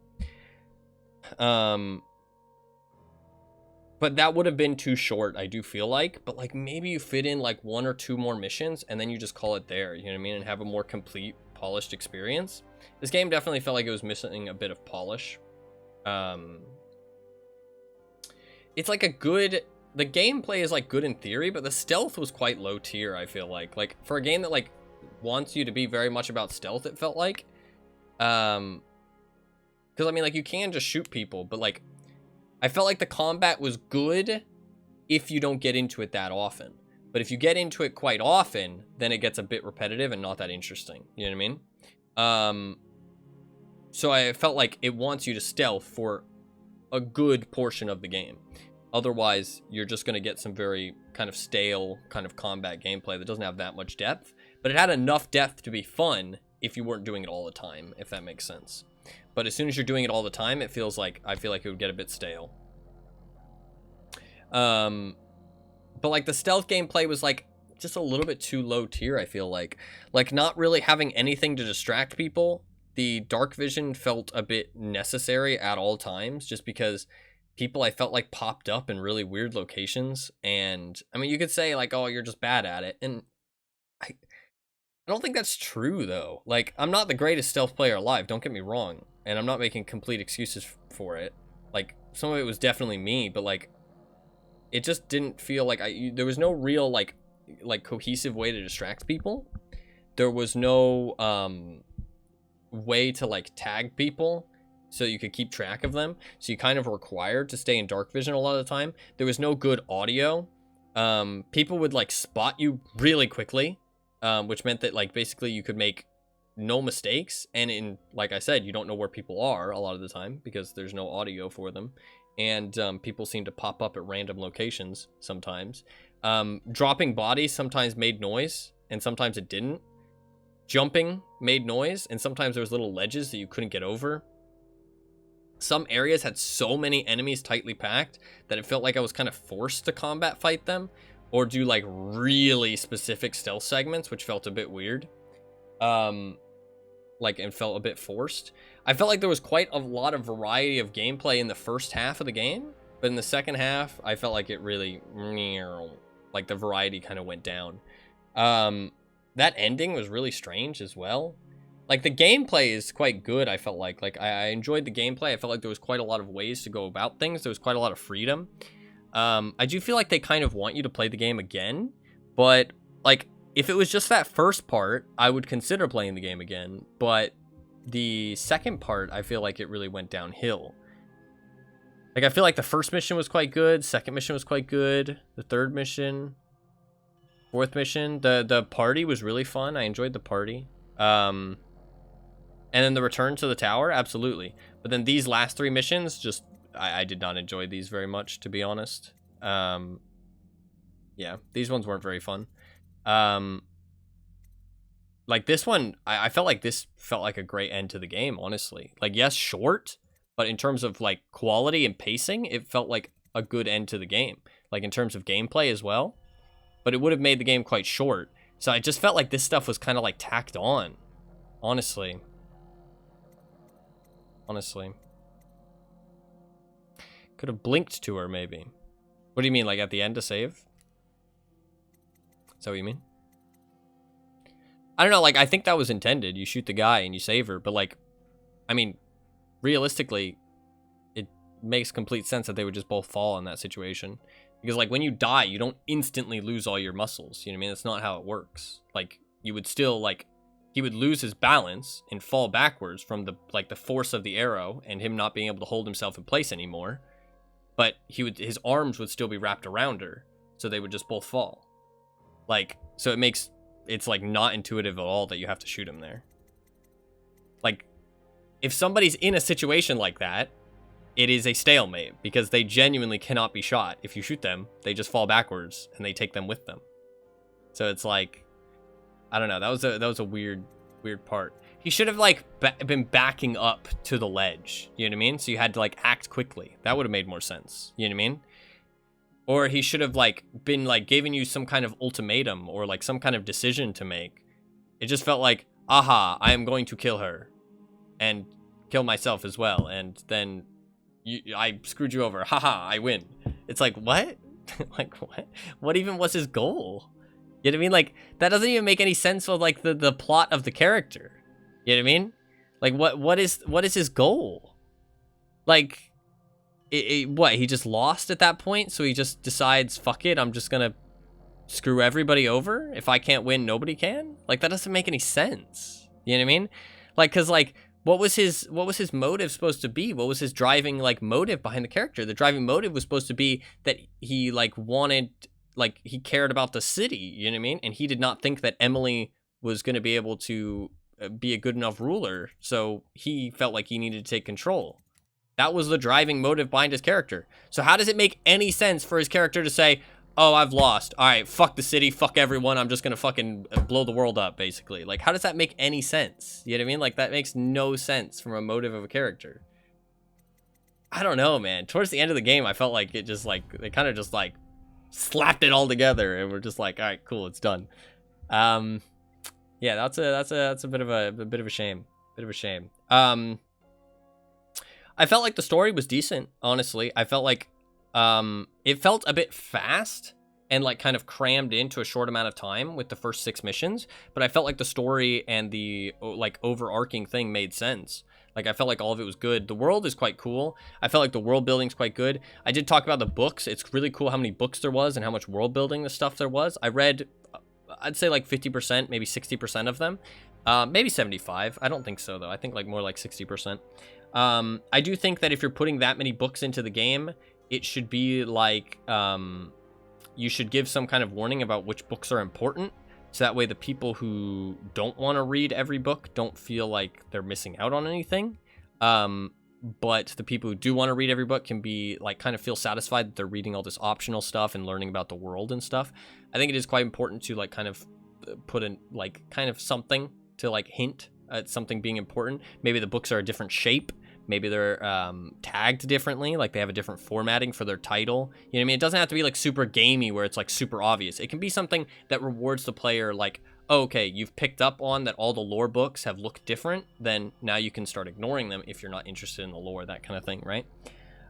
Speaker 1: But that would have been too short, I do feel like. But, like, maybe you fit in, like, 1 or 2 more missions, and then you just call it there, you know what I mean? And have a more complete, polished experience. This game definitely felt like it was missing a bit of polish. It's, like, a good... The gameplay is, like, good in theory, but the stealth was quite low tier, I feel like. Like, for a game that, like, wants you to be very much about stealth, it felt like. Because, I mean, like, you can just shoot people, but, like... I felt like the combat was good if you don't get into it that often. But if you get into it quite often, then it gets a bit repetitive and not that interesting. You know what I mean? So I felt like it wants you to stealth for a good portion of the game. Otherwise, you're just going to get some very kind of stale kind of combat gameplay that doesn't have that much depth. But it had enough depth to be fun if you weren't doing it all the time, if that makes sense. But as soon as you're doing it all the time, I feel like it would get a bit stale. But like the stealth gameplay was like just a little bit too low tier, I feel like. Like not really having anything to distract people. The dark vision felt a bit necessary at all times just because people I felt like popped up in really weird locations. And I mean, you could say like, oh, you're just bad at it. And I don't think that's true though. Like I'm not the greatest stealth player alive, don't get me wrong. And I'm not making complete excuses for it. Like, some of it was definitely me, but, like, it just didn't feel like there was no real, like, cohesive way to distract people. There was no, way to, like, tag people so you could keep track of them. So you kind of were required to stay in dark vision a lot of the time. There was no good audio. People would, like, spot you really quickly, which meant that, like, basically you could make no mistakes, and in like I said, you don't know where people are a lot of the time because there's no audio for them, and people seem to pop up at random locations sometimes. Dropping bodies sometimes made noise and sometimes it didn't. Jumping made noise and sometimes there was little ledges that you couldn't get over. Some areas had so many enemies tightly packed that it felt like I was kind of forced to combat fight them or do like really specific stealth segments, which felt a bit weird. Like, and felt a bit forced. I felt like there was quite a lot of variety of gameplay in the first half of the game, but in the second half, I felt like it really, like the variety kind of went down. That ending was really strange as well. Like, the gameplay is quite good, I felt like. Like, I enjoyed the gameplay. I felt like there was quite a lot of ways to go about things. There was quite a lot of freedom. I do feel like they kind of want you to play the game again, but, like, if it was just that first part, I would consider playing the game again, but the second part, I feel like it really went downhill. Like, I feel like the first mission was quite good, second mission was quite good, the third mission, fourth mission, the party was really fun, I enjoyed the party. And then the return to the tower, absolutely. But then these last 3 missions, just, I did not enjoy these very much, to be honest. Yeah, these ones weren't very fun. Like this one, I felt like this felt like a great end to the game, honestly. Like, yes, short, but in terms of like quality and pacing, it felt like a good end to the game. Like in terms of gameplay as well, but it would have made the game quite short. So I just felt like this stuff was kind of like tacked on, honestly. Could have blinked to her, maybe. What do you mean, like at the end to save? Is that what you mean? I don't know, like, I think that was intended. You shoot the guy and you save her, but, like, I mean, realistically, it makes complete sense that they would just both fall in that situation. Because, like, when you die, you don't instantly lose all your muscles. You know what I mean? That's not how it works. Like, you would still, like, he would lose his balance and fall backwards from the, like, the force of the arrow and him not being able to hold himself in place anymore. But his arms would still be wrapped around her, so they would just both fall. Like, so it's like not intuitive at all that you have to shoot him there. Like, if somebody's in a situation like that, it is a stalemate because they genuinely cannot be shot. If you shoot them, they just fall backwards and they take them with them. So it's like, I don't know. That was a weird part. He should have like been backing up to the ledge. You know what I mean? So you had to like act quickly. That would have made more sense. You know what I mean? Or he should have like been like giving you some kind of ultimatum or like some kind of decision to make. It just felt like, aha, I am going to kill her and kill myself as well. And then I screwed you over. Haha, I win. It's like, what? Like, what? What even was his goal? You know what I mean? Like, that doesn't even make any sense with like the plot of the character. You know what I mean? Like, what is his goal? Like, what? He just lost at that point, so he just decides, fuck it, I'm just gonna screw everybody over. If I can't win, nobody can. Like, that doesn't make any sense. You know what I mean? Like, cause like, what was his motive supposed to be? What was his driving like motive behind the character? The driving motive was supposed to be that he like wanted, like he cared about the city. You know what I mean? And he did not think that Emily was going to be able to be a good enough ruler, so he felt like he needed to take control. That was the driving motive behind his character. So how does it make any sense for his character to say, oh, I've lost. All right, fuck the city, fuck everyone. I'm just going to fucking blow the world up, basically. Like, how does that make any sense? You know what I mean? Like, that makes no sense from a motive of a character. I don't know, man. Towards the end of the game, I felt like it just, like, they kind of just, like, slapped it all together, and we're just like, all right, cool, it's done. Yeah, that's a bit of a shame. Bit of a shame. I felt like the story was decent, honestly. I felt like it felt a bit fast and like kind of crammed into a short amount of time with the first 6 missions, but I felt like the story and the like overarching thing made sense. Like, I felt like all of it was good. The world is quite cool. I felt like the world building's quite good. I did talk about the books. It's really cool how many books there was and how much world building the stuff there was. I read, I'd say like 50%, maybe 60% of them. Maybe 75. I don't think so, though. I think like more like 60%. I do think that if you're putting that many books into the game, it should be like, you should give some kind of warning about which books are important. So that way the people who don't want to read every book don't feel like they're missing out on anything. But the people who do want to read every book can be like kind of feel satisfied that they're reading all this optional stuff and learning about the world and stuff. I think it is quite important to like kind of put in like kind of something to like hint at something being important. Maybe the books are a different shape. Maybe they're tagged differently, like they have a different formatting for their title. You know what I mean? It doesn't have to be like super gamey where it's like super obvious. It can be something that rewards the player like, oh, okay, you've picked up on that all the lore books have looked different, then now you can start ignoring them if you're not interested in the lore, that kind of thing, right?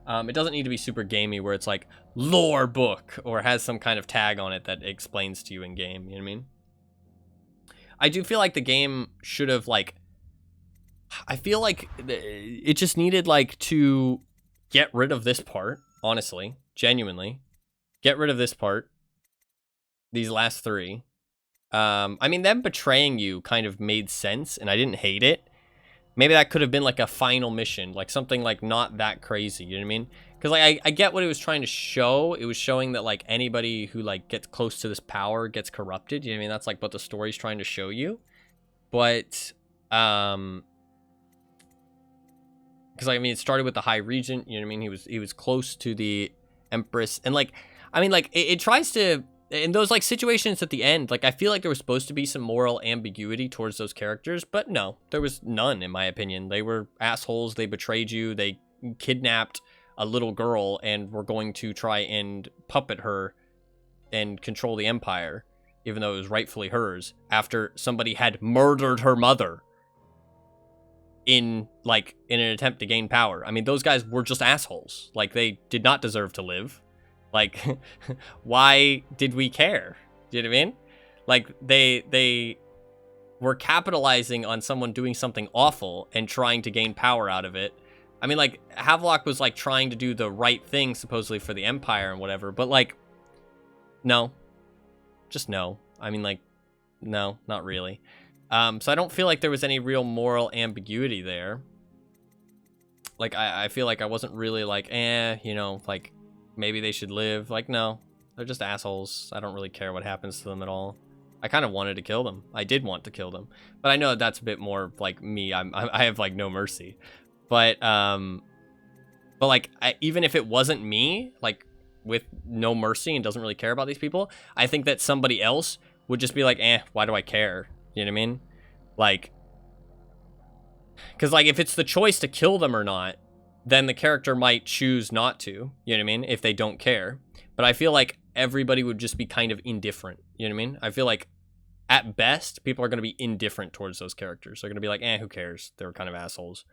Speaker 1: It doesn't need to be super gamey where it's like lore book or has some kind of tag on it that explains to you in game, you know what I mean? I do feel like the game should have like, I feel like it just needed like to get rid of this part, honestly, genuinely. Get rid of this part. These last 3. I mean, them betraying you kind of made sense and I didn't hate it. Maybe that could have been like a final mission, like something like not that crazy, you know what I mean? Because like I get what it was trying to show. It was showing that like anybody who like gets close to this power gets corrupted, you know what I mean? That's like what the story's trying to show you. But because I mean, it started with the High Regent, you know what I mean? He was close to the Empress, and like, I mean, like it tries to, in those like situations at the end, like I feel like there was supposed to be some moral ambiguity towards those characters, but no, there was none in my opinion. They were assholes. They betrayed you. They kidnapped a little girl and were going to try and puppet her and control the Empire, even though it was rightfully hers after somebody had murdered her mother. In an attempt to gain power. I mean, those guys were just assholes. Like, they did not deserve to live. Like, why did we care? Do you know what I mean? Like, they were capitalizing on someone doing something awful and trying to gain power out of it. I mean, like, Havelock was, like, trying to do the right thing, supposedly, for the Empire and whatever. But, like, no. Just no. I mean, like, no, not really. So I don't feel like there was any real moral ambiguity there. Like, I feel like I wasn't really like, you know, like, maybe they should live. Like, no, they're just assholes. I don't really care what happens to them at all. I kind of wanted to kill them. I did want to kill them. But I know that's a bit more like me. I have, like, no mercy. But But like, even if it wasn't me, like with no mercy and doesn't really care about these people, I think that somebody else would just be like, why do I care? You know what I mean? Like, because like if it's the choice to kill them or not, then the character might choose not to. You know what I mean? If they don't care. But I feel like everybody would just be kind of indifferent. You know what I mean? I feel like at best, people are going to be indifferent towards those characters. They're going to be like, who cares? They're kind of assholes.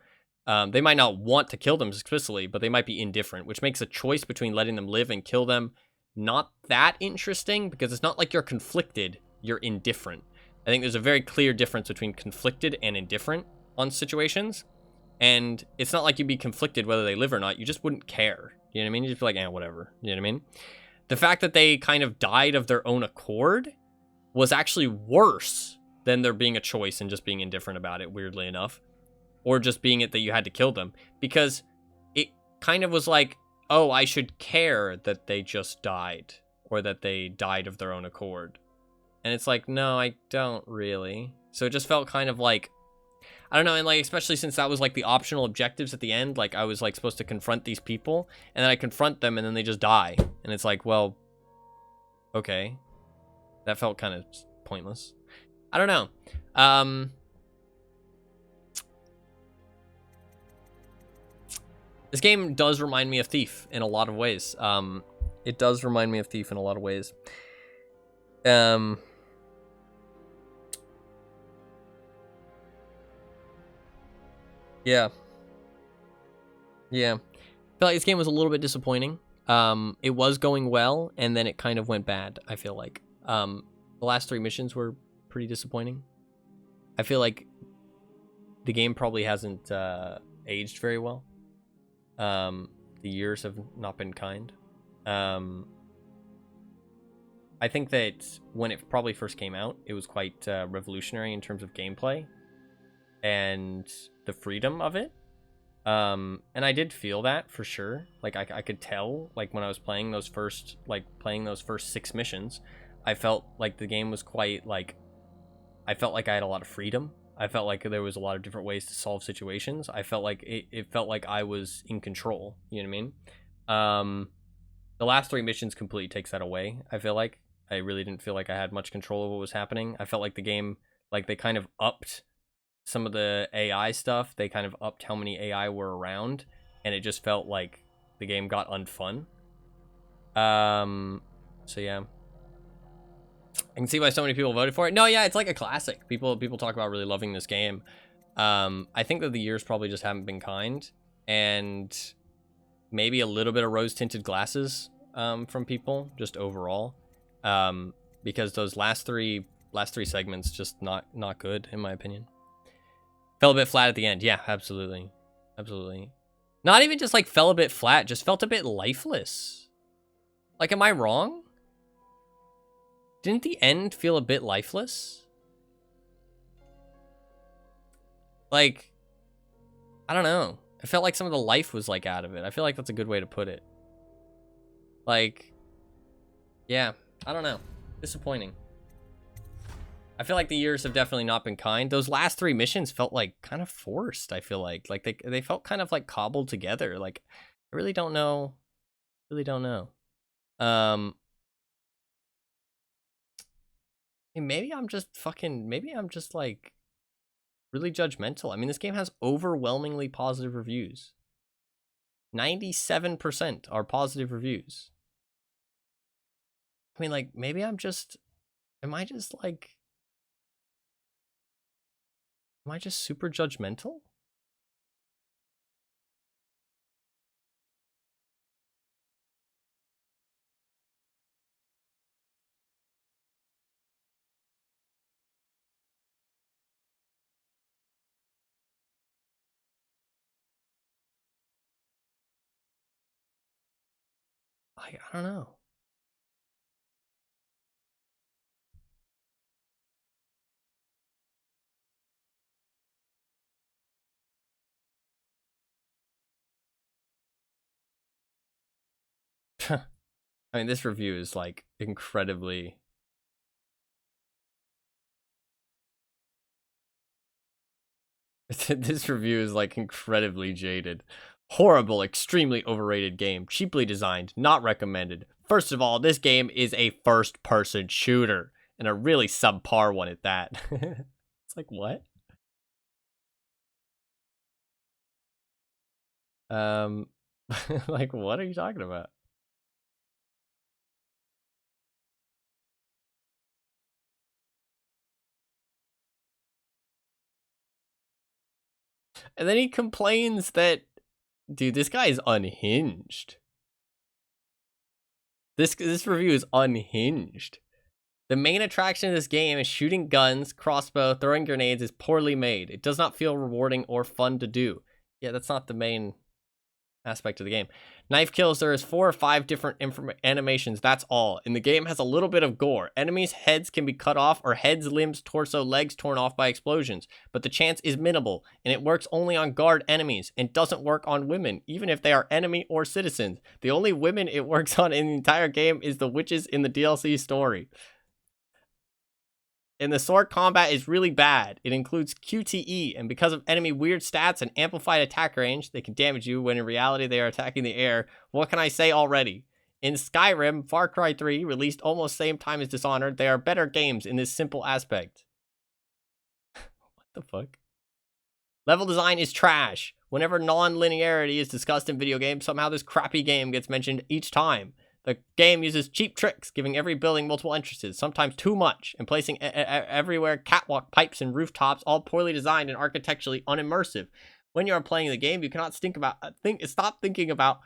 Speaker 1: They might not want to kill them explicitly, but they might be indifferent, which makes a choice between letting them live and kill them not that interesting, because it's not like you're conflicted, you're indifferent. I think there's a very clear difference between conflicted and indifferent on situations, and it's not like you'd be conflicted whether they live or not, you just wouldn't care. You know what I mean? You'd just be like, whatever. You know what I mean? The fact that they kind of died of their own accord was actually worse than there being a choice and just being indifferent about it, weirdly enough. Or just being it that you had to kill them. Because it kind of was like, oh, I should care that they just died. Or that they died of their own accord. And it's like, no, I don't really. So it just felt kind of like, I don't know, and like, especially since that was like the optional objectives at the end, like I was like supposed to confront these people, and then I confront them and then they just die. And it's like, well, okay. That felt kind of pointless. I don't know. This game does remind me of Thief in a lot of ways. It does remind me of Thief in a lot of ways. Yeah. Yeah. I feel like this game was a little bit disappointing. It was going well, and then it kind of went bad, I feel like. The last 3 missions were pretty disappointing. I feel like the game probably hasn't aged very well. The years have not been kind. I think that when it probably first came out, it was quite revolutionary in terms of gameplay and the freedom of it. And I did feel that for sure. Like I could tell, like when I was playing those first 6 missions, I felt like the game was quite like, I felt like I had a lot of freedom. I felt like there was a lot of different ways to solve situations. I felt like it felt like I was in control. You know what I mean? The last 3 missions completely takes that away. I feel like I really didn't feel like I had much control of what was happening. I felt like the game, like they kind of upped some of the AI stuff. They kind of upped how many AI were around, and it just felt like the game got unfun. So yeah. I can see why so many people voted for it. No, yeah, it's like a classic. People talk about really loving this game. I think that the years probably just haven't been kind, and maybe a little bit of rose-tinted glasses from people just overall, because those last three segments just not good in my opinion. Fell a bit flat at the end. Yeah, absolutely. Not even just like fell a bit flat, just felt a bit lifeless. Like, am I wrong? Didn't the end feel a bit lifeless? Like, I don't know. I felt like some of the life was like out of it. I feel like that's a good way to put it. Like, yeah, I don't know. Disappointing. I feel like the years have definitely not been kind. Those last 3 missions felt like kind of forced, I feel like. Like they felt kind of like cobbled together. Like, I really don't know. Maybe I'm just like really judgmental. I mean, this game has overwhelmingly positive reviews. 97% are positive reviews. I mean, like, maybe am I just super judgmental? I don't know. I mean, this review is like incredibly... This review is like incredibly jaded. Horrible, extremely overrated game. Cheaply designed, not recommended. First of all, this game is a first-person shooter, and a really subpar one at that. It's like, what? Like, what are you talking about? And then he complains that, dude, this guy is unhinged. This review is unhinged. The main attraction of this game is shooting guns, crossbow, throwing grenades is poorly made. It does not feel rewarding or fun to do. Yeah, that's not the main aspect of the game. Knife kills, there is 4 or 5 different animations, that's all. And the game has a little bit of gore. Enemies' heads can be cut off, or heads, limbs, torso, legs torn off by explosions. But the chance is minimal, and it works only on guard enemies, and doesn't work on women, even if they are enemy or citizens. The only women it works on in the entire game is the witches in the DLC story. And the sword combat is really bad. It includes QTE, and because of enemy weird stats and amplified attack range, they can damage you when in reality they are attacking the air. What can I say already? In Skyrim, Far Cry 3, released almost same time as Dishonored, they are better games in this simple aspect. What the fuck? Level design is trash. Whenever non-linearity is discussed in video games, somehow this crappy game gets mentioned each time. The game uses cheap tricks, giving every building multiple entrances, sometimes too much, and placing everywhere catwalk pipes and rooftops, all poorly designed and architecturally unimmersive. When you are playing the game, you cannot stop thinking about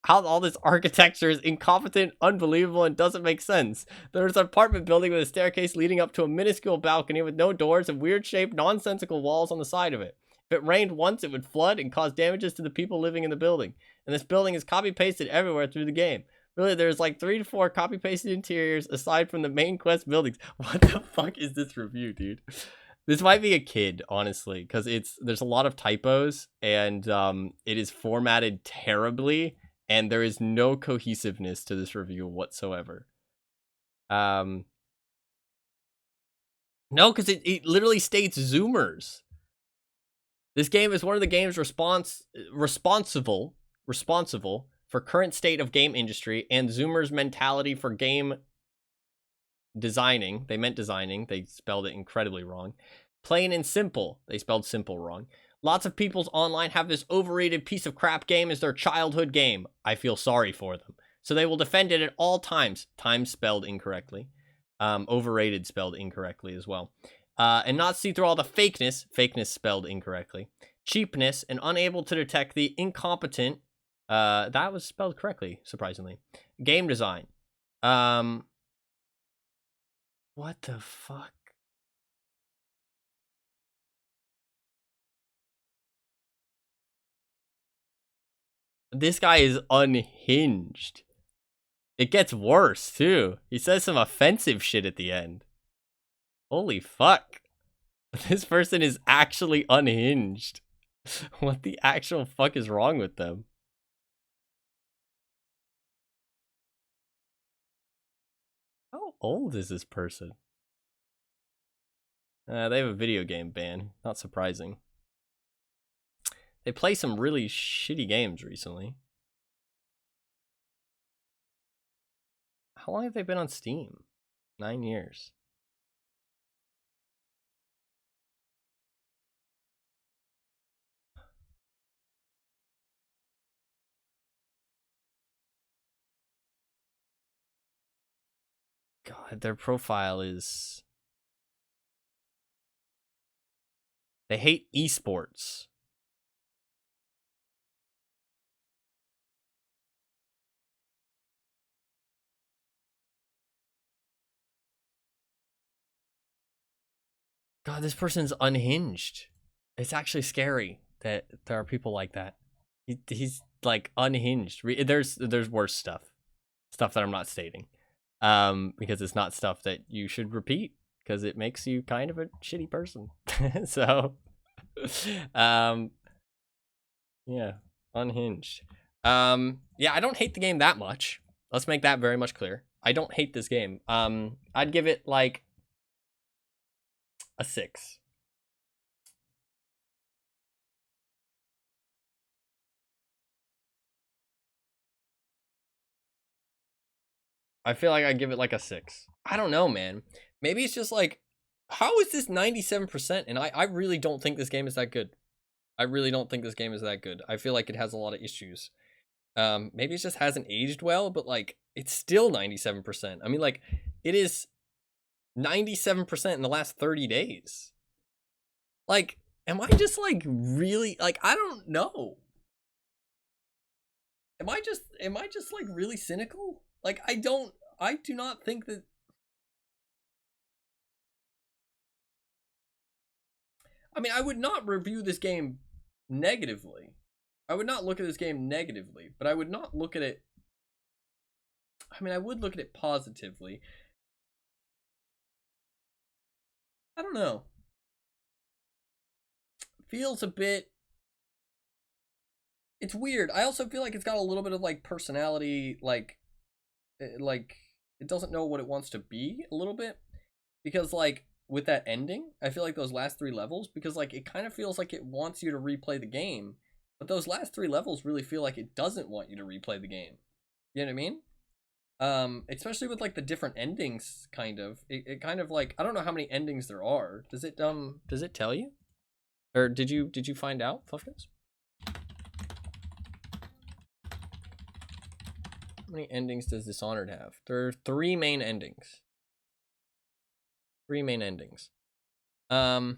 Speaker 1: how all this architecture is incompetent, unbelievable, and doesn't make sense. There's an apartment building with a staircase leading up to a minuscule balcony with no doors and weird-shaped, nonsensical walls on the side of it. If it rained once, it would flood and cause damages to the people living in the building. And this building is copy-pasted everywhere through the game. Really, there's like 3 to 4 copy-pasted interiors aside from the main quest buildings. What the fuck is this review, dude? This might be a kid, honestly, because there's a lot of typos, and it is formatted terribly, and there is no cohesiveness to this review whatsoever. No, because it literally states Zoomers. This game is one of the games responsible for current state of game industry and Zoomers' mentality for game designing. They meant designing. They spelled it incredibly wrong. Plain and simple. They spelled simple wrong. Lots of people's online have this overrated piece of crap game as their childhood game. I feel sorry for them. So they will defend it at all times. Times spelled incorrectly. Overrated spelled incorrectly as well. And not see through all the fakeness. Fakeness spelled incorrectly. Cheapness and unable to detect the incompetent. That was spelled correctly, surprisingly. Game design. What the fuck? This guy is unhinged. It gets worse, too. He says some offensive shit at the end. Holy fuck. This person is actually unhinged. What the actual fuck is wrong with them? How old is this person? They have a video game ban. Not surprising. They play some really shitty games recently. How long have they been on Steam? 9 years. God, their profile is... They hate esports. God, this person's unhinged. It's actually scary that there are people like that. He's like unhinged. There's worse stuff that I'm not stating, because it's not stuff that you should repeat because it makes you kind of a shitty person. So, yeah, unhinged. Yeah, I don't hate the game that much. Let's make that very much clear. I don't hate this game. I'd give it like a 6. I feel like I give it like a 6. I don't know, man. Maybe it's just like, how is this 97%? And I really don't think this game is that good. I really don't think this game is that good. I feel like it has a lot of issues. Maybe it just hasn't aged well, but like it's still 97%. I mean, like it is 97% in the last 30 days. Like, am I just like really like I don't know. Am I just like really cynical? Like I do not think that I mean, I would not review this game negatively. I would not look at this game negatively, but I would not look at it I mean, I would look at it positively. I don't know. Feels a bit it's weird. I also feel like it's got a little bit of like personality, like it doesn't know what it wants to be a little bit, because like with that ending, I feel like those last 3 levels, because like it kind of feels like it wants you to replay the game, but those last 3 levels really feel like it doesn't want you to replay the game. You know what I mean? Especially with like the different endings, kind of. It kind of like I don't know how many endings there are. Does it tell you? Or did you find out, Fluffness? How many endings does Dishonored have? There are 3 main endings. 3 main endings. I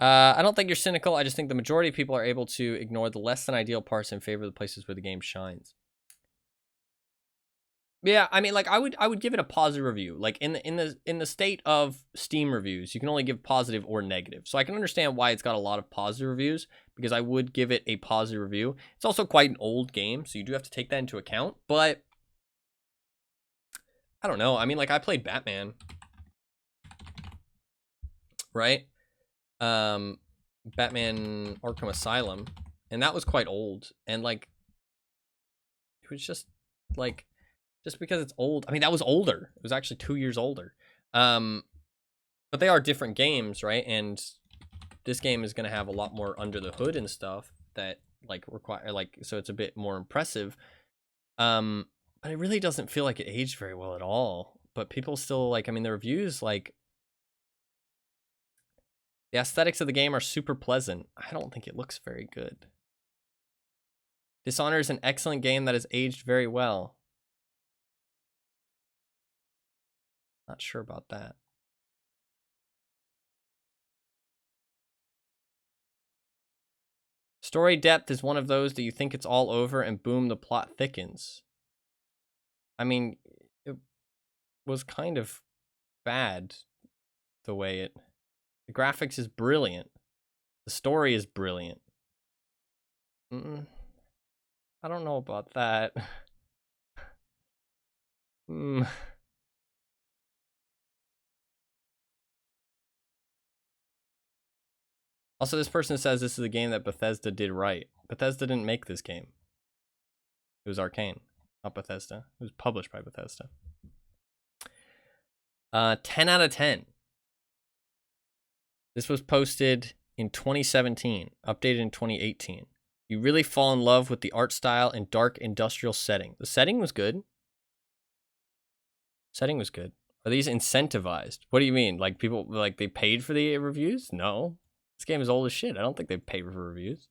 Speaker 1: don't think you're cynical. I just think the majority of people are able to ignore the less than ideal parts in favor of the places where the game shines. Yeah, I mean, like I would give it a positive review. Like in the state of Steam reviews, you can only give positive or negative. So I can understand why it's got a lot of positive reviews, because I would give it a positive review. It's also quite an old game, so you do have to take that into account. But I don't know. I mean, like I played Batman, right? Batman Arkham Asylum, and that was quite old, and like it was just like just because it's old. I mean, that was older. It was actually 2 years older. But they are different games, right? And this game is going to have a lot more under the hood and stuff that like require like, so it's a bit more impressive. But it really doesn't feel like it aged very well at all. But people still like, I mean, the reviews, like the aesthetics of the game are super pleasant. I don't think it looks very good. Dishonored is an excellent game that has aged very well. Not sure about that. Story depth is one of those that you think it's all over and boom, the plot thickens. I mean, it was kind of bad the way it... The graphics is brilliant. The story is brilliant. I don't know about that. Also, this person says this is a game that Bethesda did right. Bethesda didn't make this game. It was Arcane, not Bethesda. It was published by Bethesda. 10 out of 10. This was posted in 2017, updated in 2018. You really fall in love with the art style and dark industrial setting. The setting was good. Setting was good. Are these incentivized? What do you mean? Like people, like they paid for the reviews? No. This game is old as shit. I don't think they paid for reviews.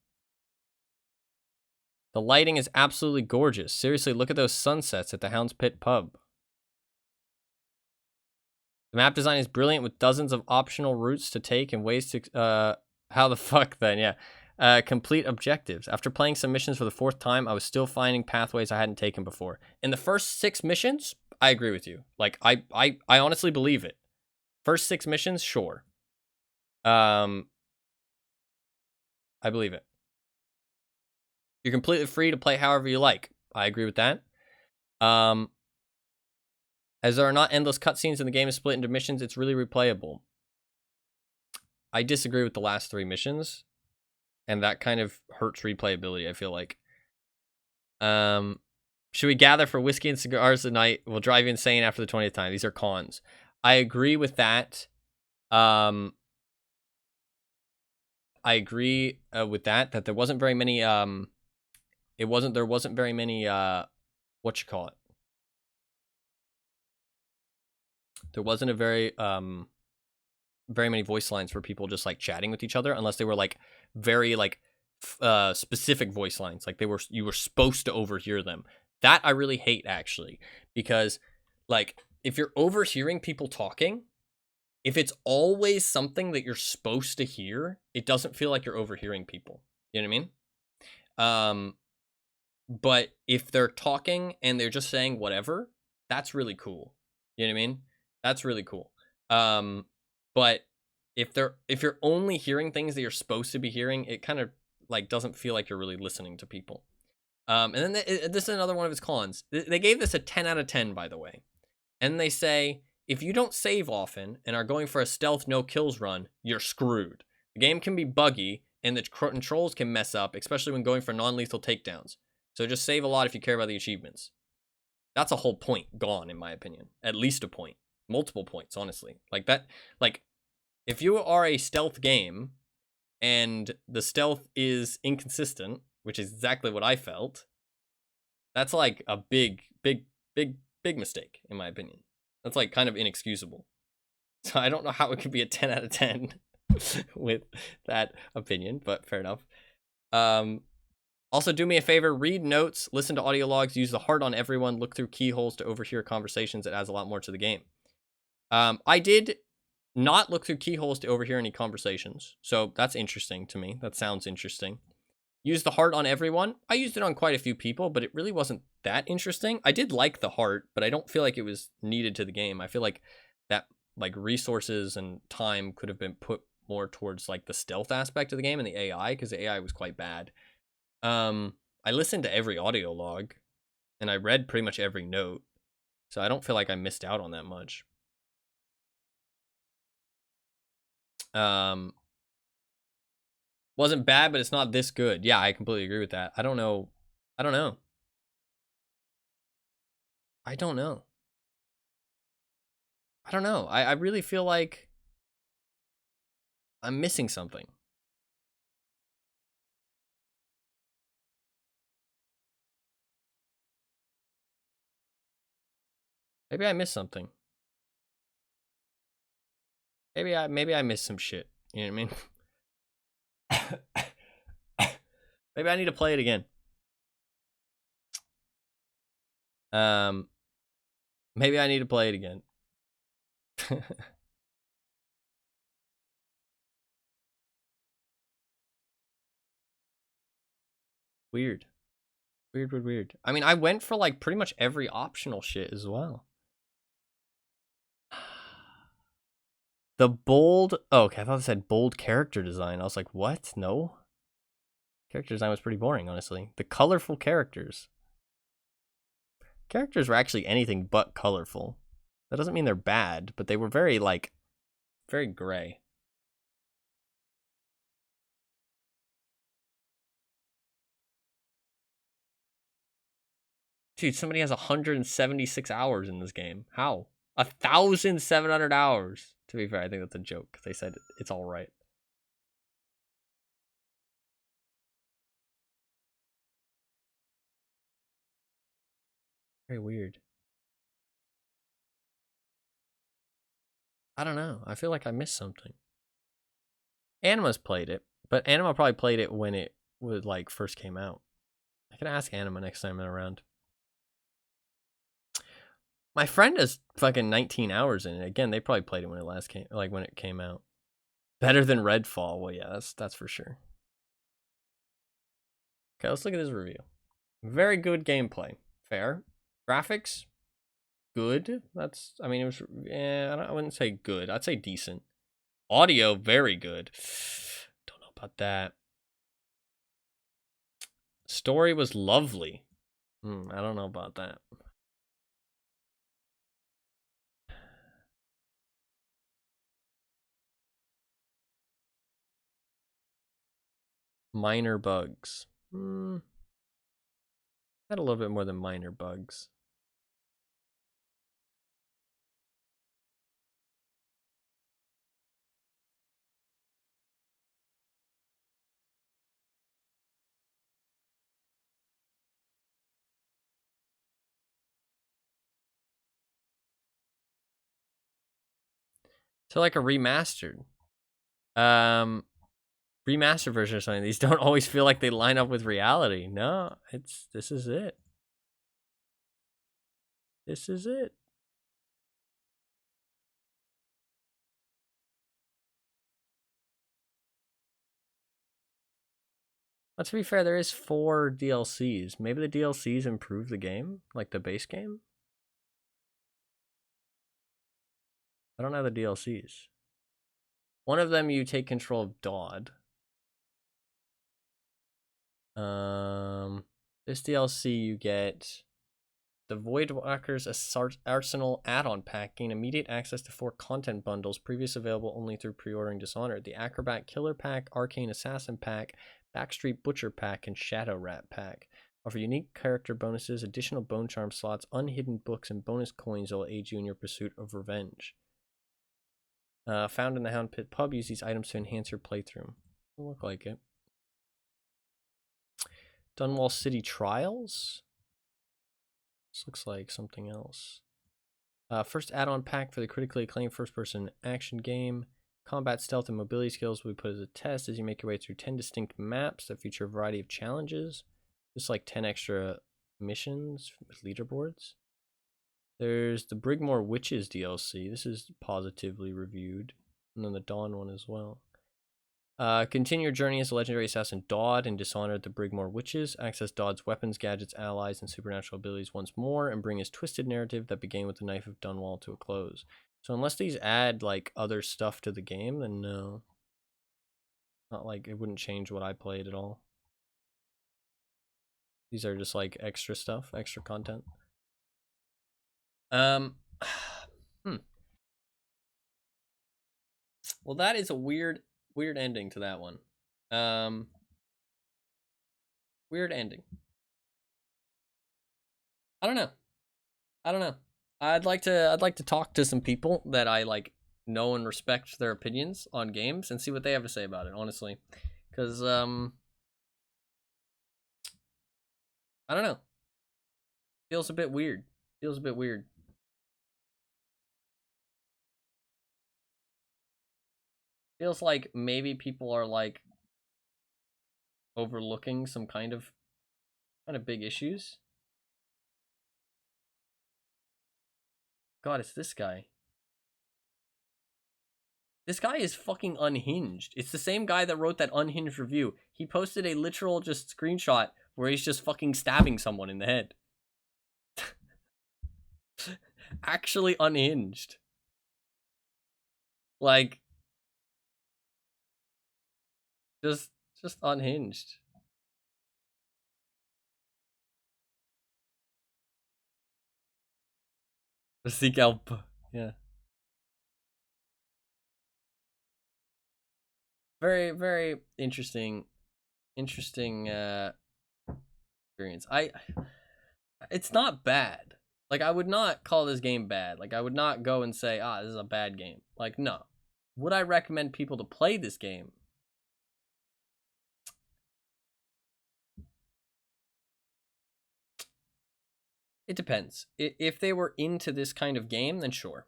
Speaker 1: The lighting is absolutely gorgeous. Seriously, look at those sunsets at the Hound's Pit pub. The map design is brilliant with dozens of optional routes to take and ways to, how the fuck then, yeah. Complete objectives. After playing some missions for the 4th time, I was still finding pathways I hadn't taken before. In the first 6 missions, I agree with you. Like, I honestly believe it. First 6 missions, sure. I believe it. You're completely free to play however you like. I agree with that. As there are not endless cutscenes and the game is split into missions, it's really replayable. I disagree with the last 3 missions, and that kind of hurts replayability, I feel like. Should we gather for whiskey and cigars tonight? We'll drive you insane after the 20th time. These are cons. I agree with that. I agree with that there wasn't very many there wasn't very many what you call it. There wasn't a very many voice lines for people just like chatting with each other, unless they were like very like specific voice lines, like you were supposed to overhear them. That I really hate, actually, because like if you're overhearing people talking, if it's always something that you're supposed to hear, it doesn't feel like you're overhearing people. You know what I mean? But if they're talking and they're just saying whatever, that's really cool. You know what I mean? That's really cool. But if you're only hearing things that you're supposed to be hearing, it kind of like doesn't feel like you're really listening to people. And then this is another one of his cons. They gave this a 10 out of 10, by the way. And they say, if you don't save often and are going for a stealth no kills run, you're screwed. The game can be buggy and the controls can mess up, especially when going for non-lethal takedowns. So just save a lot if you care about the achievements. That's a whole point gone, in my opinion. At least a point. Multiple points, honestly. Like that, like, if you are a stealth game and the stealth is inconsistent, which is exactly what I felt, that's like a big mistake, in my opinion. That's like kind of inexcusable. So I don't know how it could be a 10 out of 10 with that opinion, but fair enough. Also, do me a favor, read notes, listen to audio logs, use the heart on everyone, look through keyholes to overhear conversations. It adds a lot more to the game. I did not look through keyholes to overhear any conversations, so that's interesting to me. That sounds interesting. Use the heart on everyone. I used it on quite a few people, but it really wasn't that interesting. I did like the heart, but I don't feel like it was needed to the game. I feel like that like resources and time could have been put more towards like the stealth aspect of the game and the AI, because the AI was quite bad. I listened to every audio log and I read pretty much every note, so I don't feel like I missed out on that much. Wasn't bad, but it's not this good. Yeah, I completely agree with that. I don't know. I don't know. I really feel like I'm missing something. Maybe I missed something. Maybe I missed some shit. You know what I mean? Maybe I need to play it again. Maybe I need to play it again. Weird. Weird. I mean, I went for like pretty much every optional shit as well. The bold... Oh, okay, I thought it said bold character design. I was like, what? No? Character design was pretty boring, honestly. The colorful characters. Characters were actually anything but colorful. That doesn't mean they're bad, but they were very, like, very gray. Dude, somebody has 176 hours in this game. How? 1,700 hours. To be fair, I think that's a joke, because they said it's all right. Very weird. I don't know. I feel like I missed something. Anima's played it, but Anima probably played it when it would like first came out. I can ask Anima next time I'm around. My friend has fucking 19 hours in it. Again, they probably played it when it last came, like when it came out. Better than Redfall. Well, yeah, that's for sure. Okay, let's look at this review. Very good gameplay. Fair. Graphics, good. That's, I mean, it was, yeah, I wouldn't say good. I'd say decent. Audio, very good. Don't know about that. Story was lovely. I don't know about that. Minor bugs. Had a little bit more than minor bugs. So like a remastered. Remastered version or something. These don't always feel like they line up with reality. No, this is it. This is it. But to be fair, there is 4 DLCs. Maybe the DLCs improve the game, like the base game. I don't know the DLCs. One of them, you take control of Dodd. This DLC, you get the Voidwalker's Arsenal add-on pack. Gain immediate access to 4 content bundles, previously available only through pre-ordering Dishonored. The Acrobat Killer Pack, Arcane Assassin Pack, Backstreet Butcher Pack, and Shadow Rat Pack. Offer unique character bonuses, additional bone charm slots, unhidden books, and bonus coins that will aid you in your pursuit of revenge. Found in the Hound Pit pub, use these items to enhance your playthrough. Doesn't look like it. Dunwall City Trials? This looks like something else. First add-on pack for the critically acclaimed first-person action game. Combat, stealth, and mobility skills will be put as a test as you make your way through 10 distinct maps that feature a variety of challenges. Just like 10 extra missions with leaderboards. There's the Brigmore Witches DLC. This is positively reviewed. And then the Dawn one as well. Continue your journey as a legendary assassin Dodd in Dishonored the Brigmore Witches. Access Dodd's weapons, gadgets, allies, and supernatural abilities once more, and bring his twisted narrative that began with the Knife of Dunwall to a close. So unless these add, like, other stuff to the game, then no. Not like, it wouldn't change what I played at all. These are just, like, extra stuff, extra content. Well, that is a weird ending to that one. Weird ending. I don't know. I'd like to talk to some people that I like know and respect their opinions on games and see what they have to say about it, honestly. Cuz I don't know. Feels a bit weird. Feels like maybe people are like overlooking some kind of big issues. God, it's this guy. This guy is fucking unhinged. It's the same guy that wrote that unhinged review. He posted a literal just screenshot where he's just fucking stabbing someone in the head. Actually unhinged. Like, just unhinged. Seek help. Yeah. Very, very interesting experience. It's not bad. Like, I would not call this game bad. Like, I would not go and say, this is a bad game. Like, no. Would I recommend people to play this game? It depends. If they were into this kind of game, then sure.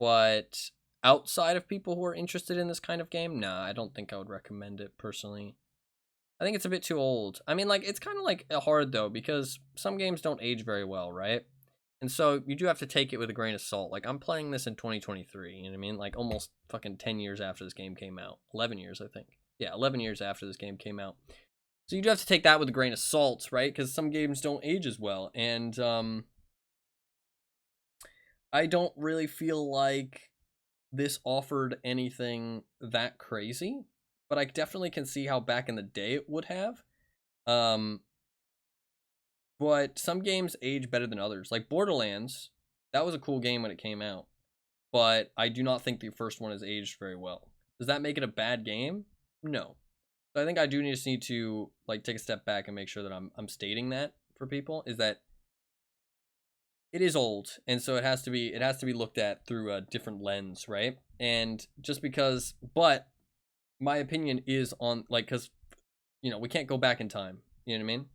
Speaker 1: But outside of people who are interested in this kind of game, nah, I don't think I would recommend it personally. I think it's a bit too old. I mean, like, it's kind of like hard though, because some games don't age very well, right? And so you do have to take it with a grain of salt. Like, I'm playing this in 2023, you know what I mean? Like, almost fucking 10 years after this game came out. 11 years, I think. Yeah, 11 years after this game came out. So you do have to take that with a grain of salt, right? Because some games don't age as well. And I don't really feel like this offered anything that crazy. But I definitely can see how back in the day it would have. But some games age better than others. Like Borderlands, that was a cool game when it came out. But I do not think the first one has aged very well. Does that make it a bad game? No. So I think I do just need to like take a step back and make sure that I'm stating that for people, is that it is old, and so it has to be looked at through a different lens, right? And just because, but my opinion is on, like, because, you know, we can't go back in time. You know what I mean?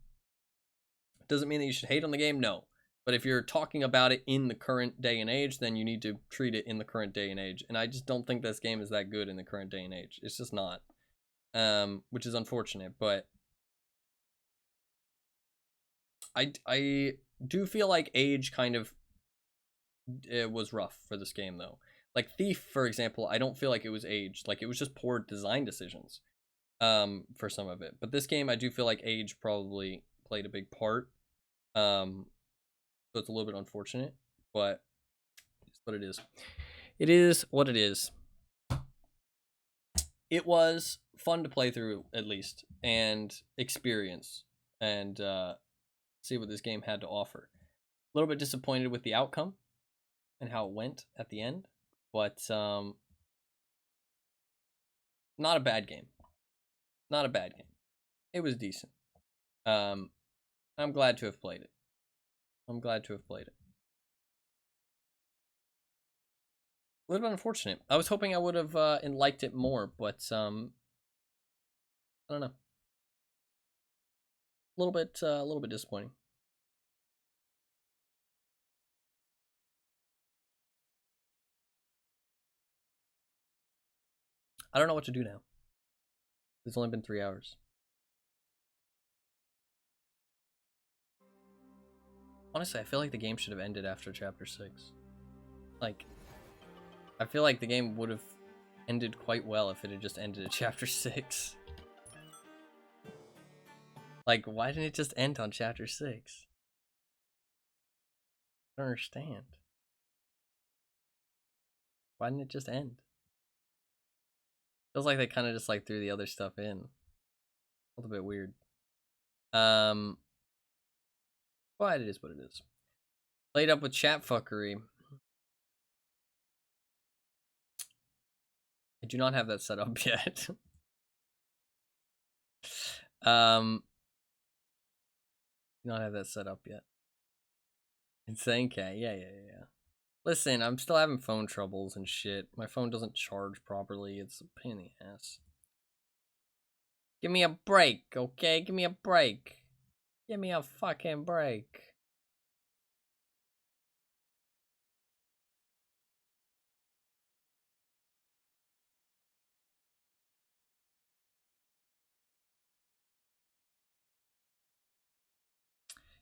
Speaker 1: Doesn't mean that you should hate on the game. No. But if you're talking about it in the current day and age, then you need to treat it in the current day and age. And I just don't think this game is that good in the current day and age. It's just not. Which is unfortunate, but I do feel like age kind of it was rough for this game though. Like Thief, for example, I don't feel like it was aged. Like it was just poor design decisions for some of it. But this game, I do feel like age probably played a big part. So it's a little bit unfortunate, but it's what it is. It is what it is. It was fun to play through, at least, and experience, and see what this game had to offer. A little bit disappointed with the outcome and how it went at the end, but not a bad game. Not a bad game. It was decent. I'm glad to have played it. I'm glad to have played it. A little bit unfortunate. I was hoping I would have liked it more, but I don't know. A little bit disappointing. I don't know what to do now. It's only been 3 hours. Honestly, I feel like the game should have ended after chapter 6. Like, I feel like the game would have ended quite well if it had just ended at chapter 6. Like, why didn't it just end on chapter 6? I don't understand. Why didn't it just end? Feels like they kind of just like threw the other stuff in. A little bit weird. But it is what it is. Played up with chat fuckery. I do not have that set up yet. Do not have that set up yet. Insane K, yeah. Listen, I'm still having phone troubles and shit. My phone doesn't charge properly. It's a pain in the ass. Give me a break, okay? Give me a break. Give me a fucking break.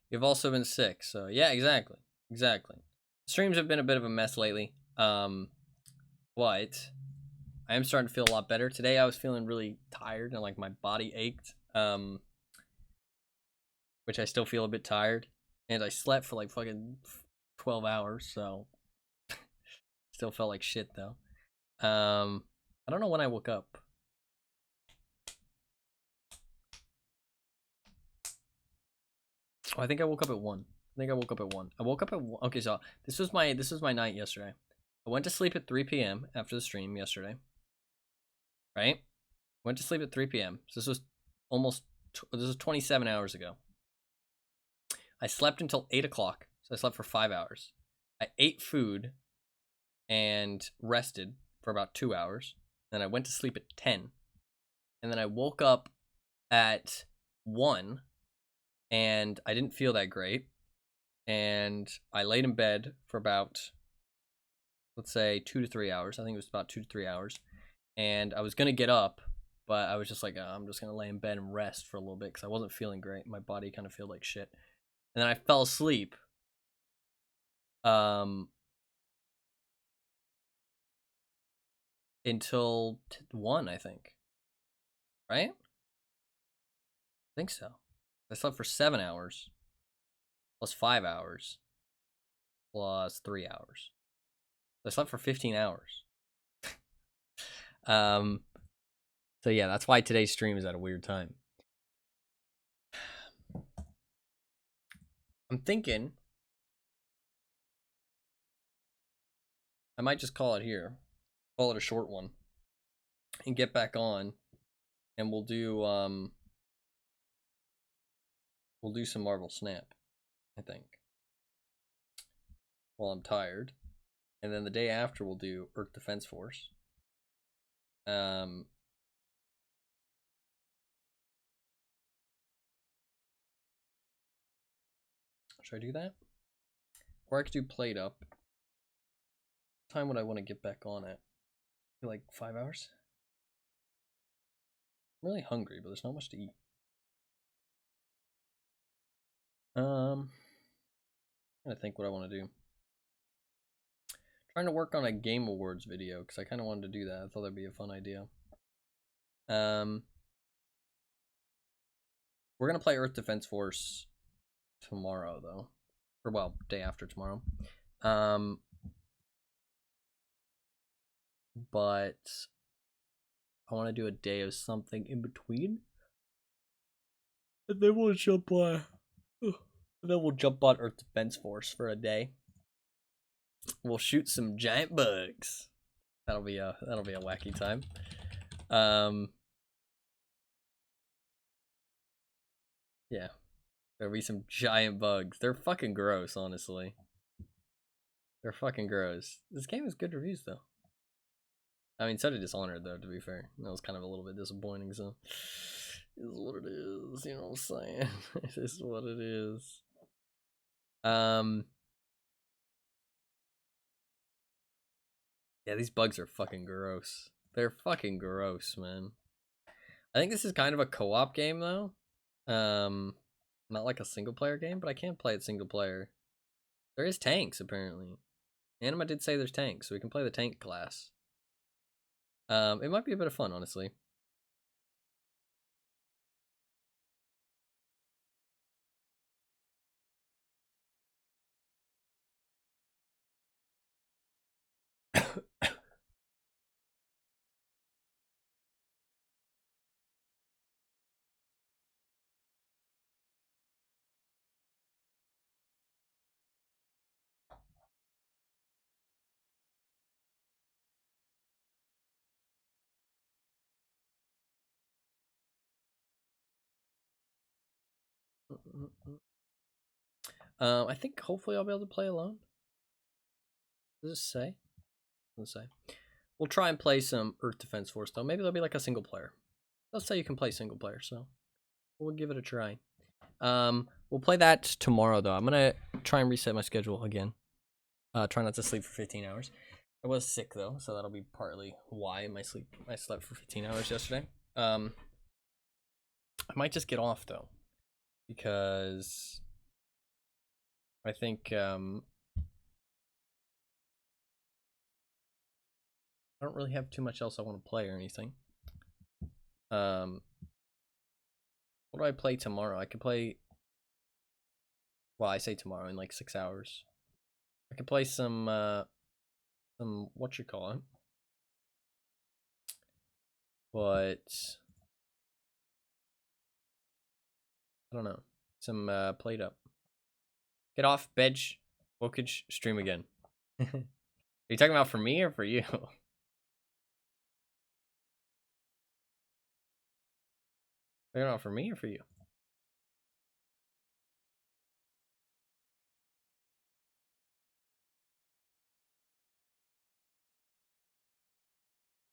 Speaker 1: You've also been sick, so yeah, exactly. Streams have been a bit of a mess lately. But I am starting to feel a lot better. Today I was feeling really tired and like my body ached. Which I still feel a bit tired. And I slept for like fucking 12 hours, so still felt like shit though. I don't know when I woke up. Oh, I think I woke up at 1. I woke up at 1. Okay, so this was my night yesterday. I went to sleep at 3 p.m. after the stream yesterday. Right? Went to sleep at 3 p.m. So this was 27 hours ago. I slept until 8 o'clock. So I slept for 5 hours. I ate food and rested for about 2 hours. Then I went to sleep at 10. And then I woke up at 1. And I didn't feel that great. And I laid in bed for about, let's say, 2 to 3 hours. I think it was about 2 to 3 hours. And I was going to get up, but I was just like, I'm just going to lay in bed and rest for a little bit because I wasn't feeling great. My body kind of felt like shit. And then I fell asleep. Until 1, I think. Right? I think so. I slept for 7 hours. Plus 5 hours. Plus 3 hours. I slept for 15 hours. So yeah, that's why today's stream is at a weird time. I'm thinking I might just call it here. Call it a short one. And get back on. And we'll do some Marvel Snap, I think. While I'm tired. And then the day after we'll do Earth Defense Force. Should I do that? Or I could do Played Up. What time would I want to get back on it? Like 5 hours? I'm really hungry, but there's not much to eat. I'm trying to think what I want to do. Trying to work on a Game Awards video because I kind of wanted to do that. I thought that'd be a fun idea. We're gonna play Earth Defense Force tomorrow, though, or well, day after tomorrow. But I want to do a day of something in between, and then we'll jump on. Then we'll jump on Earth Defense Force for a day. We'll shoot some giant bugs. That'll be a wacky time. Yeah, there'll be some giant bugs. They're fucking gross, honestly. They're fucking gross. This game has good reviews though. I mean, so did Dishonored though. To be fair, that was kind of a little bit disappointing. So, it is what it is. You know what I'm saying? It is what it is. Yeah, these bugs are fucking gross. They're fucking gross, man. I think this is kind of a co-op game though. Not like a single player game, but I can't play it single player. There is tanks apparently. Anima did say there's tanks, so we can play the tank class. It might be a bit of fun, honestly. I think hopefully I'll be able to play alone. Does it say? Let's say. We'll try and play some Earth Defense Force though. Maybe there'll be like a single player. Let's say you can play single player, so we'll give it a try. We'll play that tomorrow though. I'm gonna try and reset my schedule again. Try not to sleep for 15 hours. I was sick though, so that'll be partly why I slept for 15 hours yesterday. I might just get off though, because I think I don't really have too much else I want to play or anything. What do I play tomorrow? I could play. Well, I say tomorrow in like 6 hours. I could play some what you call it, but I don't know. Some Played Up. Get off, bench, Wokage, stream again. Are you talking about for me or for you? Talking about for me or for you?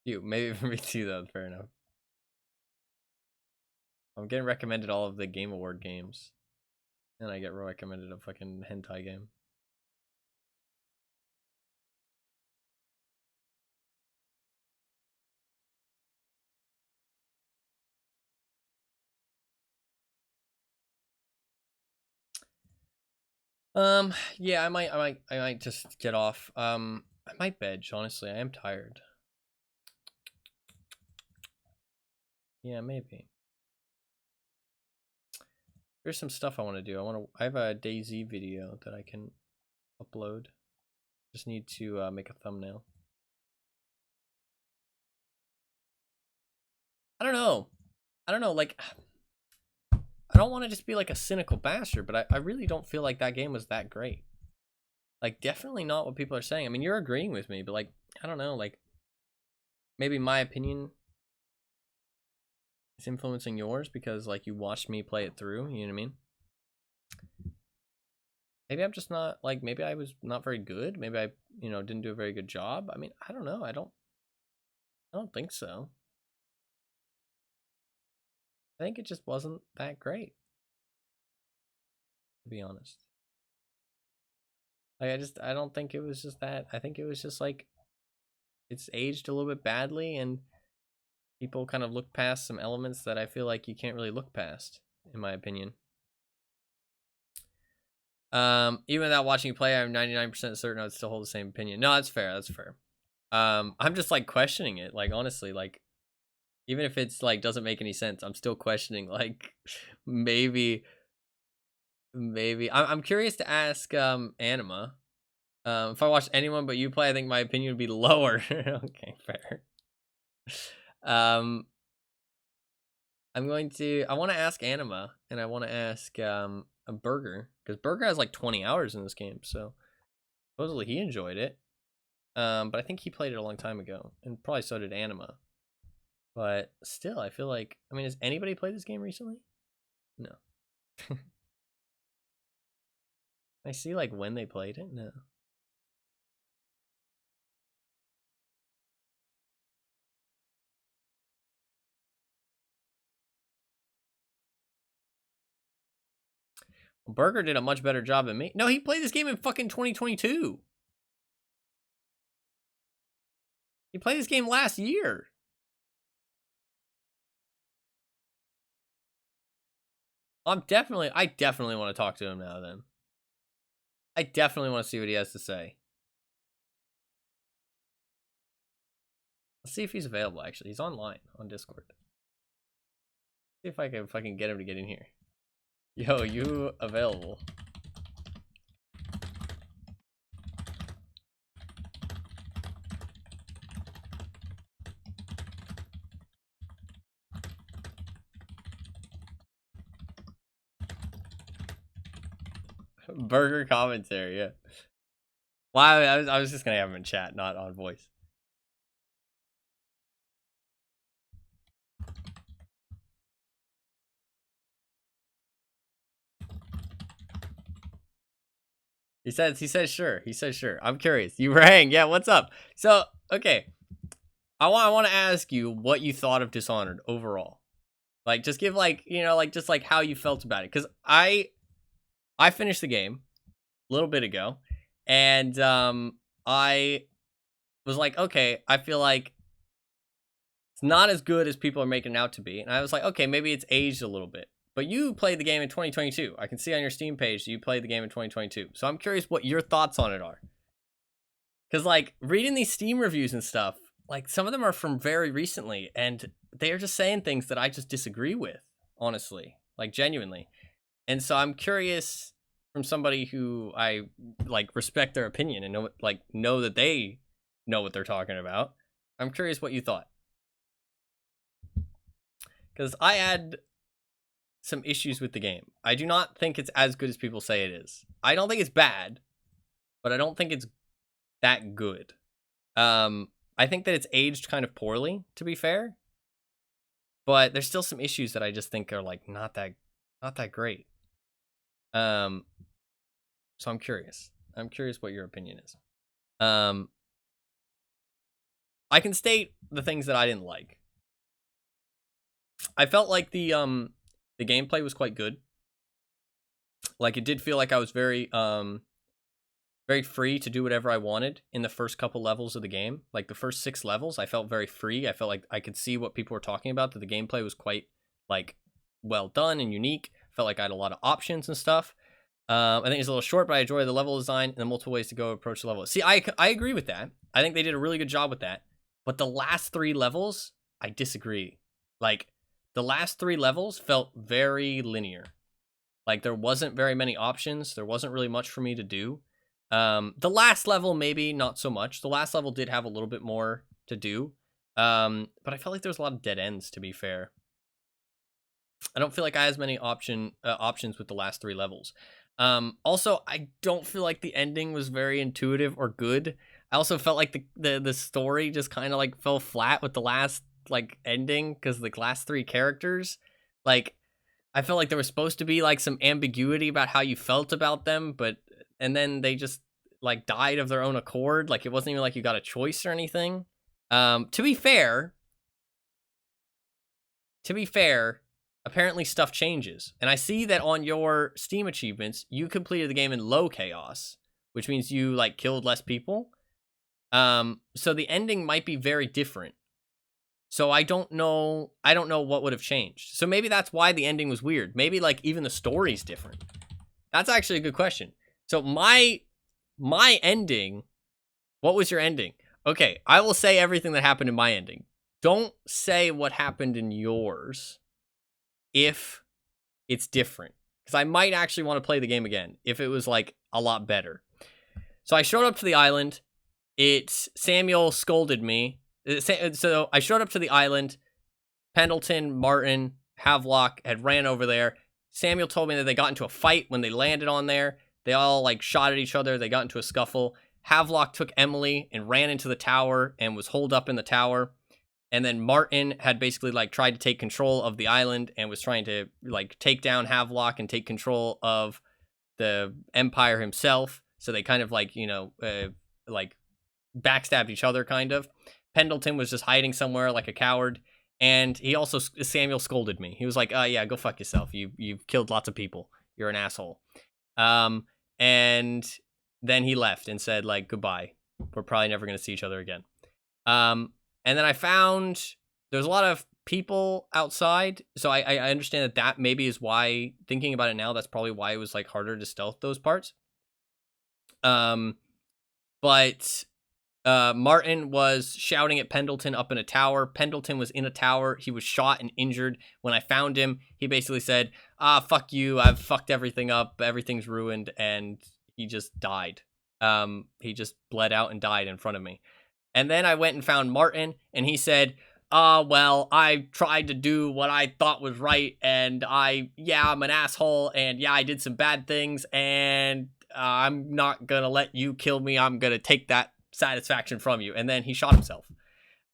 Speaker 1: You, maybe for me too though, fair enough. I'm getting recommended all of the Game Award games. And I get recommended a fucking hentai game. Yeah, I might just get off. I might veg, honestly. I am tired. Yeah, maybe. There's some stuff I want to do. I have a DayZ video that I can upload. Just need to make a thumbnail. I don't know. Like, I don't want to just be like a cynical bastard, but I really don't feel like that game was that great. Like, definitely not what people are saying. I mean, you're agreeing with me, but like, I don't know, like, maybe my opinion is influencing yours because like you watched me play it through, you know what I mean? Maybe I'm just not, like, maybe I was not very good. Maybe I, didn't do a very good job. I mean, I don't know. I don't think so. I think it just wasn't that great, to be honest. Like I don't think it was just that. I think it was just like it's aged a little bit badly, and people kind of look past some elements that I feel like you can't really look past, in my opinion. Even without watching you play, I'm 99% certain I would still hold the same opinion. No, that's fair. That's fair. I'm just like questioning it. Like honestly, like even if it's like doesn't make any sense, I'm still questioning. Like maybe I'm curious to ask Anima. If I watched anyone but you play, I think my opinion would be lower. Okay, fair. I want to ask Anima, and I want to ask a Burger, because Burger has like 20 hours in this game, so supposedly he enjoyed it. But I think he played it a long time ago, and probably so did Anima. But still, I feel like, I mean, has anybody played this game recently? No. I see like when they played it. No. Burger did a much better job than me. No, he played this game in fucking 2022. He played this game last year. I definitely want to talk to him now then. I definitely want to see what he has to say. Let's see if he's available, actually. He's online on Discord. See if I can get him to get in here. Yo, you available? Burger commentary, yeah. Well, I was just gonna have him in chat, not on voice. He says sure. He says sure. I'm curious. You rang. Yeah, what's up? So, okay. I want to ask you what you thought of Dishonored overall. Like, just give like, you know, like just like how you felt about it. Cause I finished the game a little bit ago, and I was like, okay, I feel like it's not as good as people are making it out to be. And I was like, okay, maybe it's aged a little bit. But you played the game in 2022. I can see on your Steam page you played the game in 2022. So I'm curious what your thoughts on it are. Because, like, reading these Steam reviews and stuff, like, some of them are from very recently, and they are just saying things that I just disagree with, honestly. Like, genuinely. And so I'm curious from somebody who I, like, respect their opinion and know that they know what they're talking about. I'm curious what you thought. Because I had some issues with the game. I do not think it's as good as people say it is. I don't think it's bad, but I don't think it's that good. I think that it's aged kind of poorly, to be fair. But there's still some issues that I just think are like not that great. So I'm curious. I'm curious what your opinion is. I can state the things that I didn't like. I felt like the gameplay was quite good. Like, it did feel like I was very free to do whatever I wanted in the first couple levels of the game. Like, the first 6 levels, I felt very free. I felt like I could see what people were talking about, that the gameplay was quite, like, well done and unique. I felt like I had a lot of options and stuff. I think it's a little short, but I enjoy the level design and the multiple ways to go approach the level. See, I agree with that. I think they did a really good job with that. But the last 3 levels, I disagree. Like, the last 3 levels felt very linear. Like, there wasn't very many options. There wasn't really much for me to do. The last level, maybe not so much. The last level did have a little bit more to do. But I felt like there was a lot of dead ends, to be fair. I don't feel like I had as many options with the last 3 levels. Also, I don't feel like the ending was very intuitive or good. I also felt like the story just kind of like fell flat with the last like ending, because the last 3 characters, like, I felt like there was supposed to be like some ambiguity about how you felt about them, and then they just like died of their own accord. Like, it wasn't even like you got a choice or anything. To be fair, apparently stuff changes. And I see that on your Steam achievements, you completed the game in low chaos, which means you like killed less people. So the ending might be very different. So I don't know what would have changed. So maybe that's why the ending was weird. Maybe like even the story's different. That's actually a good question. So my ending, what was your ending? Okay, I will say everything that happened in my ending. Don't say what happened in yours if it's different. Because I might actually want to play the game again if it was like a lot better. So I showed up to the island. Samuel scolded me. So I showed up to the island. Pendleton, Martin, Havelock had ran over there. Samuel told me that they got into a fight when they landed on there. They all like shot at each other. They got into a scuffle. Havelock took Emily and ran into the tower and was holed up in the tower. And then Martin had basically like tried to take control of the island and was trying to like take down Havelock and take control of the Empire himself. So they kind of like, like backstabbed each other kind of. Pendleton was just hiding somewhere like a coward. And Samuel scolded me. He was like, yeah, go fuck yourself. You've killed lots of people. You're an asshole. And then he left and said like, goodbye. We're probably never going to see each other again. And then I found there's a lot of people outside. So I understand that maybe is why, thinking about it now, that's probably why it was like harder to stealth those parts. But Martin was shouting at Pendleton up in a tower. Pendleton was in a tower. He was shot and injured. When I found him, he basically said, fuck you. I've fucked everything up. Everything's ruined. And he just died. He just bled out and died in front of me. And then I went and found Martin, and he said, well, I tried to do what I thought was right, and I'm an asshole, and yeah, I did some bad things, and I'm not gonna let you kill me. I'm gonna take that satisfaction from you. And then he shot himself.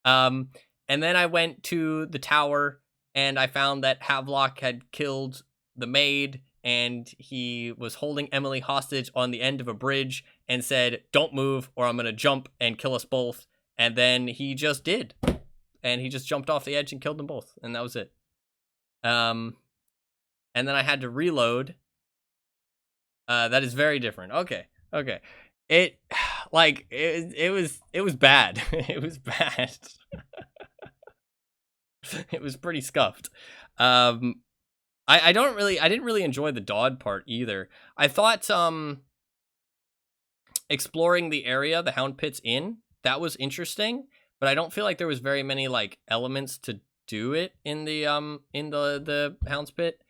Speaker 1: And then I went to the tower, and I found that Havelock had killed the maid, and he was holding Emily hostage on the end of a bridge and said, don't move or I'm going to jump and kill us both. And then he just did. And he just jumped off the edge and killed them both. And that was it. And then I had to reload. That is very different. Okay. It was bad. It was bad. It was pretty scuffed. I didn't really enjoy the Dodd part either. I thought exploring the area the Hound Pit's in, that was interesting, but I don't feel like there was very many like elements to do it in the Hound's Pit.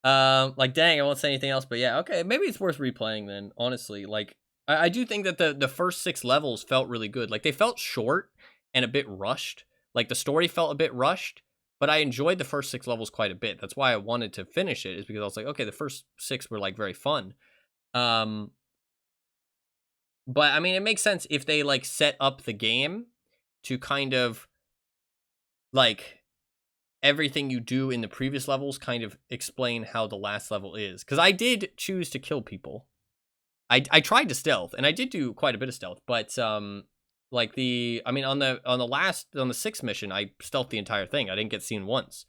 Speaker 1: Like dang, I won't say anything else, but yeah, okay, maybe it's worth replaying then, honestly. Like I do think that the first 6 levels felt really good. Like they felt short and a bit rushed. Like the story felt a bit rushed. But I enjoyed the first 6 levels quite a bit. That's why I wanted to finish it, is because I was like, okay, the first 6 were like very fun. But I mean, it makes sense if they like set up the game to kind of like everything you do in the previous levels kind of explain how the last level is. Because I did choose to kill people. I tried to stealth, and I did do quite a bit of stealth, but like on the 6th mission, I stealthed the entire thing. I didn't get seen once.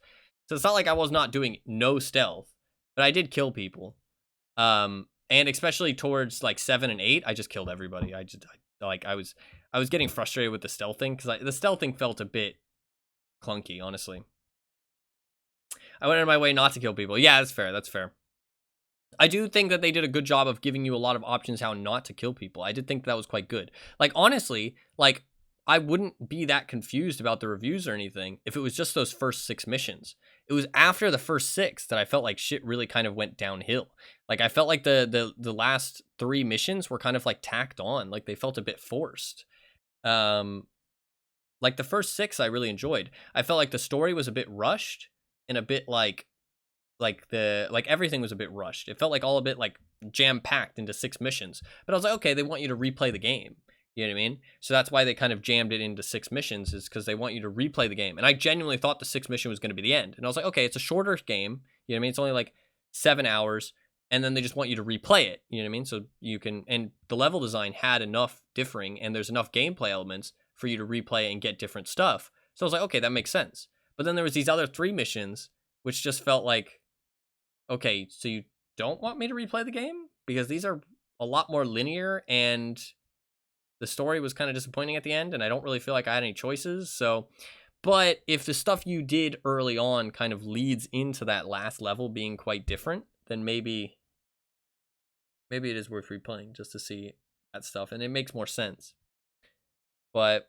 Speaker 1: So it's not like I was not doing no stealth, but I did kill people. And especially towards like 7 and 8, I just killed everybody. I was getting frustrated with the stealthing because the stealthing felt a bit clunky, honestly. I went out of my way not to kill people. Yeah, that's fair. I do think that they did a good job of giving you a lot of options how not to kill people. I did think that was quite good. Like, honestly, like, I wouldn't be that confused about the reviews or anything if it was just those first 6 missions. It was after the first 6 that I felt like shit really kind of went downhill. Like, I felt like the last 3 missions were kind of, like, tacked on. Like, they felt a bit forced. Like, the first 6 I really enjoyed. I felt like the story was a bit rushed and a bit, like everything was a bit rushed. It felt like all a bit like jam-packed into 6 missions. But I was like, okay, they want you to replay the game. You know what I mean? So that's why they kind of jammed it into 6 missions, is because they want you to replay the game. And I genuinely thought the 6th mission was going to be the end. And I was like, okay, it's a shorter game. You know what I mean? It's only like 7 hours. And then they just want you to replay it. You know what I mean? So you can, and the level design had enough differing, and there's enough gameplay elements for you to replay and get different stuff. So I was like, okay, that makes sense. But then there was these other 3 missions, which just felt like, okay, so you don't want me to replay the game? Because these are a lot more linear, and the story was kind of disappointing at the end, and I don't really feel like I had any choices. So, but if the stuff you did early on kind of leads into that last level being quite different, then maybe it is worth replaying just to see that stuff, and it makes more sense. But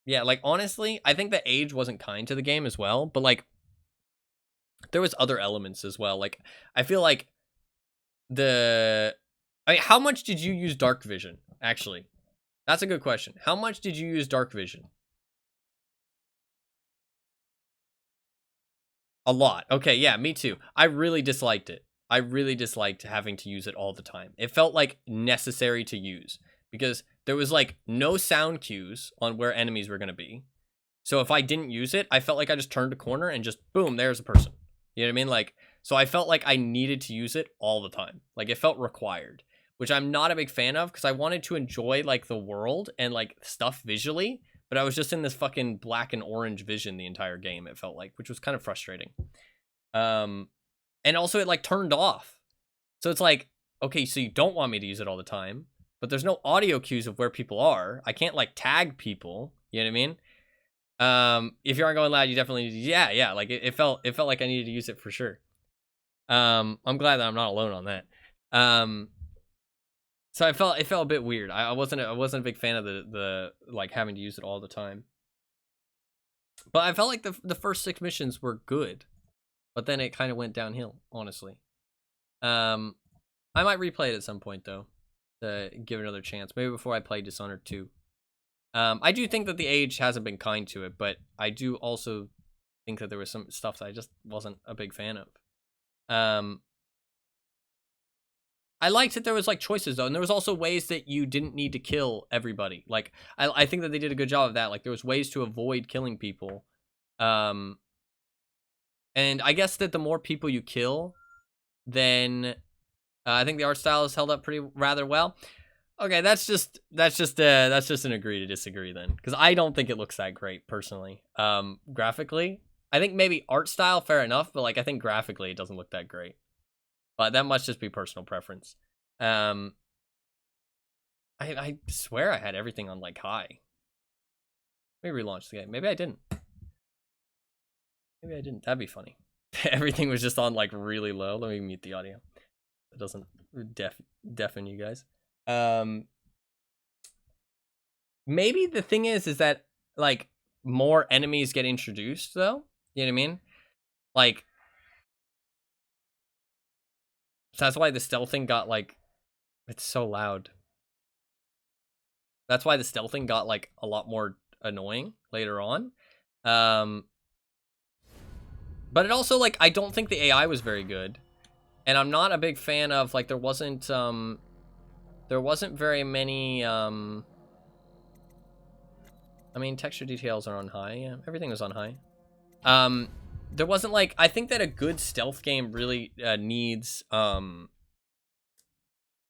Speaker 1: yeah, like honestly, I think the age wasn't kind to the game as well, but like there was other elements as well. Like I feel like how much did you use dark vision actually? That's a good question. How much did you use dark vision? A lot. Okay, yeah, me too. I really disliked it. I really disliked having to use it all the time. It felt like necessary to use because there was like no sound cues on where enemies were going to be. So if I didn't use it, I felt like I just turned a corner and just boom, there's a person. You know what I mean? Like, so I felt like I needed to use it all the time. Like it felt required, which I'm not a big fan of because I wanted to enjoy like the world and like stuff visually, but I was just in this fucking black and orange vision the entire game, it felt like, which was kind of frustrating. And also it like turned off. So it's like, okay, so you don't want me to use it all the time, but there's no audio cues of where people are. I can't like tag people. You know what I mean? If you aren't going loud, you definitely need to, yeah. Like it felt like I needed to use it for sure. I'm glad that I'm not alone on that. So it felt a bit weird. I wasn't a big fan of the like having to use it all the time. But I felt like the first 6 missions were good, but then it kind of went downhill, honestly. I might replay it at some point though, to give it another chance. Maybe before I play Dishonored 2. I do think that the age hasn't been kind to it, but I do also think that there was some stuff that I just wasn't a big fan of. I liked that there was like choices though, and there was also ways that you didn't need to kill everybody. Like I think that they did a good job of that. Like there was ways to avoid killing people. And I guess that the more people you kill, then I think the art style is held up rather well. Okay, that's just an agree to disagree then, because I don't think it looks that great personally. Graphically, I think maybe art style fair enough, but like I think graphically it doesn't look that great. But that must just be personal preference. I swear I had everything on like high. Maybe relaunch the game. Maybe I didn't. That'd be funny. Everything was just on like really low. Let me mute the audio. It doesn't deafen you guys. Maybe the thing is that like more enemies get introduced though. You know what I mean? Like, so that's why the stealthing got like, it's so loud. That's why the stealthing got like a lot more annoying later on. But it also like, I don't think the AI was very good. And I'm not a big fan of like, there wasn't very many, I mean, texture details are on high. Yeah, everything was on high. There wasn't like, I think that a good stealth game really needs, I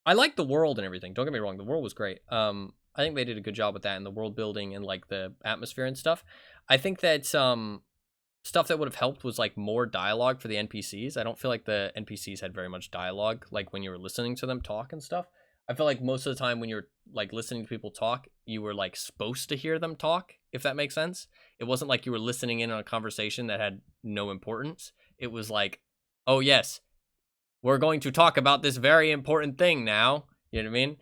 Speaker 1: like the world and everything. Don't get me wrong. The world was great. I think they did a good job with that and the world building and like the atmosphere and stuff. I think that stuff that would have helped was like more dialogue for the NPCs. I don't feel like the NPCs had very much dialogue, like when you were listening to them talk and stuff. I feel like most of the time when you're like listening to people talk, you were like supposed to hear them talk, if that makes sense. It wasn't like you were listening in on a conversation that had no importance. It was like, oh yes, we're going to talk about this very important thing now. You know what I mean?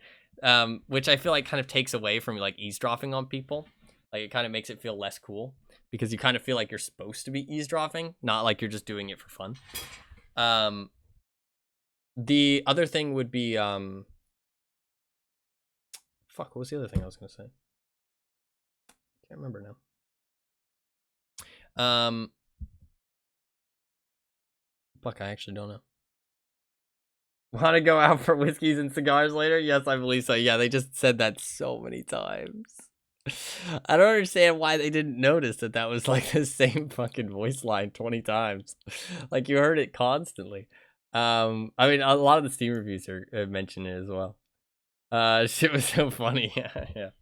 Speaker 1: Which I feel like kind of takes away from like eavesdropping on people. Like it kind of makes it feel less cool because you kind of feel like you're supposed to be eavesdropping, not like you're just doing it for fun. The other thing would be, fuck, what was the other thing I was going to say? Can't remember now. Fuck, I actually don't know. Want to go out for whiskeys and cigars later? Yes, I believe so. Yeah, they just said that so many times. I don't understand why they didn't notice that was like the same fucking voice line 20 times. Like you heard it constantly. I mean, a lot of the Steam reviews are mention it as well. Shit was so funny. Yeah.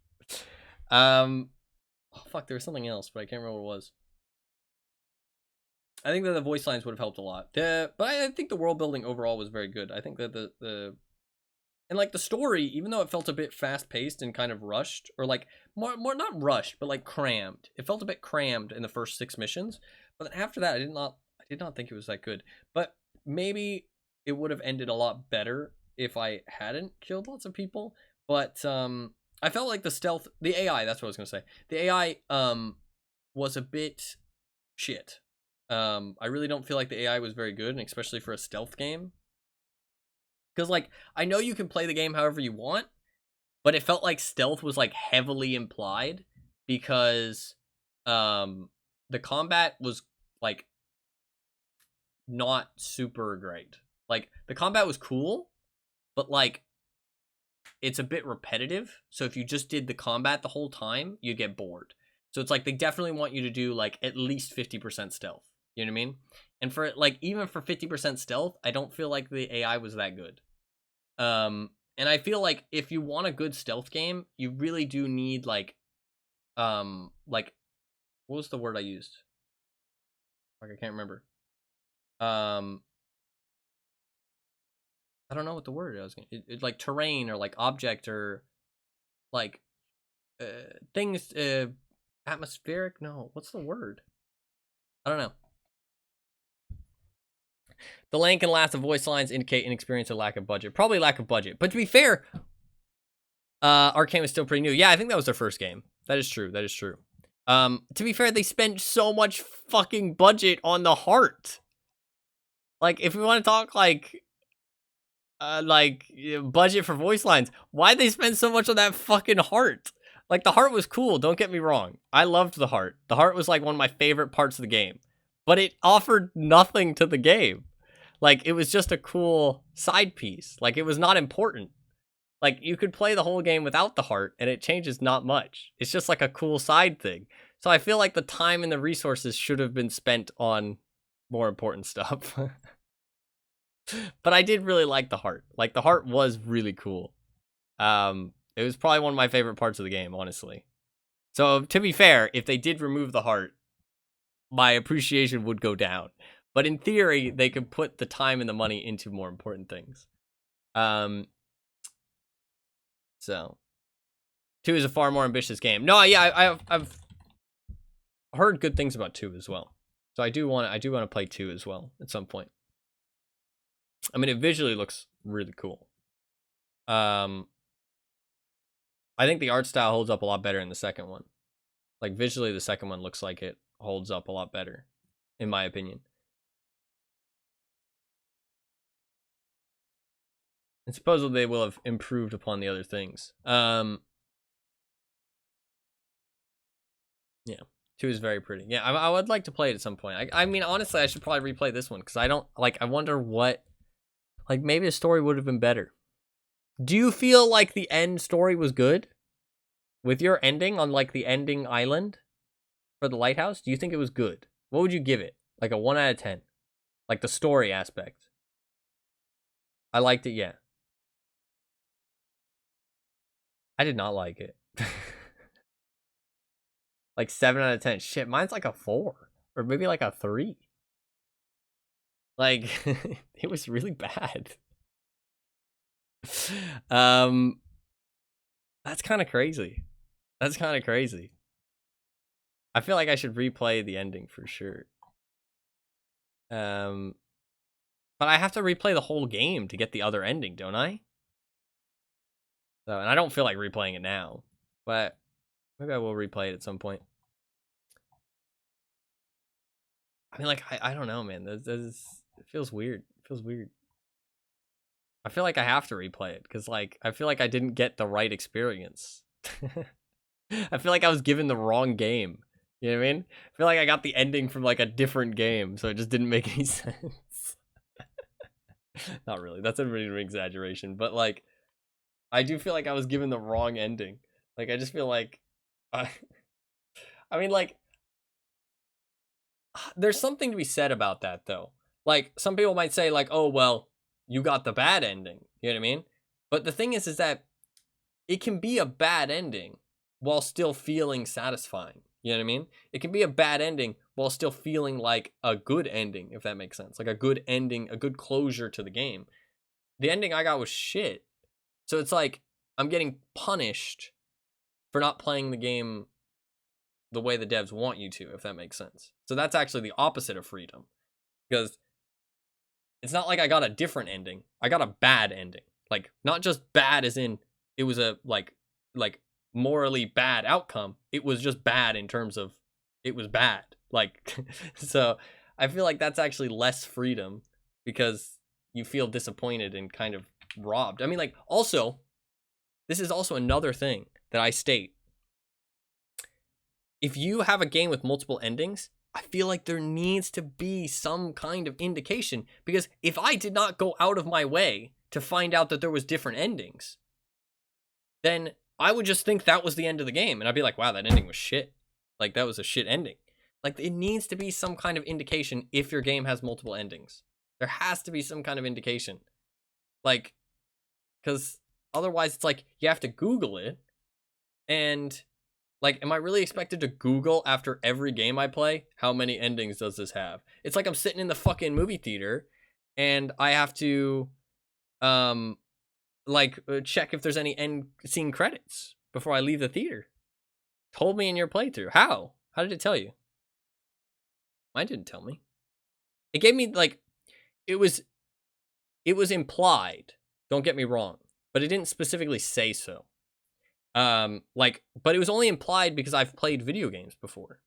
Speaker 1: Oh fuck, there was something else, but I can't remember what it was. I think that the voice lines would have helped a lot. But I think the world building overall was very good. I think that the And like the story, even though it felt a bit fast paced and kind of rushed, or like more not rushed, but like crammed. It felt a bit crammed in the first 6 missions. But then after that, I did not think it was that good. But maybe it would have ended a lot better if I hadn't killed lots of people. But I felt like the AI, that's what I was gonna say. The AI was a bit shit. I really don't feel like the AI was very good, and especially for a stealth game. Because, like, I know you can play the game however you want, but it felt like stealth was, like, heavily implied because the combat was, like, not super great. Like, the combat was cool, but, like, it's a bit repetitive. So if you just did the combat the whole time, you get bored. So it's like they definitely want you to do, like, at least 50% stealth. You know what I mean? And for, like, even for 50% stealth, I don't feel like the AI was that good. And I feel like if you want a good stealth game, you really do need, like, what was the word I used? Like, I can't remember. I don't know what the word I was gonna, like terrain or like object or like, things, atmospheric. No, what's the word? I don't know. The length and last of voice lines indicate inexperience or lack of budget. Probably lack of budget. But to be fair, Arcane was still pretty new. Yeah, I think that was their first game. That is true. That is true. To be fair, they spent so much fucking budget on the heart. Like, if we want to talk like budget for voice lines, why'd they spend so much on that fucking heart? Like, the heart was cool. Don't get me wrong. I loved the heart. The heart was like one of my favorite parts of the game, but it offered nothing to the game. Like, it was just a cool side piece. Like, it was not important. Like, you could play the whole game without the heart, and it changes not much. It's just like a cool side thing. So I feel like the time and the resources should have been spent on more important stuff. But I did really like the heart. Like, the heart was really cool. It was probably one of my favorite parts of the game, honestly. So, to be fair, if they did remove the heart, my appreciation would go down. But in theory, they could put the time and the money into more important things. So 2 is a far more ambitious game. No, yeah, I've heard good things about 2 as well. So I do want to play 2 as well at some point. I mean, it visually looks really cool. I think the art style holds up a lot better in the second one. Like, visually, the second one looks like it holds up a lot better, in my opinion. And supposedly they will have improved upon the other things. Yeah. 2 is very pretty. Yeah, I would like to play it at some point. I mean, honestly, I should probably replay this one, because I don't, like, I wonder what, like, maybe the story would have been better. Do you feel like the end story was good? With your ending on, like, the ending island for the lighthouse, do you think it was good? What would you give it? Like a 1 out of 10? Like, the story aspect. I liked it, yeah. I did not like it. Like 7 out of 10. Shit, mine's like a 4. Or maybe like a 3. Like, it was really bad. That's kind of crazy. That's kind of crazy. I feel like I should replay the ending for sure. But I have to replay the whole game to get the other ending, don't I? So, and I don't feel like replaying it now, but maybe I will replay it at some point. I mean, like, I don't know, man. It feels weird. It feels weird. I feel like I have to replay it, because, like, I feel like I didn't get the right experience. I feel like I was given the wrong game. You know what I mean? I feel like I got the ending from, like, a different game, so it just didn't make any sense. Not really. That's a really exaggeration, but, like, I do feel like I was given the wrong ending. Like, I just feel like, I mean, like, there's something to be said about that, though. Like, some people might say, like, oh, well, you got the bad ending. You know what I mean? But the thing is that it can be a bad ending while still feeling satisfying. You know what I mean? It can be a bad ending while still feeling like a good ending, if that makes sense. Like a good ending, a good closure to the game. The ending I got was shit. So it's like I'm getting punished for not playing the game the way the devs want you to, if that makes sense. So that's actually the opposite of freedom, because it's not like I got a different ending. I got a bad ending. Like, not just bad as in it was a like morally bad outcome. It was just bad in terms of it was bad. Like, so I feel like that's actually less freedom because you feel disappointed and kind of robbed. I mean, like, also, this is also another thing that I state. If you have a game with multiple endings, I feel like there needs to be some kind of indication, because if I did not go out of my way to find out that there was different endings, then I would just think that was the end of the game, and I'd be like, wow, that ending was shit. Like, that was a shit ending. Like, it needs to be some kind of indication if your game has multiple endings. There has to be some kind of indication. Like, because otherwise it's like, you have to Google it, and, like, am I really expected to Google after every game I play, how many endings does this have? It's like I'm sitting in the fucking movie theater, and I have to, check if there's any end scene credits before I leave the theater. Told me in your playthrough. How? How did it tell you? Mine didn't tell me. It gave me, like, it was implied. Don't get me wrong, but it didn't specifically say so. But it was only implied because I've played video games before,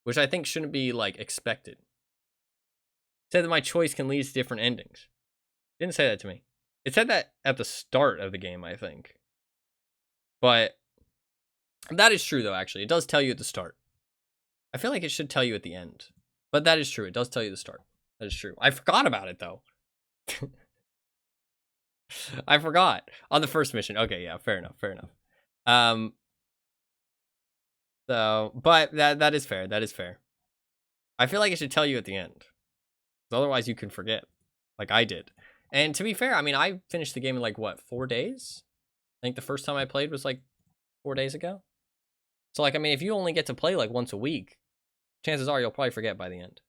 Speaker 1: which I think shouldn't be, like, expected. It said that my choice can lead to different endings. It didn't say that to me. It said that at the start of the game, I think. But that is true, though, actually. It does tell you at the start. I feel like it should tell you at the end. But that is true. It does tell you at the start. That is true. I forgot about it, though. I forgot. On the first mission. Okay, yeah, fair enough, fair enough. But that is fair. That is fair. I feel like it should tell you at the end. Otherwise, you can forget. Like I did. And to be fair, I mean, I finished the game in, like, what, 4 days? I think the first time I played was, like, 4 days ago. So, like, I mean, if you only get to play, like, once a week, chances are you'll probably forget by the end.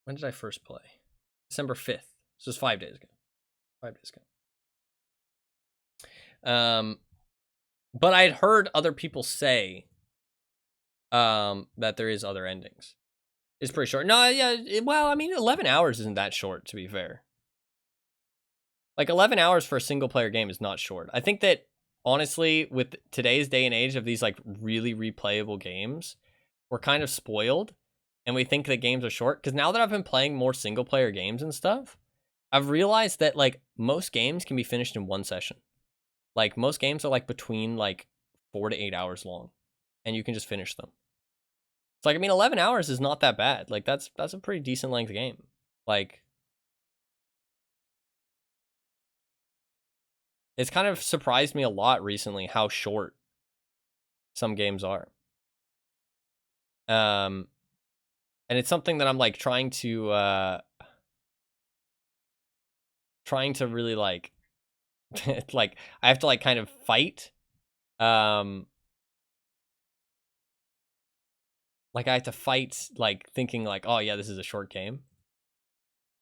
Speaker 1: When did I first play? December 5th. This was 5 days ago. 5 days ago. But I had heard other people say that there is other endings. It's pretty short. No, yeah, well, I mean, 11 hours isn't that short, to be fair. Like, 11 hours for a single-player game is not short. I think that, honestly, with today's day and age of these, like, really replayable games, we're kind of spoiled, and we think that games are short. Because now that I've been playing more single-player games and stuff, I've realized that, like, most games can be finished in one session. Like, most games are, like, between, like, 4 to 8 hours long, and you can just finish them. It's like, I mean, 11 hours is not that bad. Like, that's a pretty decent length game. Like, it's kind of surprised me a lot recently how short some games are. And it's something that I'm, like, trying to really, like, like, I have to, like, kind of fight. Like, I have to fight, like, thinking, like, oh, yeah, this is a short game.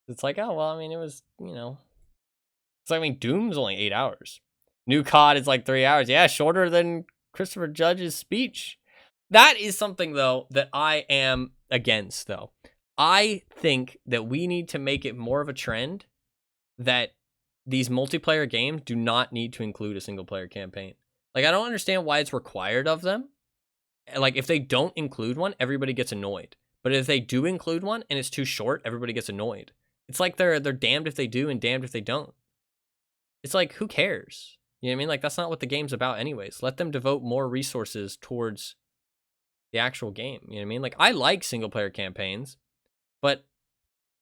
Speaker 1: It's like, oh, well, I mean, it was, you know. It's like, I mean, Doom's only 8 hours. New COD is, like, 3 hours. Yeah, shorter than Christopher Judge's speech. That is something, though, that I am against, though. I think that we need to make it more of a trend that these multiplayer games do not need to include a single-player campaign. Like, I don't understand why it's required of them. Like, if they don't include one, everybody gets annoyed. But if they do include one and it's too short, everybody gets annoyed. It's like they're damned if they do and damned if they don't. It's like, who cares? You know what I mean? Like, that's not what the game's about anyways. Let them devote more resources towards the actual game. You know what I mean? Like, I like single-player campaigns, but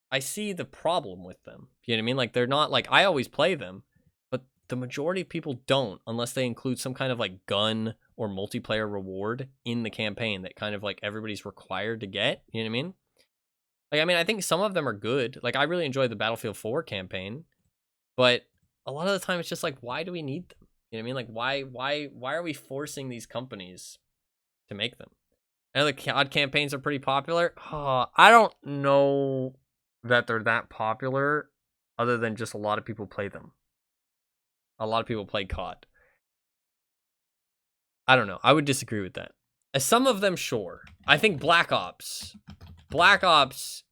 Speaker 1: I see the problem with them. You know what I mean? Like, they're not, like, I always play them, but the majority of people don't unless they include some kind of, like, gun or multiplayer reward in the campaign that kind of, like, everybody's required to get. You know what I mean? Like, I mean, I think some of them are good. Like, I really enjoyed the Battlefield 4 campaign, but a lot of the time it's just like, why do we need them? You know what I mean? Like, why are we forcing these companies to make them? I know the COD campaigns are pretty popular. I don't know that they're that popular other than just a lot of people play them. A lot of people play COD. I don't know. I would disagree with that. As some of them, sure. I think Black Ops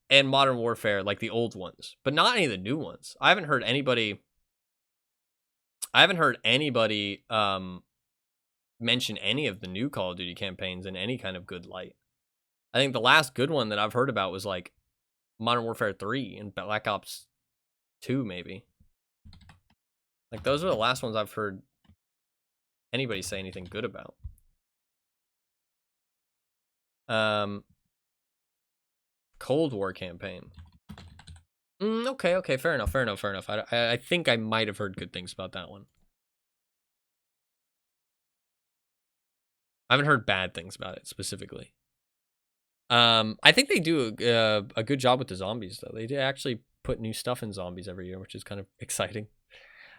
Speaker 1: and Modern Warfare, like the old ones, but not any of the new ones. I haven't heard anybody mention any of the new Call of Duty campaigns in any kind of good light. I think the last good one that I've heard about was like Modern Warfare 3 and Black Ops 2, maybe. Like, those are the last ones I've heard anybody say anything good about. Cold War campaign. Okay, fair enough. I think I might have heard good things about that one. I haven't heard bad things about it specifically. I think they do a good job with the zombies, though. They do actually put new stuff in zombies every year, which is kind of exciting.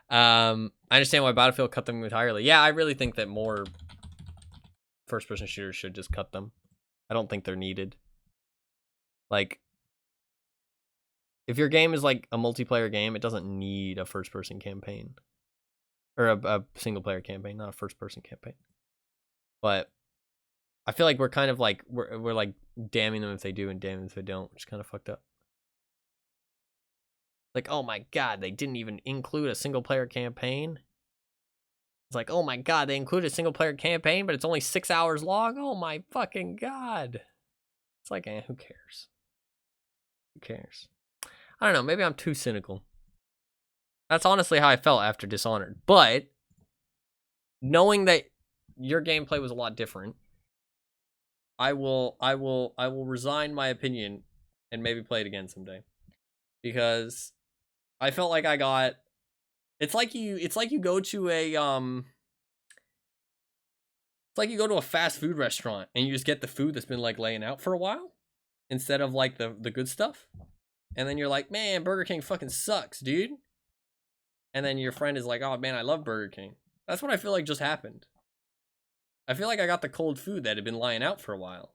Speaker 1: I understand why Battlefield cut them entirely. Yeah, I really think that more first-person shooters should just cut them. I don't think they're needed. Like, if your game is like a multiplayer game, it doesn't need a first-person campaign. Or a single-player campaign, not a first-person campaign. But I feel like we're kind of like, we're like damning them if they do and damning them if they don't, which is kind of fucked up. Like, oh my god, they didn't even include a single-player campaign? It's like, oh my god, they included a single-player campaign, but it's only 6 hours long? Oh my fucking god. It's like, who cares? Who cares? I don't know, maybe I'm too cynical. That's honestly how I felt after Dishonored. But knowing that your gameplay was a lot different, I will resign my opinion and maybe play it again someday. Because I felt like I got, it's like you go to a fast food restaurant and you just get the food that's been like laying out for a while instead of like the good stuff. And then you're like, man, Burger King fucking sucks, dude. And then your friend is like, oh man, I love Burger King. That's what I feel like just happened. I feel like I got the cold food that had been lying out for a while.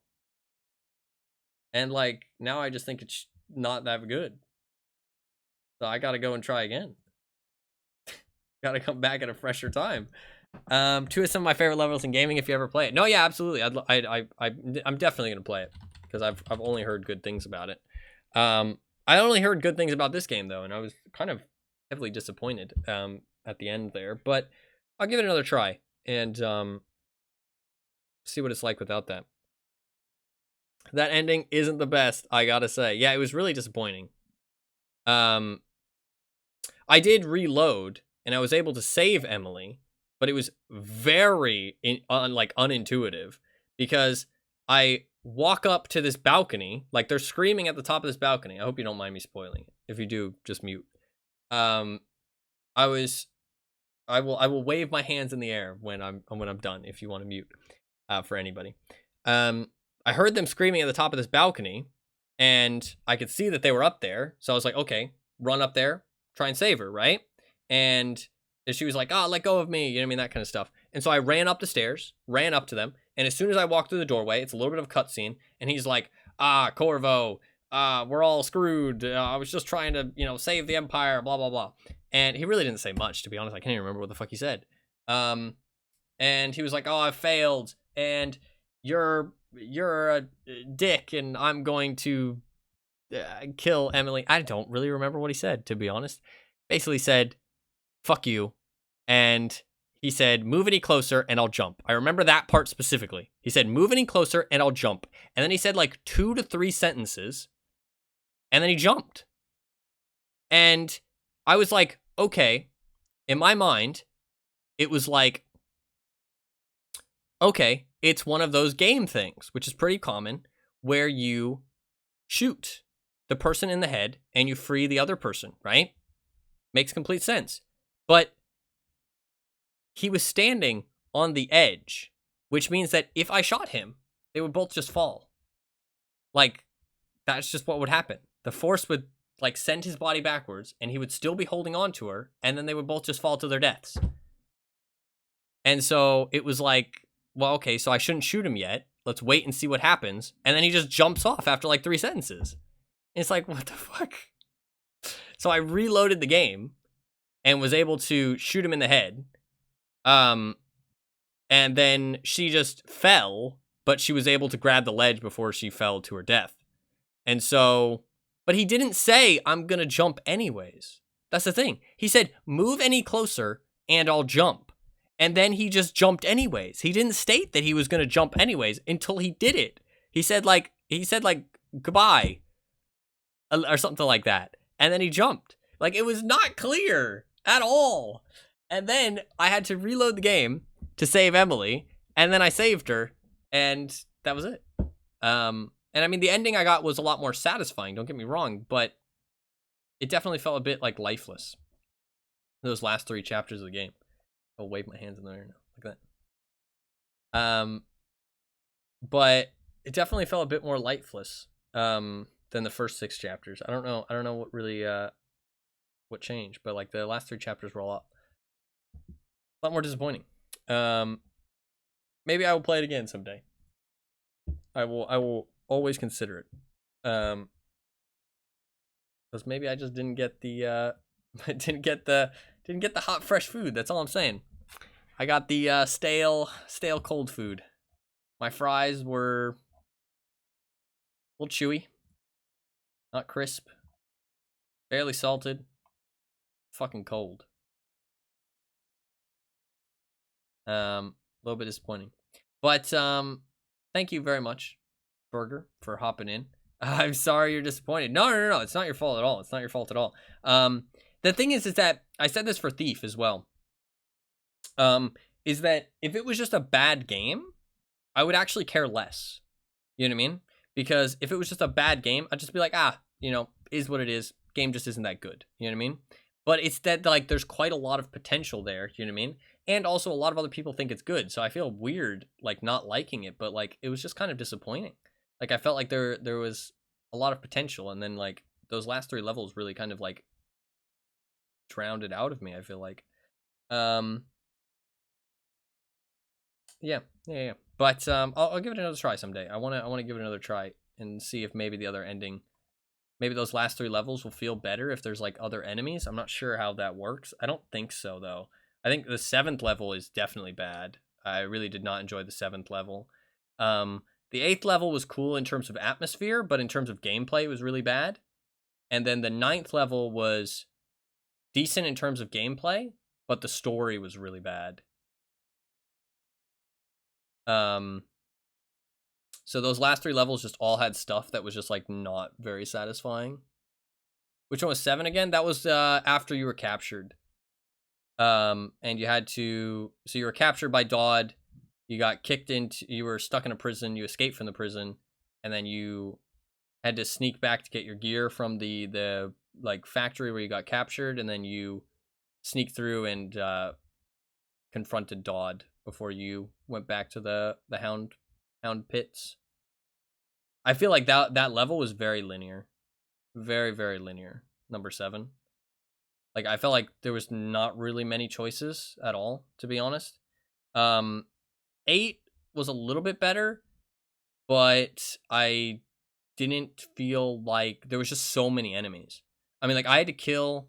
Speaker 1: And like, now I just think it's not that good. So I gotta go and try again. Gotta come back at a fresher time. Two of some of my favorite levels in gaming if you ever play it. No, yeah, absolutely. I'm definitely gonna play it. Because I've only heard good things about it. I only heard good things about this game though, and I was kind of heavily disappointed at the end there. But I'll give it another try and see what it's like without that. That ending isn't the best, I gotta say. Yeah, it was really disappointing. I did reload and I was able to save Emily, but it was very unintuitive because I walk up to this balcony, like they're screaming at the top of this balcony. I hope you don't mind me spoiling it. If you do, just mute. I will wave my hands in the air when I'm done if you want to mute for anybody. I heard them screaming at the top of this balcony and I could see that they were up there. So I was like, okay, run up there, try and save her, right? And she was like, oh, let go of me. You know what I mean? That kind of stuff. And so I ran up the stairs, ran up to them. And as soon as I walked through the doorway, it's a little bit of a cutscene. And he's like, Corvo, we're all screwed. I was just trying to, save the Empire, blah, blah, blah. And he really didn't say much, to be honest. I can't even remember what the fuck he said. And he was like, oh, I failed. And you're a dick. And I'm going to kill Emily. I don't really remember what he said, to be honest. Basically said, fuck you. And he said, move any closer and I'll jump. I remember that part specifically. He said, move any closer and I'll jump. And then he said like 2 to 3 sentences. And then he jumped. And I was like, okay. In my mind, it was like, okay, it's one of those game things, which is pretty common, where you shoot the person in the head and you free the other person, right? Makes complete sense. But he was standing on the edge, which means that if I shot him, they would both just fall. Like, that's just what would happen. The force would, like, send his body backwards, and he would still be holding on to her, and then they would both just fall to their deaths. And so it was like, well, okay, so I shouldn't shoot him yet. Let's wait and see what happens. And then he just jumps off after, like, 3 sentences. It's like, what the fuck? So I reloaded the game and was able to shoot him in the head. And then she just fell, but she was able to grab the ledge before she fell to her death. And so, but he didn't say, I'm going to jump anyways. That's the thing. He said, move any closer and I'll jump. And then he just jumped anyways. He didn't state that he was going to jump anyways until he did it. He said like goodbye or something like that. And then he jumped. Like, it was not clear at all. And then I had to reload the game to save Emily, and then I saved her, and that was it. And I mean, the ending I got was a lot more satisfying, don't get me wrong, but it definitely felt a bit like lifeless. Those last 3 chapters of the game. I'll wave my hands in the air now, like that. But it definitely felt a bit more lifeless than the first 6 chapters. I don't know what really what changed, but like the last 3 chapters were a lot more disappointing. Maybe I will play it again someday. I will always consider it. Because maybe I just didn't get the didn't get the hot fresh food. That's all I'm saying. I got the stale cold food. My fries were a little chewy, not crisp, barely salted, fucking cold. A little bit disappointing, but thank you very much, Burger, for hopping in. I'm sorry you're disappointed. No, it's not your fault at all. It's not your fault at all. The thing is that I said this for Thief as well. Is that if it was just a bad game, I would actually care less. You know what I mean? Because if it was just a bad game, I'd just be like, is what it is. Game just isn't that good. You know what I mean? But it's that, like, there's quite a lot of potential there. You know what I mean? And also a lot of other people think it's good. So I feel weird, like, not liking it. But, like, it was just kind of disappointing. Like, I felt like there was a lot of potential. And then, like, those last 3 levels really kind of, like, drowned it out of me, I feel like. Yeah. But I'll give it another try someday. I wanna give it another try and see if maybe the other ending, maybe those last 3 levels will feel better if there's like other enemies. I'm not sure how that works. I don't think so though. I think the 7th level is definitely bad. I really did not enjoy the 7th level. The 8th level was cool in terms of atmosphere, but in terms of gameplay, it was really bad. And then the 9th level was decent in terms of gameplay, but the story was really bad. So those last 3 levels just all had stuff that was just like not very satisfying. Which one was 7 again? That was after you were captured. And you had to, so you were captured by Dodd, you got kicked into, you were stuck in a prison, you escaped from the prison, and then you had to sneak back to get your gear from the like factory where you got captured, and then you sneaked through and confronted Dodd before you went back to the hound pits. I feel like that level was very linear. Very, very linear. Number 7. Like, I felt like there was not really many choices at all, to be honest. 8 was a little bit better, but I didn't feel like there was just so many enemies. I mean, like, I had to kill,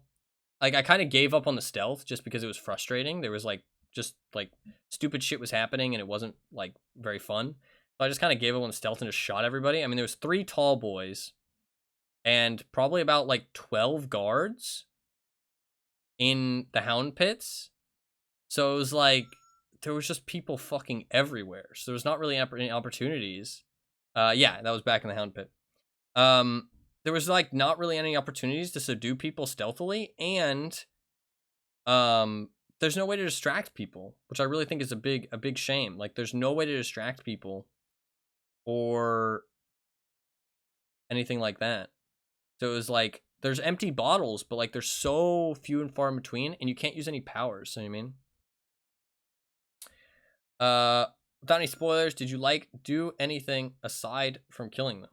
Speaker 1: like, I kind of gave up on the stealth just because it was frustrating. There was like just like stupid shit was happening and it wasn't like very fun. So I just kind of gave up on the stealth and just shot everybody. I mean, there was 3 tall boys and probably about like 12 guards in the hound pits. So it was like there was just people fucking everywhere. So there was not really any opportunities. Yeah, that was back in the hound pit. There was like not really any opportunities to subdue people stealthily, and there's no way to distract people, which I really think is a big shame. Like, there's no way to distract people or anything like that. So it was like there's empty bottles, but like there's so few and far in between, and you can't use any powers. You know what I mean? Without any spoilers, did you do anything aside from killing them?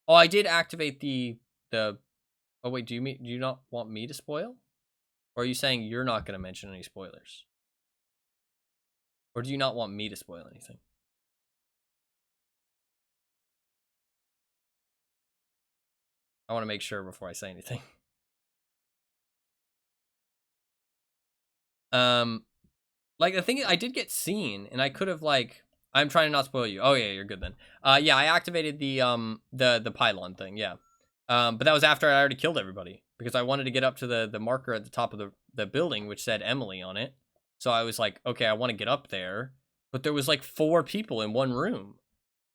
Speaker 1: Oh, I did activate the. Oh wait, do you not want me to spoil? Or are you saying you're not going to mention any spoilers? Or do you not want me to spoil anything? want to make sure before I say anything. Like the thing is, I did get seen, and I could have like. I'm trying to not spoil you. Oh yeah, you're good then. Yeah, I activated the pylon thing. Yeah. But that was after I already killed everybody because I wanted to get up to the marker at the top of the building which said Emily on it. So I was like, okay, I want to get up there, but there was like 4 people in one room.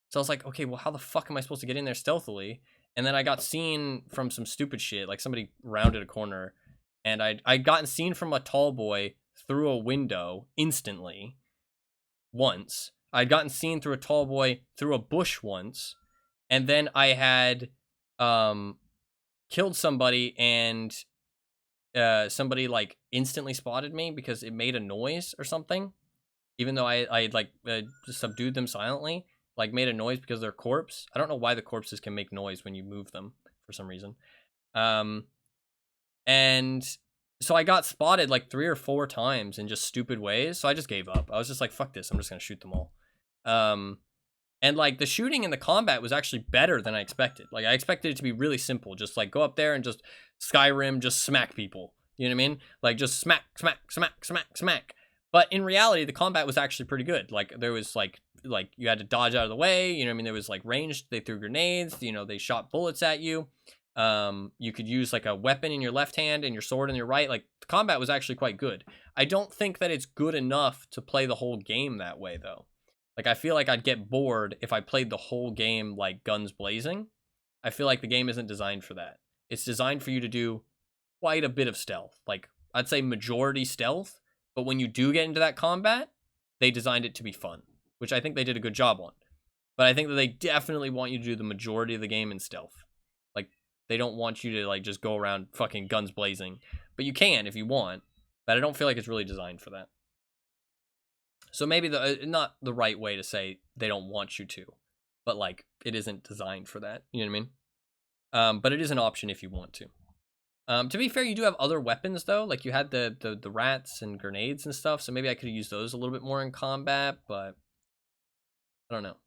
Speaker 1: So I was like, okay, well, how the fuck am I supposed to get in there stealthily? And then I got seen from some stupid shit, like somebody rounded a corner, and I'd gotten seen from a tall boy through a window instantly once. I'd gotten seen through a tall boy through a bush once, and then I had killed somebody, and somebody like instantly spotted me because it made a noise or something, even though I like subdued them silently, like made a noise because they're corpse. I don't know why the corpses can make noise when you move them for some reason. And so I got spotted like 3 or 4 times in just stupid ways, so I just gave up. I was just like, fuck this, I'm just gonna shoot them all. And like the shooting and the combat was actually better than I expected. Like I expected it to be really simple, just like go up there and just Skyrim, just smack people. You know what I mean? Like just smack, smack, smack, smack, smack. But in reality, the combat was actually pretty good. Like there was like you had to dodge out of the way. You know what I mean? There was like ranged. They threw grenades. You know, they shot bullets at you. You could use like a weapon in your left hand and your sword in your right. Like the combat was actually quite good. I don't think that it's good enough to play the whole game that way though. Like, I feel like I'd get bored if I played the whole game, like, guns blazing. I feel like the game isn't designed for that. It's designed for you to do quite a bit of stealth. Like, I'd say majority stealth, but when you do get into that combat, they designed it to be fun, which I think they did a good job on. But I think that they definitely want you to do the majority of the game in stealth. Like, they don't want you to, like, just go around fucking guns blazing. But you can if you want, but I don't feel like it's really designed for that. So maybe not the right way to say they don't want you to, but like it isn't designed for that. You know what I mean? But it is an option if you want to. To be fair, you do have other weapons though. Like you had the rats and grenades and stuff. So maybe I could have used those a little bit more in combat, but I don't know.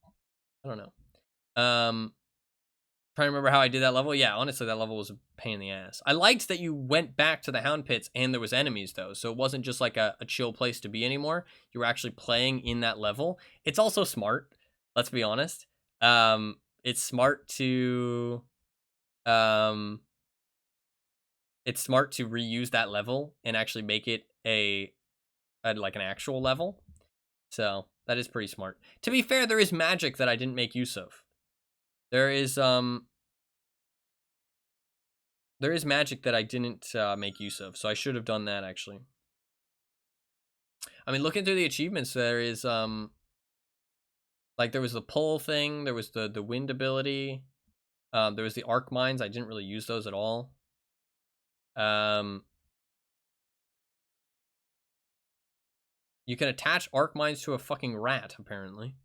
Speaker 1: Trying to remember how I did that level. Yeah, honestly, that level was a pain in the ass. I liked that you went back to the Hound Pits and there was enemies, though. So it wasn't just like a chill place to be anymore. You were actually playing in that level. It's also smart. Let's be honest. It's smart to... it's smart to reuse that level and actually make it like an actual level. So that is pretty smart. To be fair, there is magic that I didn't make use of. There is magic that I didn't make use of, so I should have done that actually. I mean, looking through the achievements, there is like there was the pull thing, there was the wind ability, there was the arc mines. I didn't really use those at all. You can attach arc mines to a fucking rat, apparently.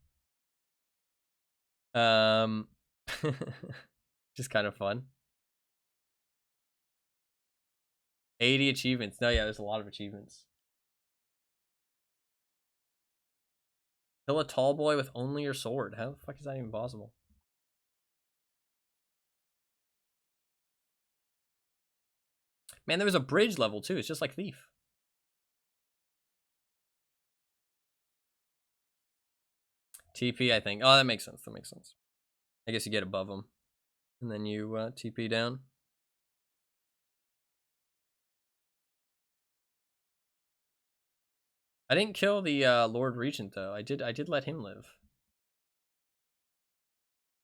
Speaker 1: Just kind of fun. 80 achievements. No, yeah, there's a lot of achievements. Kill a tall boy with only your sword. How the fuck is that even possible? Man, there was a bridge level too. It's just like Thief. TP, I think. Oh, that makes sense. That makes sense. I guess you get above them. And then you TP down. I didn't kill the Lord Regent though. I did let him live.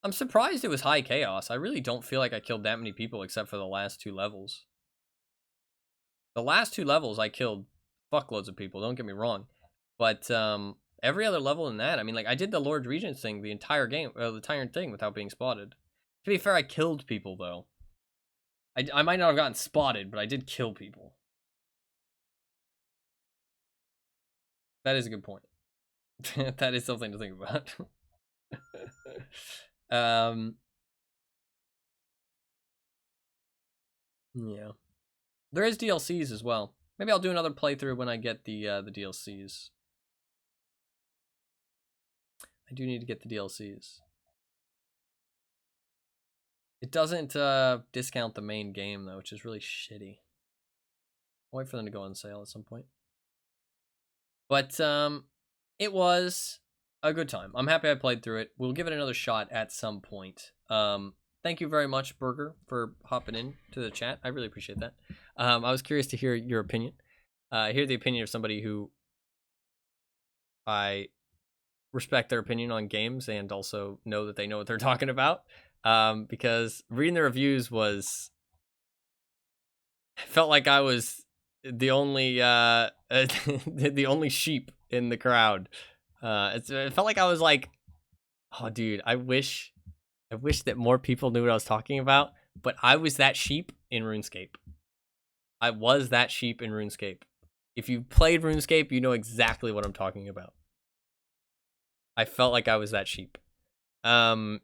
Speaker 1: I'm surprised it was high chaos. I really don't feel like I killed that many people except for the last 2 levels. The last 2 levels I killed fuckloads of people, don't get me wrong. But every other level in that, I mean, like I did the Lord Regent thing the entire game, the entire thing without being spotted. To be fair, I killed people though. I might not have gotten spotted, but I did kill people. That is a good point. That is something to think about. Yeah. There is DLCs as well. Maybe I'll do another playthrough when I get the DLCs. I do need to get the DLCs. It doesn't discount the main game though, which is really shitty. I'll wait for them to go on sale at some point. But it was a good time. I'm happy I played through it. We'll give it another shot at some point. Thank you very much, Burger, for hopping in to the chat. I really appreciate that. I was curious to hear your opinion. Hear the opinion of somebody who I respect their opinion on games and also know that they know what they're talking about. Because reading the reviews felt like I was the only the only sheep in the crowd. It felt like I was like, oh dude, I wish that more people knew what I was talking about, but I was that sheep in RuneScape. I was that sheep in RuneScape. If you played RuneScape, you know exactly what I'm talking about. I felt like I was that sheep. But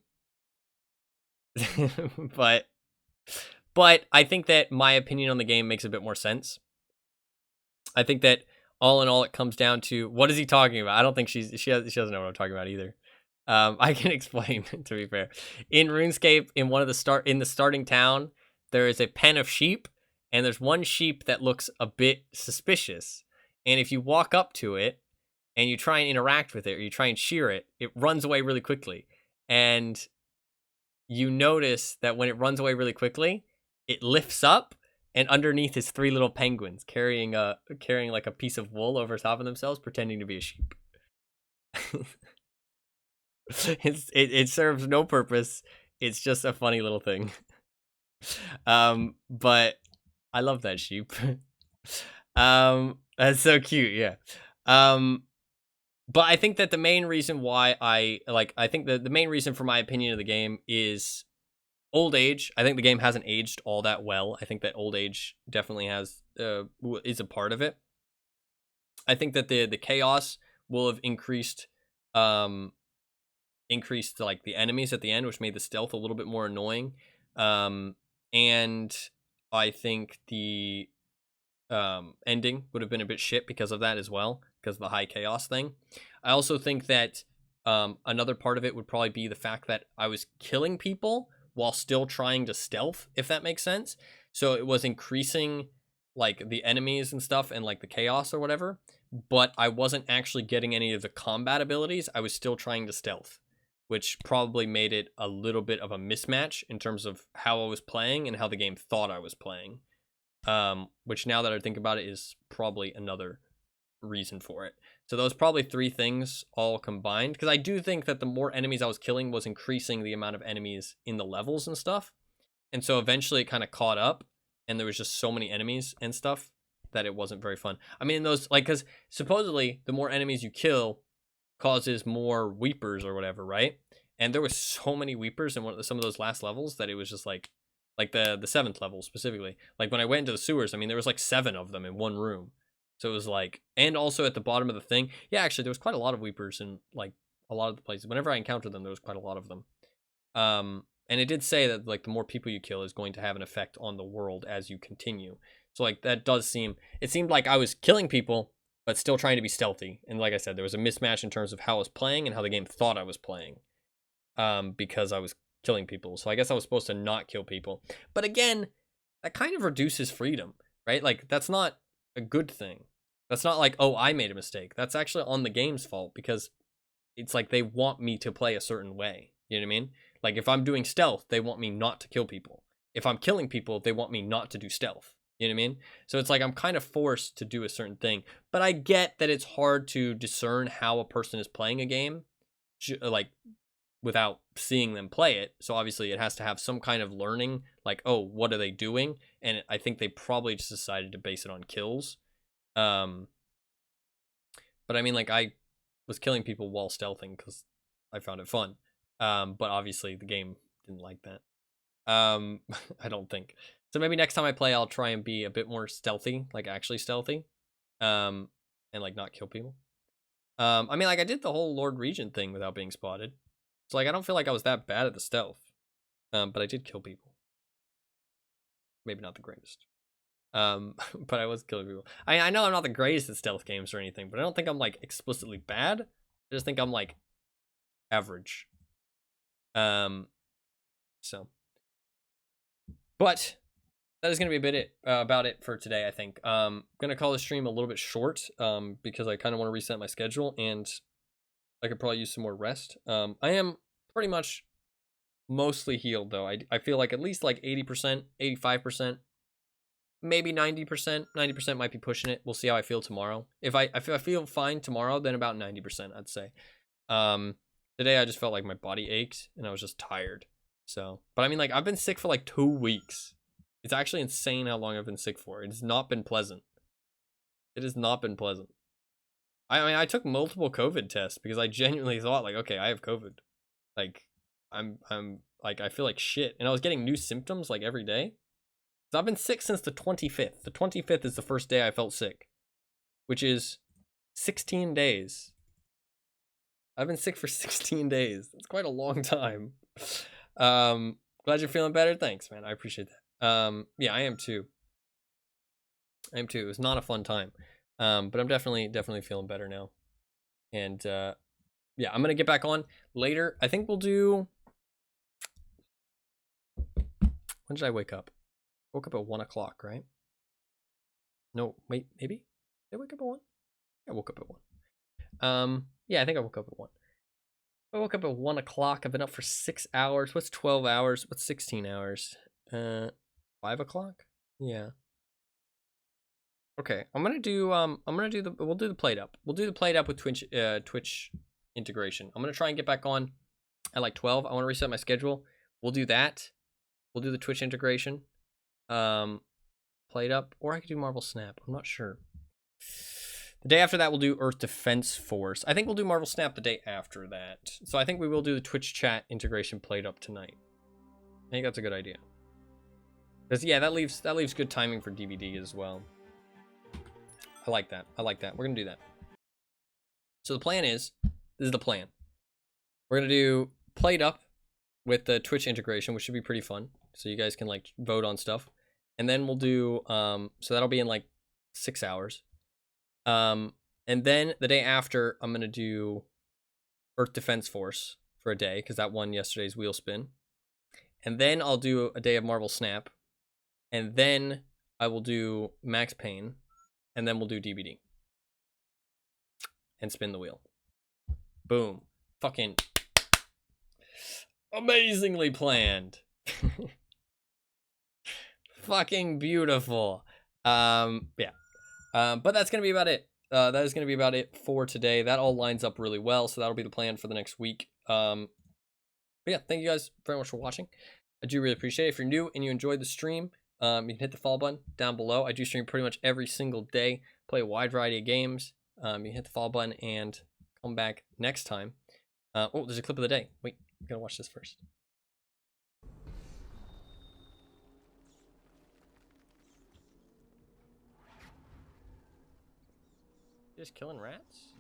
Speaker 1: I think that my opinion on the game makes a bit more sense. I think that all in all, it comes down to what is he talking about? I don't think she doesn't know what I'm talking about either. I can explain, to be fair. In RuneScape, in the starting town, there is a pen of sheep, and there's one sheep that looks a bit suspicious. And if you walk up to it and you try and interact with it, or you try and shear it, it runs away really quickly. And you notice that when it runs away really quickly, it lifts up, and underneath is 3 little penguins carrying like a piece of wool over top of themselves, pretending to be a sheep. It serves no purpose. It's just a funny little thing. But I love that sheep. That's so cute, yeah. But I think that the main reason why I think the main reason for my opinion of the game is old age. I think the game hasn't aged all that well. I think that old age definitely is a part of it. I think that the chaos will have increased like the enemies at the end, which made the stealth a little bit more annoying. And I think the ending would have been a bit shit because of that as well, because of the high chaos thing. I also think that another part of it would probably be the fact that I was killing people while still trying to stealth, if that makes sense. So it was increasing like the enemies and stuff and like the chaos or whatever, but I wasn't actually getting any of the combat abilities. I was still trying to stealth, which probably made it a little bit of a mismatch in terms of how I was playing and how the game thought I was playing. Which now that I think about it is probably another reason for it. So those probably 3 things all combined, because I do think that the more enemies I was killing was increasing the amount of enemies in the levels and stuff. And so eventually it kind of caught up, and there was just so many enemies and stuff that it wasn't very fun. I mean, those, like, because supposedly the more enemies you kill causes more weepers or whatever, right? And there was so many weepers in some of those last levels that it was just like the 7th level specifically. Like when I went into the sewers, I mean, there was like 7 of them in one room. So it was like, and also at the bottom of the thing, yeah, actually there was quite a lot of weepers in like a lot of the places. Whenever I encountered them, there was quite a lot of them. And it did say that like the more people you kill is going to have an effect on the world as you continue. So like that it seemed like I was killing people, but still trying to be stealthy. And like I said, there was a mismatch in terms of how I was playing and how the game thought I was playing. Because I was killing people. So I guess I was supposed to not kill people. But again, that kind of reduces freedom, right? Like that's not a good thing. That's not like, oh, I made a mistake. That's actually on the game's fault, because it's like they want me to play a certain way. You know what I mean? Like if I'm doing stealth, they want me not to kill people. If I'm killing people, they want me not to do stealth. You know what I mean? So it's like I'm kind of forced to do a certain thing. But I get that it's hard to discern how a person is playing a game, like without seeing them play it. So obviously it has to have some kind of learning, like, oh, what are they doing? And I think they probably just decided to base it on kills. But I mean, like, I was killing people while stealthing because I found it fun. But obviously the game didn't like that. I don't think. So maybe next time I play, I'll try and be a bit more stealthy, like actually stealthy. And like not kill people. I mean, like I did the whole Lord Regent thing without being spotted. So like I don't feel like I was that bad at the stealth. But I did kill people. Maybe not the greatest. But I was killing people. I know I'm not the greatest at stealth games or anything, but I don't think I'm like explicitly bad. I just think I'm like average. So But that is going to be about it for today, I think. I'm going to call the stream a little bit short because I kind of want to reset my schedule and I could probably use some more rest. I am pretty much mostly healed, though. I feel like at least like 80%, 85%, maybe 90%. 90% might be pushing it. We'll see how I feel tomorrow. If I feel fine tomorrow, then about 90%, I'd say. Today I just felt like my body ached and I was just tired. So, but I mean, like, I've been sick for like 2 weeks. It's actually insane how long I've been sick for. It's not been pleasant. It has not been pleasant. I mean, I took multiple COVID tests because I genuinely thought, like, okay, I have COVID. Like, I'm like, I feel like shit. And I was getting new symptoms, like, every day. So I've been sick since the 25th. The 25th is the first day I felt sick, which is 16 days. I've been sick for 16 days. That's quite a long time. Glad you're feeling better. Thanks, man. I appreciate that. Yeah, I am too. I am too. It was not a fun time. But I'm definitely feeling better now. And yeah, I'm gonna get back on later. I think we'll do. When did I wake up? I woke up at 1 o'clock, right? No, wait, maybe? Did I wake up at 1? I woke up at 1. Yeah, I think I woke up at 1. I woke up at 1 o'clock. I've been up for 6 hours. What's 12 hours? What's 16 hours? 5 o'clock? Yeah. Okay, we'll do the plate up. We'll do the plate up with Twitch integration. I'm gonna try and get back on at like 12. I want to reset my schedule. We'll do that. We'll do the Twitch integration. Plate up, or I could do Marvel Snap. I'm not sure. The day after that, we'll do Earth Defense Force. I think we'll do Marvel Snap the day after that. So I think we will do the Twitch chat integration plate up tonight. I think that's a good idea. Because yeah, that leaves good timing for DVD as well. I like that. I like that. We're gonna do that. So the plan is, this is the plan. We're gonna do plate up with the Twitch integration, which should be pretty fun. So you guys can like vote on stuff. And then we'll do, so that'll be in like 6 hours. And then the day after, I'm going to do Earth Defense Force for a day, because that won yesterday's wheel spin. And then I'll do a day of Marvel Snap. And then I will do Max Payne. And then we'll do DVD. And spin the wheel. Boom. Fucking amazingly planned. Fucking beautiful. Yeah. But that's gonna be about it. That is gonna be about it for today. That all lines up really well, so that'll be the plan for the next week. But yeah, thank you guys very much for watching. I do really appreciate it. If you're new and you enjoyed the stream, you can hit the follow button down below. I do stream pretty much every single day, play a wide variety of games. You can hit the follow button and come back next time. Oh, there's a clip of the day. Wait, I'm gonna watch this first. Just killing rats?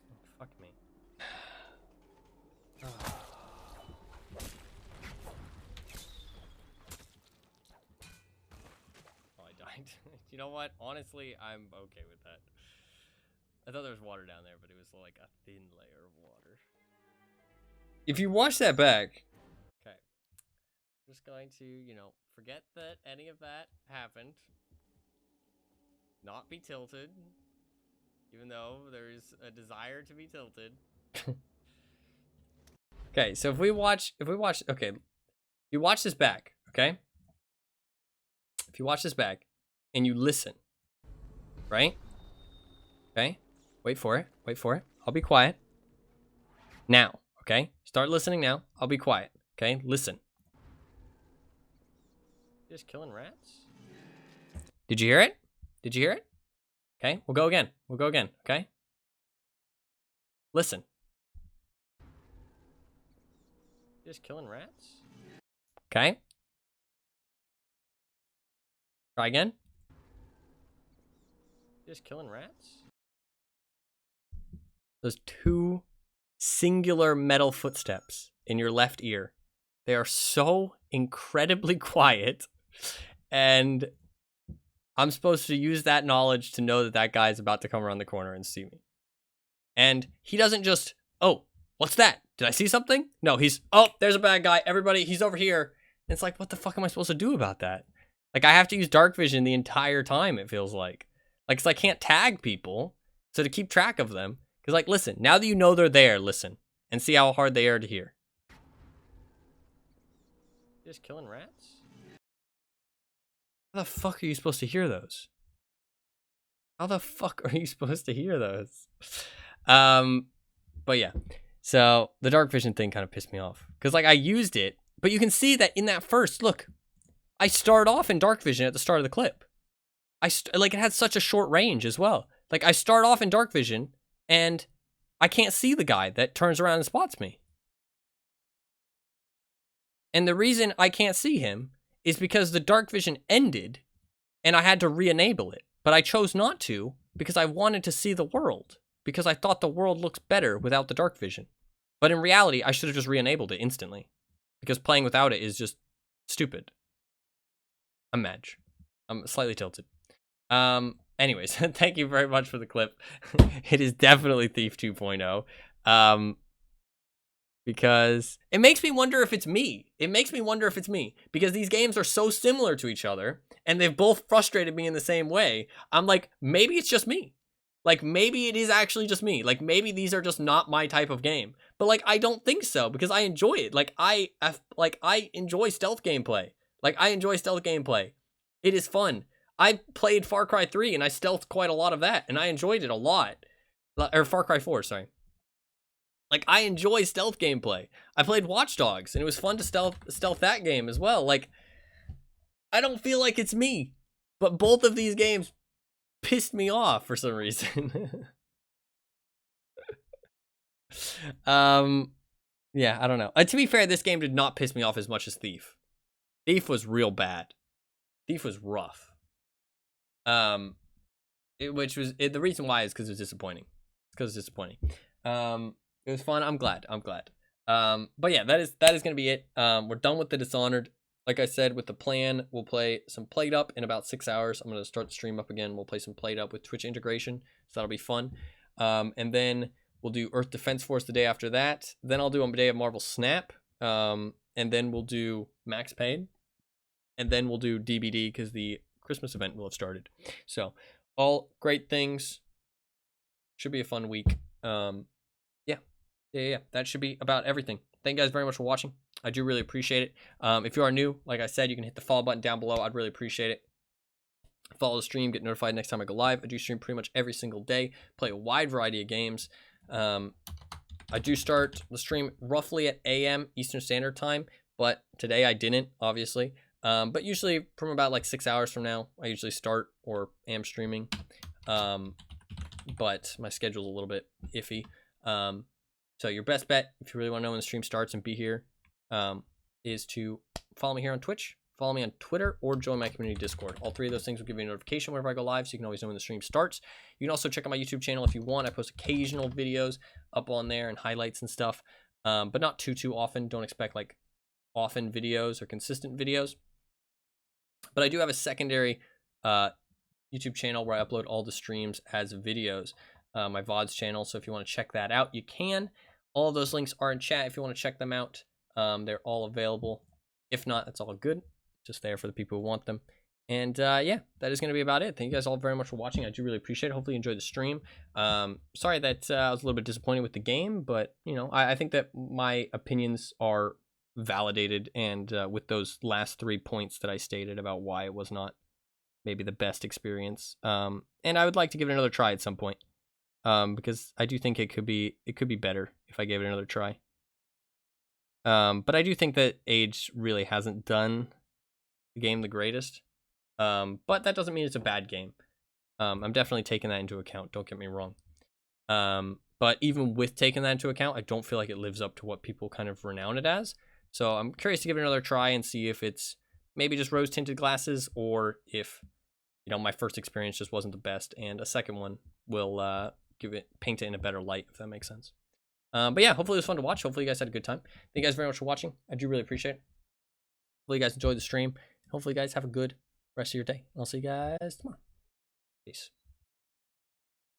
Speaker 1: Oh, fuck me. Oh. Oh, I died. You know what? Honestly, I'm okay with that. I thought there was water down there, but it was like a thin layer of water. If you watch that back... Okay. I'm just going to, you know, forget that any of that happened. Not be tilted, even though there is a desire to be tilted. Okay, so if we watch, okay, you watch this back, okay? If you watch this back and you listen, right? Okay, wait for it, I'll be quiet. Now, okay? Start listening now, I'll be quiet, okay? Listen. Just killing rats? Did you hear it? Did you hear it? Okay, we'll go again. Okay? Listen. Just killing rats? Okay. Try again. Just killing rats? Those 2 singular metal footsteps in your left ear. They are so incredibly quiet, and I'm supposed to use that knowledge to know that that guy's about to come around the corner and see me. And he doesn't just, oh, what's that? Did I see something? No, he's, oh, there's a bad guy. Everybody, he's over here. And it's like, what the fuck am I supposed to do about that? Like, I have to use dark vision the entire time, it feels like. Like, 'cause I can't tag people, so to keep track of them. Because, like, listen, now that you know they're there, listen. And see how hard they are to hear. Just killing rats? How the fuck are you supposed to hear those? How the fuck are you supposed to hear those? But yeah. So, the dark vision thing kind of pissed me off. Because, like, I used it, but you can see that in that first, look. I start off in dark vision at the start of the clip. Like, it had such a short range as well. Like, I start off in dark vision, and I can't see the guy that turns around and spots me. And the reason I can't see him is because the dark vision ended, and I had to re-enable it. But I chose not to, because I wanted to see the world. Because I thought the world looks better without the dark vision. But in reality, I should have just re-enabled it instantly. Because playing without it is just stupid. I'm mad. I'm slightly tilted. Anyways, thank you very much for the clip. It is definitely Thief 2.0. Because it makes me wonder if it's me. It makes me wonder if it's me. Because these games are so similar to each other, and they've both frustrated me in the same way. I'm like, maybe it's just me. Like, maybe it is actually just me. Like, maybe these are just not my type of game. But, like, I don't think so, because I enjoy it. Like, I enjoy stealth gameplay. Like, I enjoy stealth gameplay. It is fun. I played Far Cry 3, and I stealthed quite a lot of that, and I enjoyed it a lot. Or Far Cry 4, sorry. Like, I enjoy stealth gameplay. I played Watch Dogs, and it was fun to stealth that game as well. Like, I don't feel like it's me. But both of these games pissed me off for some reason. Yeah, I don't know. To be fair, this game did not piss me off as much as Thief. Thief was real bad. Thief was rough. The reason why is because it was disappointing. It's because it's disappointing. It was fun. I'm glad. But yeah, that is gonna be it. We're done with the Dishonored. Like I said, with the plan, we'll play some Played Up in about 6 hours. I'm gonna start the stream up again. We'll play some Played Up with Twitch integration, so that'll be fun. And then we'll do Earth Defense Force the day after that. Then I'll do a day of Marvel Snap. And then we'll do Max Payne. And then we'll do DBD because the Christmas event will have started. So, all great things. Should be a fun week. Yeah. That should be about everything. Thank you guys very much for watching. I do really appreciate it. If you are new, like I said, you can hit the follow button down below. I'd really appreciate it. Follow the stream, get notified next time I go live. I do stream pretty much every single day. Play a wide variety of games. I do start the stream roughly at AM Eastern Standard Time, but today I didn't, obviously. But usually from about like 6 hours from now, I usually start or am streaming. But my schedule's a little bit iffy. So your best bet, if you really want to know when the stream starts and be here, is to follow me here on Twitch, follow me on Twitter, or join my community Discord. All three of those things will give you a notification whenever I go live, so you can always know when the stream starts. You can also check out my YouTube channel if you want. I post occasional videos up on there and highlights and stuff, but not too often. Don't expect like often videos or consistent videos. But I do have a secondary YouTube channel where I upload all the streams as videos, my VODs channel. So if you want to check that out, you can. All of those links are in chat if you want to check them out. They're all available. If not, that's all good. Just there for the people who want them. And yeah, that is going to be about it. Thank you guys all very much for watching. I do really appreciate it. Hopefully you enjoyed the stream. Sorry that I was a little bit disappointed with the game, but you know, I think that my opinions are validated, and with those last 3 points that I stated about why it was not maybe the best experience. And I would like to give it another try at some point. Because I do think it could be better if I gave it another try. But I do think that age really hasn't done the game the greatest. But that doesn't mean it's a bad game. I'm definitely taking that into account, don't get me wrong. But even with taking that into account, I don't feel like it lives up to what people kind of renown it as. So I'm curious to give it another try and see if it's maybe just rose-tinted glasses, or if, you know, my first experience just wasn't the best, and a second one will paint it in a better light, if that makes sense. But yeah, hopefully it was fun to watch. Hopefully you guys had a good time. Thank you guys very much for watching. I do really appreciate it. Hopefully you guys enjoyed the stream. Hopefully you guys have a good rest of your day. I'll see you guys tomorrow. Peace.